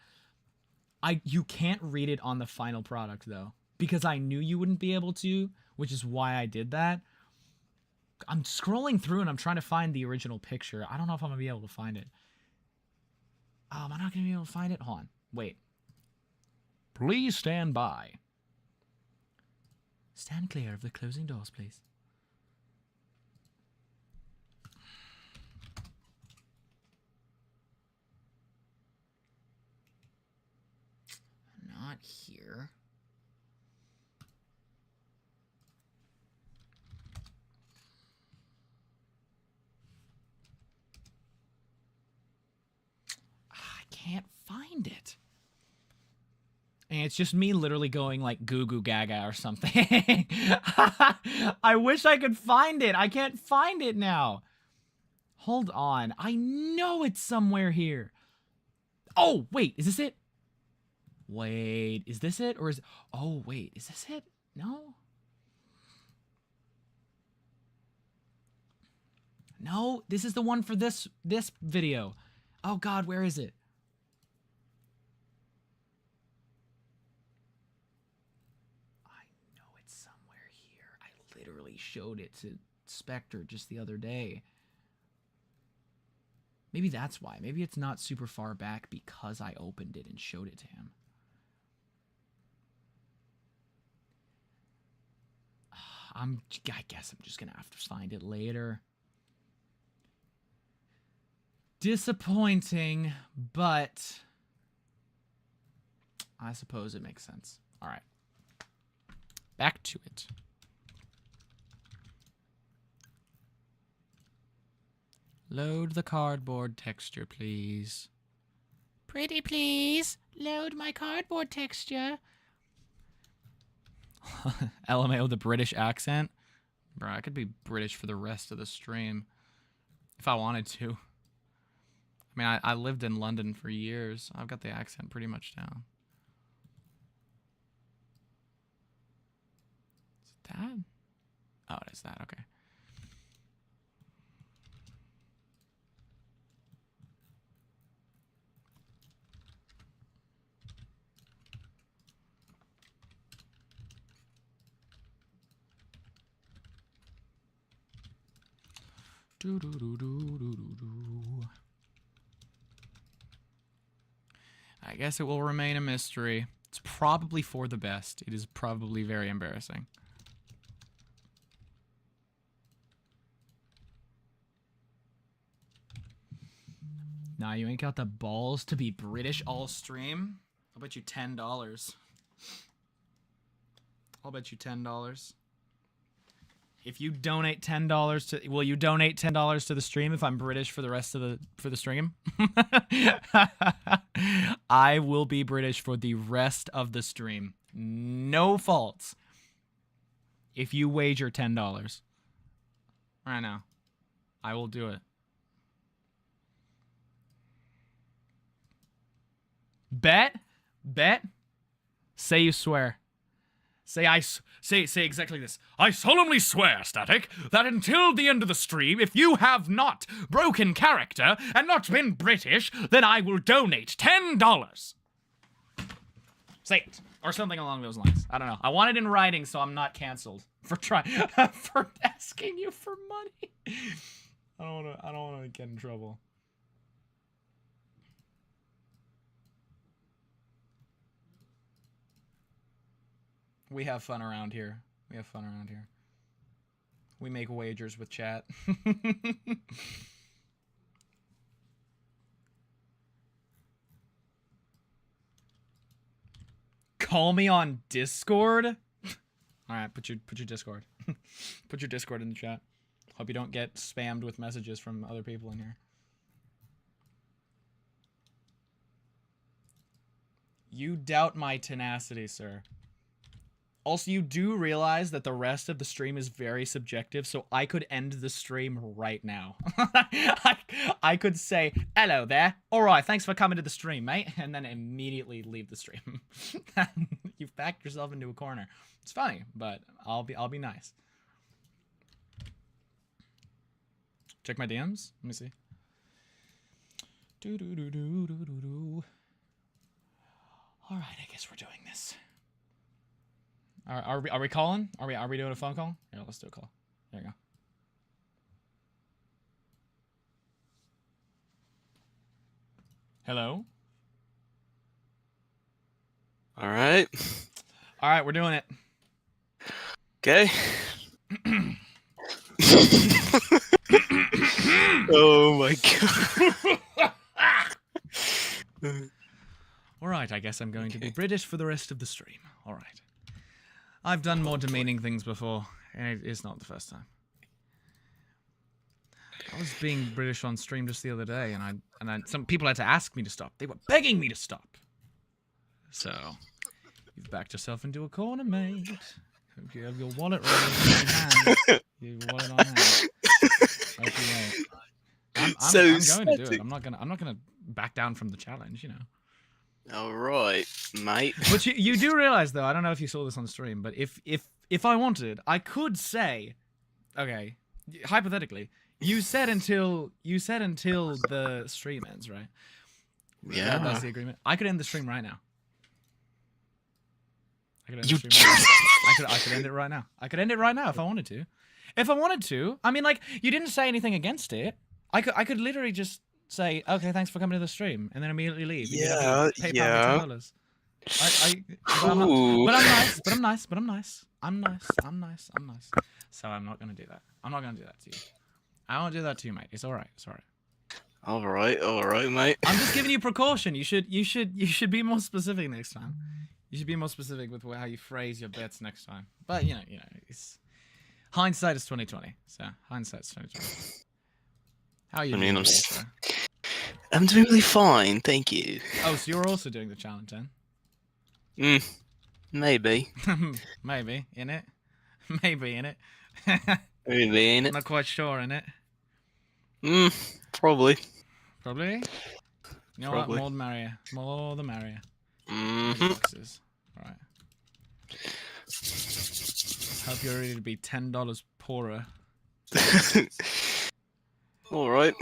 You can't read it on the final product, though, because I knew you wouldn't be able to, which is why I did that. I'm scrolling through, and I'm trying to find the original picture. I don't know if I'm going to be able to find it. Am I not going to be able to find it? Hold on. Wait. Please stand by. Stand clear of the closing doors, please. Not here. I can't find it. And it's just me literally going like goo goo gaga or something. I wish I could find it. I can't find it now. Hold on. I know it's somewhere here. Oh, wait. Is this it? Wait. Is this it? Or is... Oh, wait. Is this it? No? No? This is the one for this video. Oh, God. Where is it? Literally showed it to Spectre just the other day. Maybe that's why. Maybe it's not super far back because I opened it and showed it to him. I guess I'm just gonna have to find it later. Disappointing, but I suppose it makes sense. All right. Back to it. Load the cardboard texture, please. Pretty please, load my cardboard texture. LMAO, the British accent. Bro, I could be British for the rest of the stream. If I wanted to. I mean, I lived in London for years. I've got the accent pretty much down. Is it that? Oh, it is that, okay. I guess it will remain a mystery. It's probably for the best. It is probably very embarrassing. Nah, you ain't got the balls to be British all stream? I'll bet you $10. I'll bet you $10. If you donate $10 to, will you donate $10 to the stream if I'm British for the rest of the stream? I will be British for the rest of the stream. No faults. If you wager $10 right now, I will do it. Bet. Say you swear. Say exactly this. I solemnly swear, Static, that until the end of the stream, if you have not broken character and not been British, then I will donate $10. Say it. Or something along those lines. I don't know. I want it in writing so I'm not canceled for for asking you for money. I don't wanna get in trouble. We have fun around here. We make wagers with chat. Call me on Discord? Alright, put your Discord. Put your Discord in the chat. Hope you don't get spammed with messages from other people in here. You doubt my tenacity, sir. Also, you do realize that the rest of the stream is very subjective, so I could end the stream right now. I could say, hello there. Alright, thanks for coming to the stream, mate. And then immediately leave the stream. You've backed yourself into a corner. It's funny, but I'll be nice. Check my DMs. Let me see. Alright, I guess we're doing this. Are we calling? Are we doing a phone call? Here, let's do a call. There you go. Hello? Alright. Alright, we're doing it. Okay. Oh my god. Alright, I guess I'm going to be British for the rest of the stream. Alright. I've done more demeaning things before, and it's not the first time. I was being British on stream just the other day, and some people had to ask me to stop. They were begging me to stop. So, you've backed yourself into a corner, mate. Hope you have your wallet ready in hand. Your wallet on hand. Hope you won't. I'm going to do it. I'm not gonna back down from the challenge, you know. All right, mate. But you do realize, though, I don't know if you saw this on stream, but if I wanted, I could say, okay, hypothetically, you said until the stream ends, right? Yeah. That's the agreement. I could end the stream right now. I could end it right now. I could end it right now if I wanted to. If I wanted to, I mean, like, you didn't say anything against it. I could literally just say, okay, thanks for coming to the stream, and then immediately leave. Yeah, PayPal me $10. But I'm nice. I'm nice. So I'm not gonna do that. I'm not gonna do that to you. I won't do that to you, mate. It's all right. All right, mate. I'm just giving you precaution. You should be more specific next time. You should be more specific with how you phrase your bets next time. But you know, it's hindsight is 2020. So hindsight's 2020. How are you? I mean, I'm doing really fine, thank you. Oh, so you're also doing the challenge then? Maybe. Maybe in it. Maybe in it. Maybe in it. Not quite sure in it. Probably. Probably. You know Probably. what? More the merrier. More the merrier. Mm-hmm. All right. Hope you're ready to be $10 poorer. All right.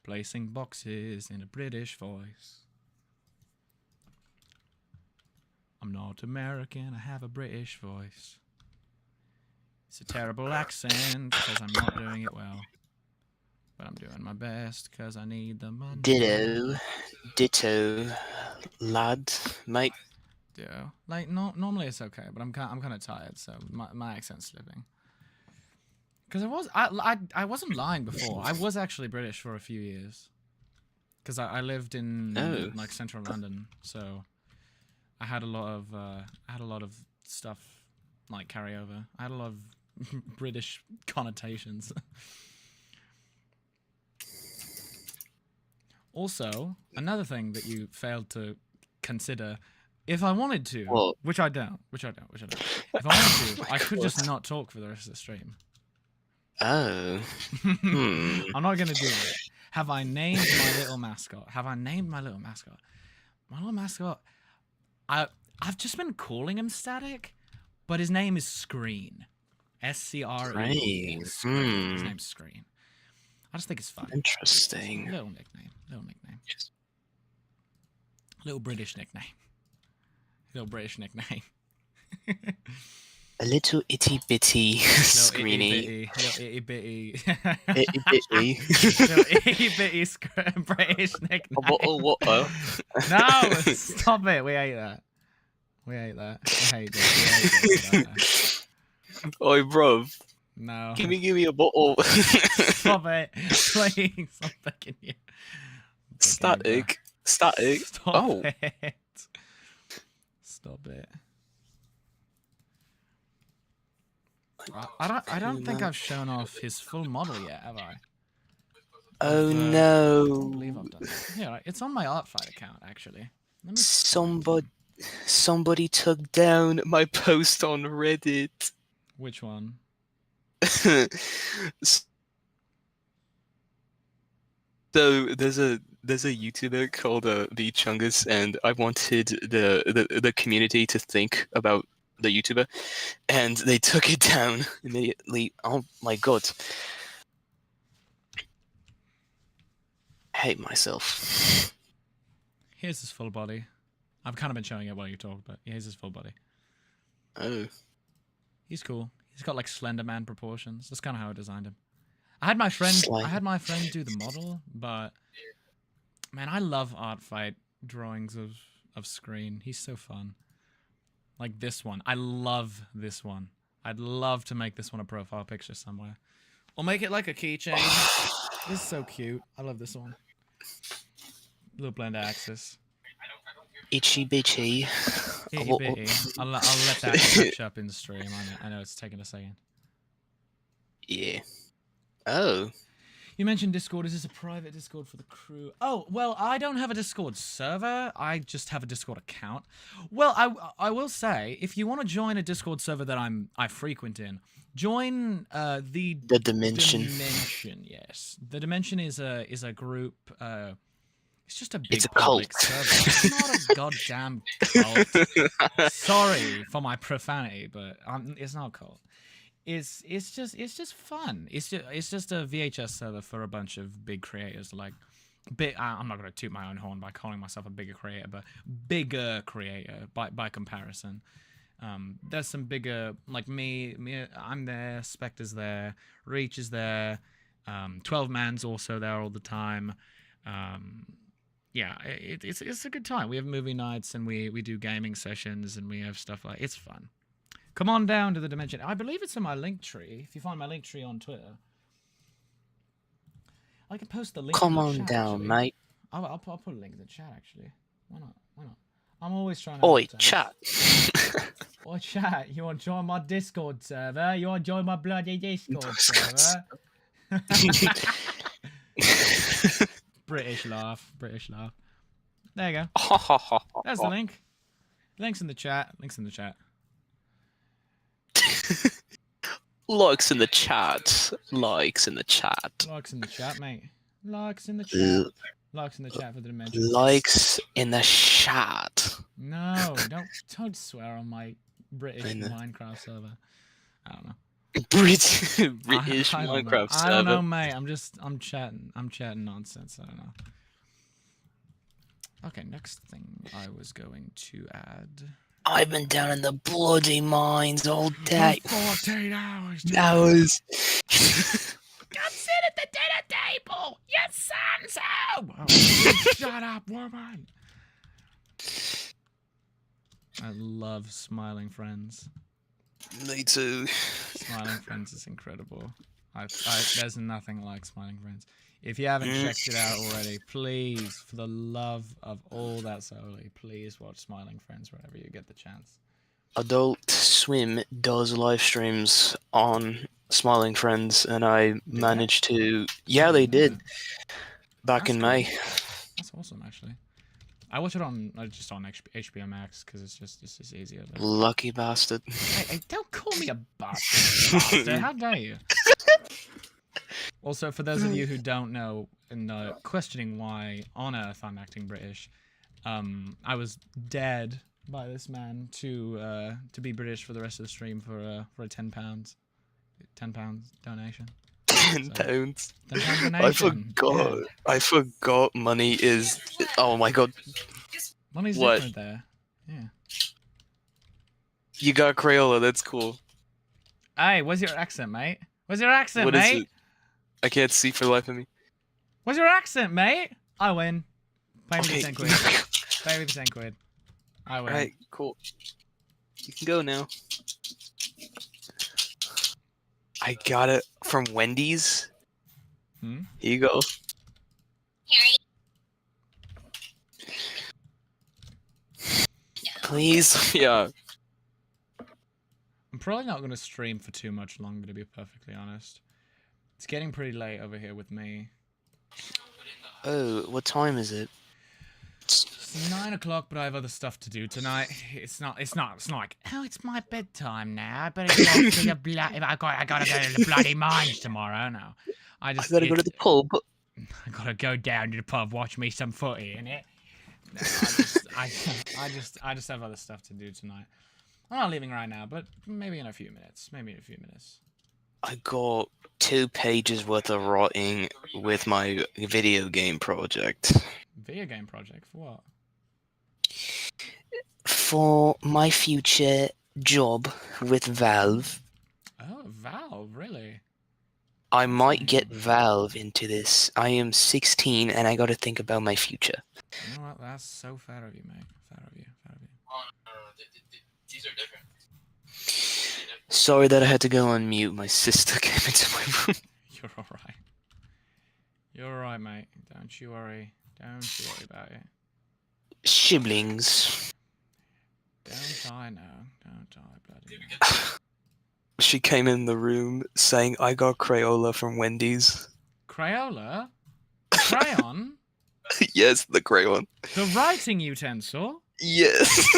Placing boxes in a British voice. I'm not American, I have a British voice. It's a terrible accent because I'm not doing it well. But I'm doing my best because I need the money. Ditto, lad, mate. Yeah, like normally it's okay, but I'm kind of tired, so my accent's slipping. Because I wasn't lying before. I was actually British for a few years. Because I lived in like central London, so I had a lot of stuff like carry over. I had a lot of British connotations. Also, another thing that you failed to consider If I wanted to, What? which I don't. If I wanted to, I could just not talk for the rest of the stream. Oh. I'm not gonna do it. Have I named my little mascot? My little mascot. I've just been calling him Static, but his name is Screen. SCREEN. Screen. His name's Screen. I just think it's fun. Interesting. Little nickname. Little British nickname. A little itty bitty screeny. Little itty bitty. Itty bitty. Little itty bitty British nickname. What? No, stop it. We hate that. We hate it. Oi, bruv. No. Give me a bottle. Stop it. Please. I'm begging you. Static. Stop it. Stop it. I don't think I've shown off his full model yet, have I? Oh I no. don't believe I've done it. Yeah, it's on my Artfight account actually. Let me Somebody took down my post on Reddit. Which one? So there's a YouTuber called V Chungus, and I wanted the community to think about the YouTuber, and they took it down immediately. Oh my god. I hate myself. Here's his full body. I've kind of been showing it while you talk, but here's his full body. Oh. He's cool. He's got like Slender Man proportions. That's kind of how I designed him. I had my friend do the model, but man, I love Artfight drawings of Screen. He's so fun. Like this one. I love this one. I'd love to make this one a profile picture somewhere. Or make it like a keychain. This is so cute. I love this one. Little blend axis. Itchy bitchy. Itty bitty. I'll let that catch up in the stream. I know it's taking a second. Yeah. Oh. You mentioned Discord. Is this a private Discord for the crew? Oh, well, I don't have a Discord server. I just have a Discord account. Well, I will say, if you want to join a Discord server that I frequent in, join the Dimension. Yes, the Dimension is a group. It's just a big It's a cult. server. It's not a goddamn cult. Sorry for my profanity, but it's not a cult. It's just fun. It's just a VHS server for a bunch of big creators. Like, I'm not gonna toot my own horn by calling myself a bigger creator, but bigger creator by comparison. There's some bigger, like me. I'm there. Spectre's there. Reach is there. 12 Man's also there all the time. Yeah, it's a good time. We have movie nights and we do gaming sessions and we have stuff like it's fun. Come on down to the Dimension. I believe it's in my link tree. If you find my link tree on Twitter, I can post the link. Come in the on chat, down, actually. mate. I'll put a link in the chat actually. Why not? I'm always trying to. Oi, chat. Oi, chat. You want to join my Discord server? You want to join my bloody Discord server? British laugh. There you go. There's the link. Links in the chat. Likes in the chat. Likes in the chat, mate. Likes in the chat. Likes in the chat for the Dimension. Likes in the chat. No, don't swear on my British Minecraft server. I don't know. British I Minecraft server. I don't know, mate. I'm chatting nonsense. I don't know. Okay, next thing I was going to add. I've been down in the bloody mines all day. 14 hours. Come sit at the dinner table, you sonso! Oh, shut up, woman. I love Smiling Friends. Me too. Smiling Friends is incredible. There's nothing like Smiling Friends. If you haven't checked it out already, please, for the love of all that's holy, please watch Smiling Friends whenever you get the chance. Adult Swim does live streams on Smiling Friends, and I managed to. Yeah, they did. Back in May. That's awesome, actually. I watch it on just on HBO Max because it's just easier. But... Lucky bastard. Hey, don't call me a bastard. How dare you? Also, for those of you who don't know and questioning why on earth I'm acting British, I was dared by this man to be British for the rest of the stream for a £10 donation. £10. £10 donation. I forgot. Yeah. I forgot money is. Oh my god. Money's What? different there. Yeah. You got Crayola. That's cool. Hey, where's your accent, mate? Where's your accent, What is mate? it? I can't see for the life of me. Where's your accent, mate? I win. Pay me Okay. the 10 quid. Pay me the 10 quid. I win. Alright, cool. You can go now. I got it from Wendy's. Hmm? Here you go. Please? Yeah. I'm probably not going to stream for too much longer, to be perfectly honest. It's getting pretty late over here with me. Oh, what time is it? It's 9 o'clock, but I have other stuff to do tonight. It's not like, oh, it's my bedtime now. I better go to the bloody... I gotta go to the bloody mines tomorrow. No. I gotta go to the pub. I gotta go down to the pub, watch me some footy, innit? No, I just have other stuff to do tonight. I'm not leaving right now, but maybe in a few minutes. I got 2 pages worth of writing with my video game project. Video game project for what? For my future job with Valve. Oh, Valve, really? I might get Valve into this. I am 16 and I gotta think about my future. You know what? That's so fair of you, mate. Fair of you. Oh, no. These are different. Sorry that I had to go on mute. My sister came into my room. You're alright. You're alright, mate. Don't you worry. Don't you worry about it. Siblings. Don't die now. Don't die, bloody hell. She came in the room saying, I got Crayola from Wendy's. Crayola? Crayon? Yes, the crayon. The writing utensil? Yes.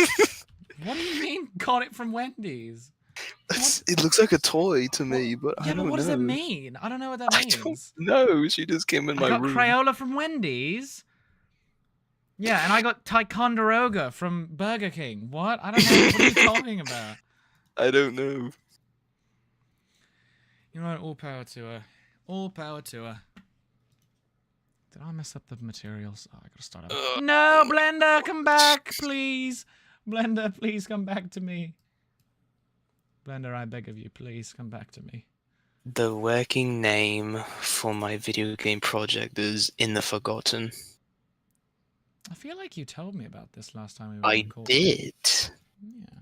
What do you mean got it from Wendy's? It looks like a toy to me, but I don't know. What does it mean? I don't know what that means. No, she just came in my I got room. Crayola from Wendy's? Yeah, and I got Ticonderoga from Burger King. What? I don't know. What are you talking about? I don't know. You know what? All power to her. All power to her. Did I mess up the materials? Oh, I gotta start up. No, Blender, come back, please. Blender, please come back to me. Blender, I beg of you, please come back to me. The working name for my video game project is In the Forgotten. I feel like you told me about this last time we were I on call. did. Yeah.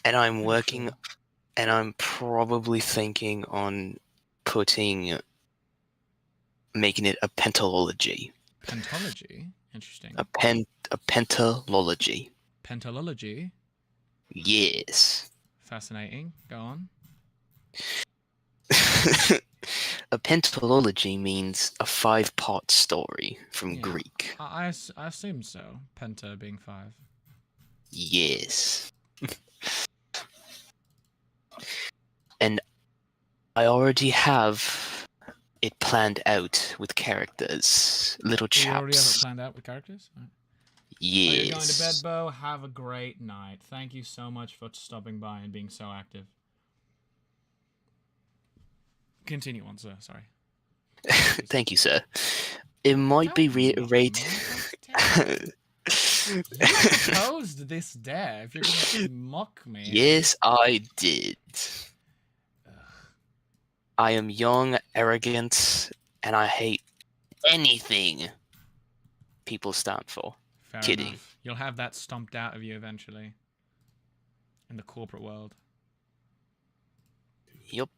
And I'm Pretty working, sure. and I'm probably thinking on making it a pentalogy. Pentology? Interesting. A pentalogy. Pentalogy? Yes. Fascinating. Go on. A pentalogy means a 5-part story from Yeah. Greek. I assume so. Penta being 5. Yes. And I already have it planned out with characters, little You already have it chaps. planned out with characters? Right. Yes. So you're going to bed, Bo. Have a great night. Thank you so much for stopping by and being so active. Continue on, sir. Sorry. Thank you, sir. It might be rated. You proposed this dare. If you're going to mock me. Yes, I did. Ugh. I am young, arrogant, and I hate anything people stand for. Fair Kidding. enough. You'll have that stomped out of you eventually. In the corporate world. Yup.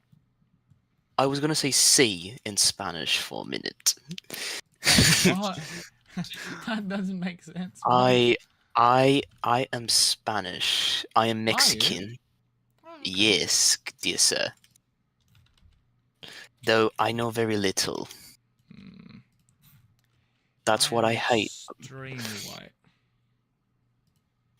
I was gonna say "sí" in Spanish for a minute. What? That doesn't make sense. I am Spanish. I am Mexican. Oh, okay. Yes, dear sir. Though I know very little. That's what I am hate. extremely white.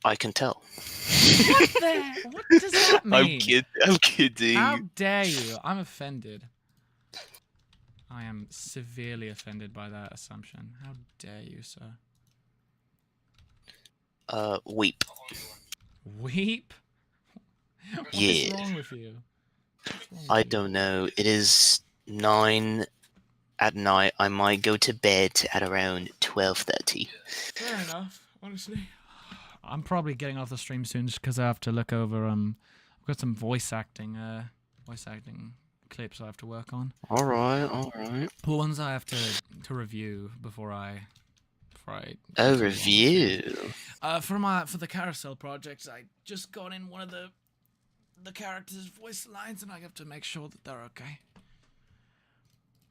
I can tell. What does that mean? I'm kidding. How dare you? I'm offended. I am severely offended by that assumption. How dare you, sir? Weep. Weep? What is Yeah. wrong with you? What's wrong with I you? don't know. It is 9 at night. I might go to bed at around 12:30. Fair enough, honestly. I'm probably getting off the stream soon just because I have to look over. I've got some voice acting clips I have to work on. All right. The ones I have to review before I. A review. For the carousel project, I just got in one of the characters' voice lines, and I have to make sure that they're okay.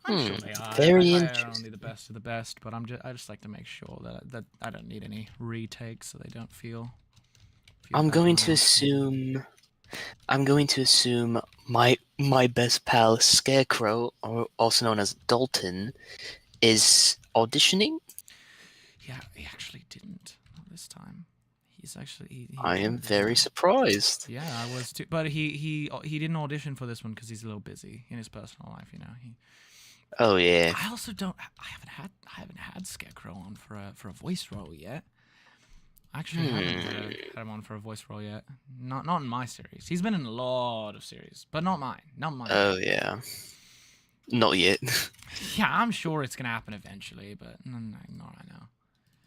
I'm sure they are. Very I hire interesting. only the best of the best, but I just like to make sure that I don't need any retakes, so they don't feel. I'm bad going when to assume my best pal Scarecrow, or also known as Dalton, is auditioning. Yeah, he actually didn't. Not this time. He's actually. He I am didn't this very time. surprised. Yeah, I was too. But he didn't audition for this one because he's a little busy in his personal life. You know. Oh yeah. I also don't. I haven't had Scarecrow on for a voice role yet. I actually haven't had him on for a voice role yet. Not in my series. He's been in a lot of series, but not mine. Not mine. Oh yeah. Not yet. Yeah, I'm sure it's gonna happen eventually, but not right now.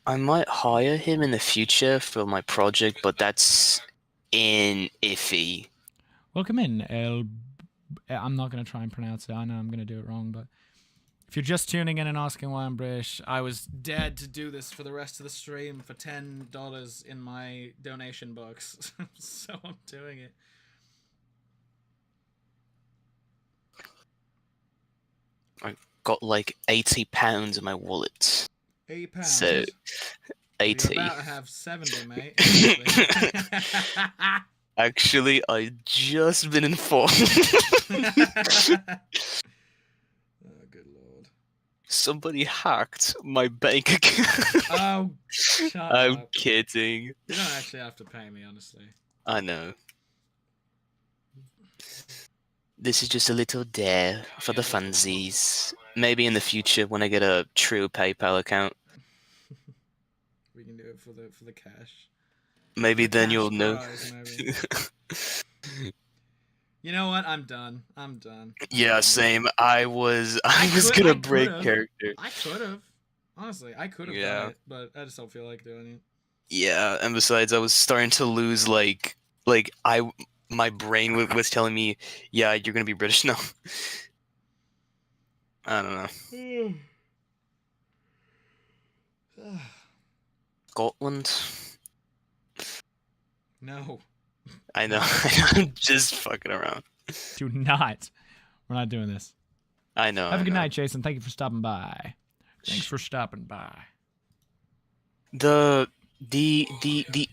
I might hire him in the future for my project, but that's iffy. Welcome in, I'm not gonna try and pronounce it. I know I'm gonna do it wrong, but if you're just tuning in and asking why I'm British, I was dead to do this for the rest of the stream for $10 in my donation box, so I'm doing it. I got like £80 in my wallet. £80. So 80. You're about to have 70, mate. Actually, I just been informed. Oh, good lord. Somebody hacked my bank account. Oh, shut I'm up. kidding. You don't actually have to pay me, honestly. I know. This is just a little dare for the funsies. Maybe in the future when I get a true PayPal account. We can do it for the cash. Maybe The then cash you'll know. prize, maybe. You know what? I'm done. Yeah, same. I was I gonna break could've. character. I could have. Honestly, I could have done it, but I just don't feel like doing it. Yeah, and besides, I was starting to lose my brain was telling me, yeah, you're gonna be British now. I don't know. Scotland. No. I know. I'm just fucking around. Do not. We're not doing this. I know. Have a good night, Jason. Thank you for stopping by. Thanks for stopping by. The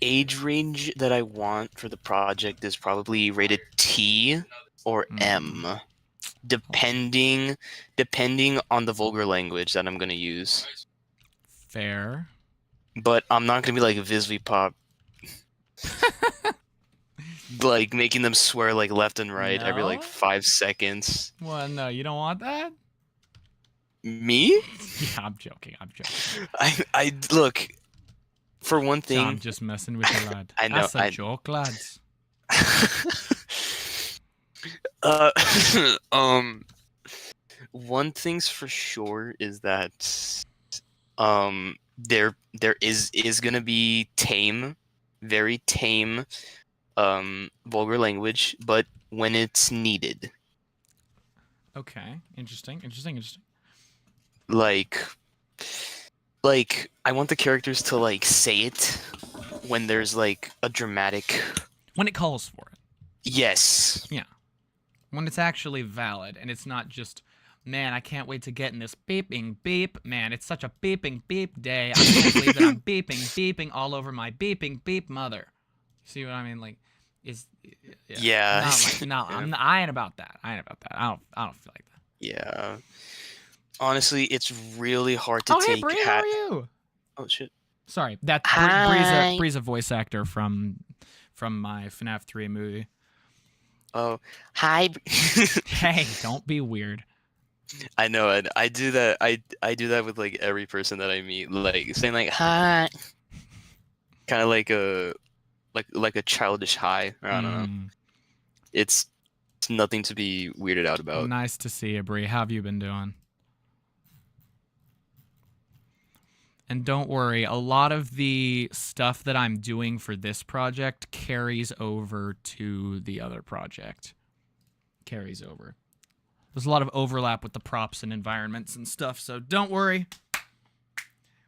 age range that I want for the project is probably rated T or M, depending on the vulgar language that I'm gonna use. Fair. But I'm not gonna be like Visvipop, like making them swear like left and right every like No? 5 seconds. Well, no, you don't want that? Me? Yeah, I'm joking. I look. For one thing, I'm just messing with you, lad. I know. That's a joke, lads. One thing's for sure is that there is gonna be very tame vulgar language, but when it's needed. Okay, interesting. Like I want the characters to like say it when there's like a dramatic. When it calls for it. Yes. Yeah. When it's actually valid and it's not just, man, I can't wait to get in this beeping beep. Man, it's such a beeping beep day. I can't believe that I'm beeping all over my beeping beep mother. See what I mean? Like, Yeah. I ain't about that. I don't feel like that. Yeah. Honestly, it's really hard to Oh, hey, take Bree, how are you? Oh shit. Sorry, that's Hi. Bree's a voice actor from my FNAF 3 movie. Oh, hi. Hey, don't be weird. I know, and I do that. I do that with like every person that I meet, like saying like hi, kind of like a childish hi. Or I don't know. Mm, It's nothing to be weirded out about. nice to see you, Bree. How have you been doing? And don't worry, a lot of the stuff that I'm doing for this project carries over to the other project. Carries over. There's a lot of overlap with the props and environments and stuff, so don't worry.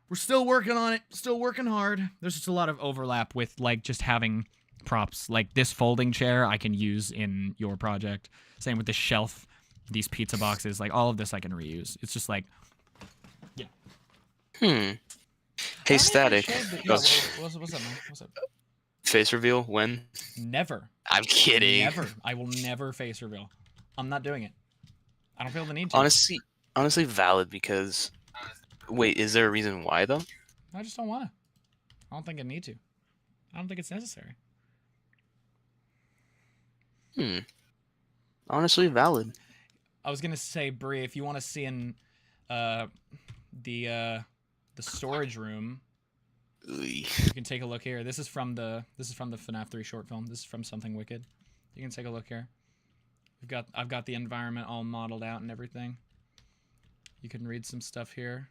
We're still working on it, still working hard. There's just a lot of overlap with like just having props. Like this folding chair I can use in your project. Same with this shelf, these pizza boxes, like all of this I can reuse. It's just like, yeah. Hmm. Hey, Static. What's up, man? What's up? Face reveal when? Never. I'm kidding. Never. I will never face reveal. I'm not doing it. I don't feel the need to. Honestly, valid because. Wait, is there a reason why though? I just don't want to. I don't think I need to. I don't think it's necessary. Honestly, valid. I was gonna say, Bree, if you want to see in the storage room, you can take a look here. This is from the FNAF 3 short film. This is from Something Wicked. You can take a look here. I've got the environment all modeled out and everything. You can read some stuff here.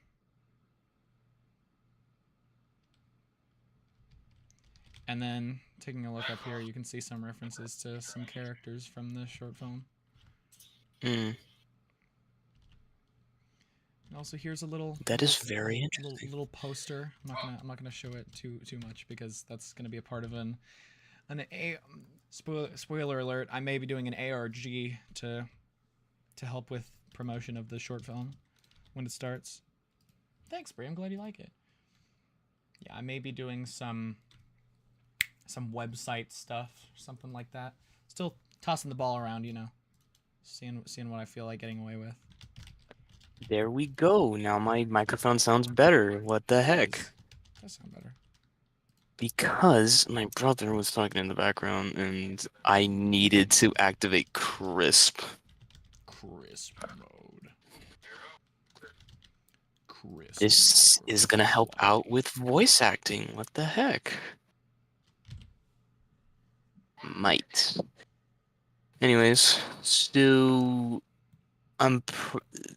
And then taking a look up here, you can see some references to some characters from the short film. Hmm. And also, here's a little. That is very interesting. Little poster. I'm not gonna show it too much because that's gonna be a part of an spoiler alert. I may be doing an ARG to help with promotion of the short film when it starts. Thanks, Brie. I'm glad you like it. Yeah, I may be doing some website stuff, something like that. Still tossing the ball around, you know. Seeing what I feel like getting away with. There we go. Now my microphone sounds better. What the heck? It does sound better. Because my brother was talking in the background and I needed to activate crisp. Crisp mode. Crisp. This is gonna help out with voice acting. What the heck? Might. Anyways, so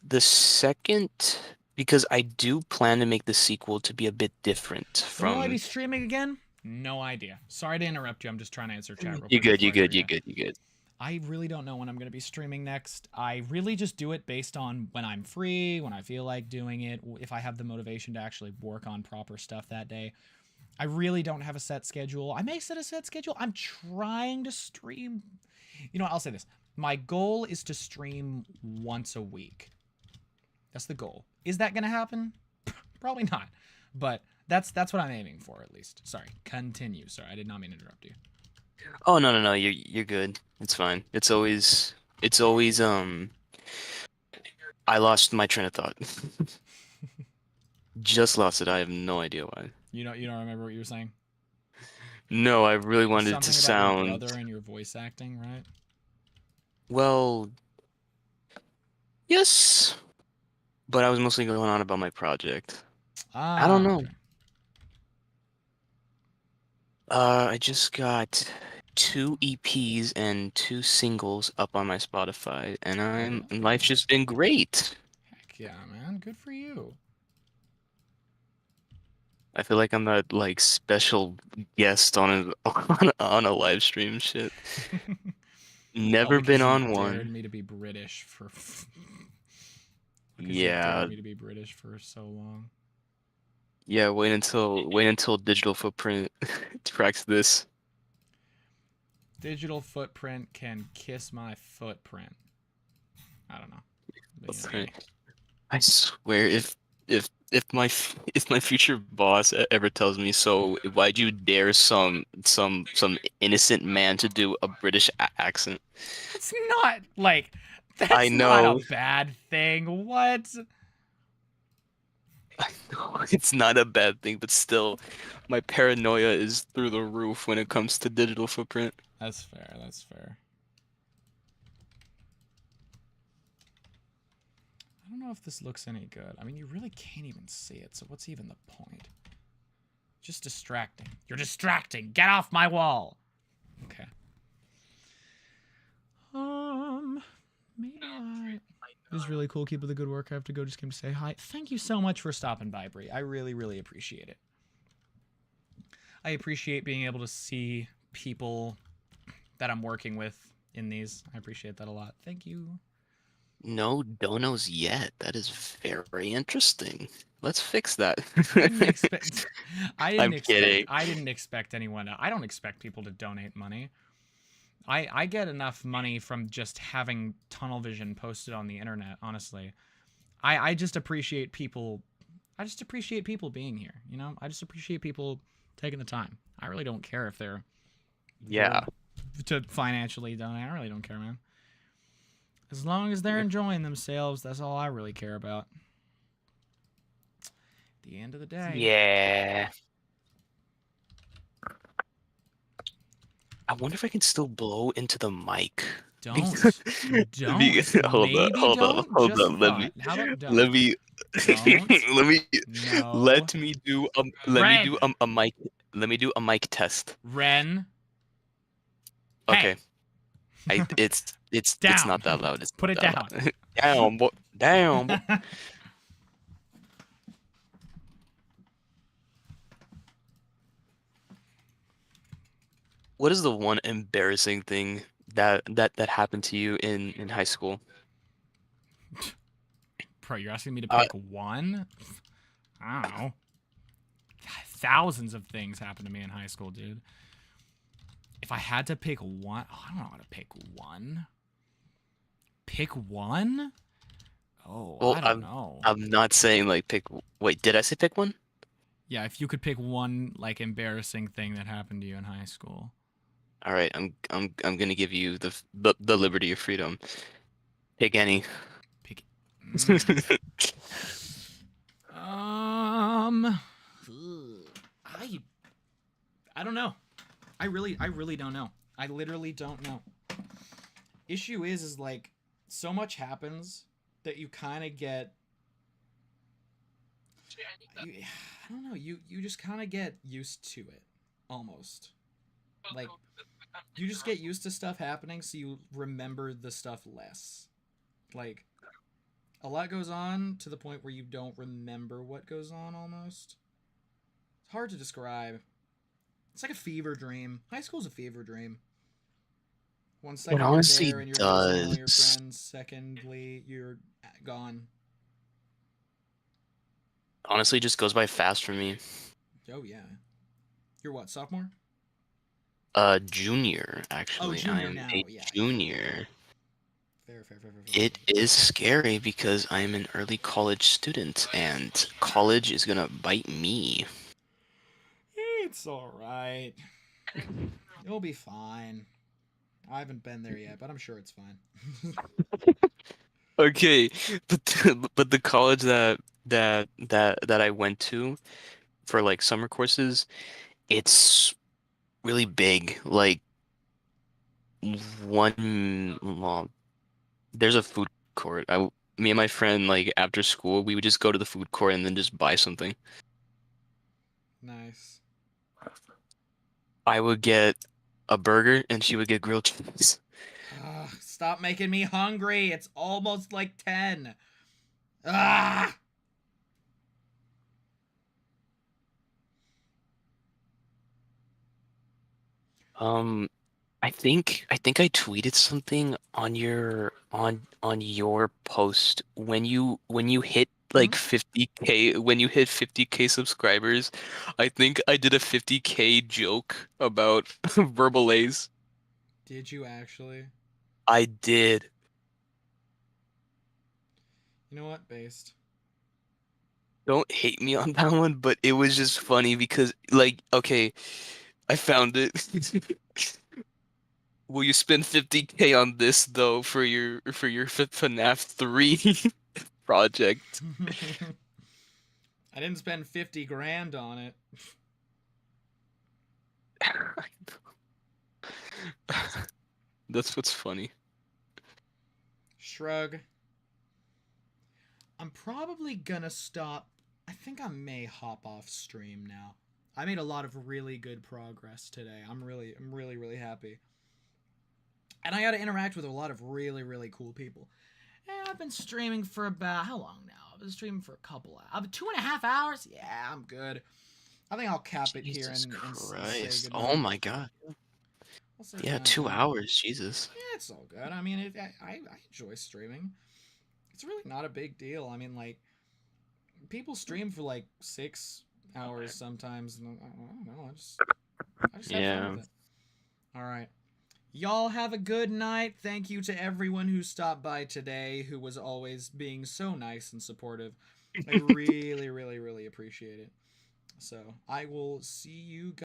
the second, because I do plan to make the sequel to be a bit different When will I from. be streaming again? No idea. Sorry to interrupt you. I'm just trying to answer chat real You quick. good. You good. I really don't know when I'm going to be streaming next. I really just do it based on when I'm free, when I feel like doing it, if I have the motivation to actually work on proper stuff that day. I really don't have a set schedule. I may set a set schedule. I'm trying to stream. You know, I'll say this. My goal is to stream once a week. That's the goal. Is that going to happen? Probably not. But that's what I'm aiming for, at least. Sorry. Continue. Sorry, I did not mean to interrupt you. Oh no, you're good. It's fine. It's always I lost my train of thought. Just lost it. I have no idea why. You don't remember what you were saying? No, I really wanted it to Something about sound. your brother and your voice acting, right? Well, yes, but I was mostly going on about my project. I don't know. Okay. I just got 2 EPs and 2 singles up on my Spotify, and life's just been great. Heck yeah, man. Good for you. I feel like I'm that like special guest on on a live stream shit. Never been on You one. dared me to be British for. You Yeah. dared me to be British for so long. Yeah, wait until Digital Footprint tracks this. Digital Footprint can kiss my footprint. I don't know. But, you know. I swear, if my future boss ever tells me, so why'd you dare some innocent man to do a British accent? It's not like that's I not know. a bad thing. What? I know it's not a bad thing, but still, my paranoia is through the roof when it comes to digital footprint. That's fair. That's fair. I don't know if this looks any good. I mean, you really can't even see it, so what's even the point? Just distracting. You're distracting. Get off my wall. Okay. Maybe I... This is really cool. Keep up the good work. I have to go. Just came to say hi. Thank you so much for stopping by, Bree. I really, really appreciate it. I appreciate being able to see people that I'm working with in these. I appreciate that a lot. Thank you. No donos yet. That is very interesting. Let's fix that. I didn't expect. I'm kidding. I didn't expect anyone. I don't expect people to donate money. I get enough money from just having tunnel vision posted on the internet. Honestly, I just appreciate people. I just appreciate people being here. You know, I just appreciate people taking the time. I really don't care if they're Yeah. to financially donate. I really don't care, man. As long as they're enjoying themselves, that's all I really care about. At the end of the day. Yeah. I wonder if I can still blow into the mic. Don't. Hold Maybe on, hold on, don't. hold Just on. Let me, How about don't? let me, Don't. let me, No. let me do Ren. a mic. Let me do a mic test. Ren. Okay. Hey. It's Down. not that loud. It's Put it not down. that loud. Down, boy. Down, boy. What is the one embarrassing thing that happened to you in high school? Bro, you're asking me to pick one? I don't know. Thousands of things happened to me in high school, dude. If I had to pick one, I don't know how to pick one. Pick one? Oh, Well, I don't know. I'm not saying like pick. Wait, did I say pick one? Yeah, if you could pick one like embarrassing thing that happened to you in high school. All right, I'm gonna give you the liberty of freedom. Pick any. Pick. I don't know. I really don't know. I literally don't know. Issue is like so much happens that you kind of get. I don't know. You just kind of get used to it, almost. Like you just get used to stuff happening, so you remember the stuff less. Like a lot goes on to the point where you don't remember what goes on. Almost. It's hard to describe. It's like a fever dream. High school's a fever dream. One second you're honestly there and you're visiting all your does. friends. Secondly, you're gone. Honestly, just goes by fast for me. Oh yeah. You're what, sophomore? Junior actually. Junior I'm now, a yeah. junior. Fair. It is scary because I'm an early college student and college is gonna bite me. It's alright. You'll be fine. I haven't been there yet, but I'm sure it's fine. Okay, but the college that I went to for like summer courses, it's really big. Like well, there's a food court. Me and my friend, like after school, we would just go to the food court and then just buy something. Nice. I would get a burger and she would get grilled cheese. Stop making me hungry. It's almost like 10. Ah! Um, I think I tweeted something on your post when you hit like 50K when you hit 50K subscribers. I think I did a 50K joke about verbal A's. Did you actually? I did. You know what, based? Don't hate me on that one, but it was just funny because like okay, I found it. Will you spend 50K on this though for your FNAF 3 project? I didn't spend 50 grand on it. That's what's funny. Shrug. I'm probably gonna stop. I think I may hop off stream now. I made a lot of really good progress today. I'm really happy. And I got to interact with a lot of really cool people. And I've been streaming for about, how long now? I've been streaming for a couple hours. 2.5 hours? Yeah, I'm good. I think I'll cap it here Jesus and Christ. say Oh goodnight. my god. I'll say Yeah, goodnight 2 now. hours. Jesus. Yeah, it's all good. I mean, I enjoy streaming. It's really not a big deal. I mean, like, people stream for like 6 hours sometimes. And I don't know. I just have fun Yeah. with it. All right. Y'all have a good night. Thank you to everyone who stopped by today, who was always being so nice and supportive. I really appreciate it. So I will see you guys.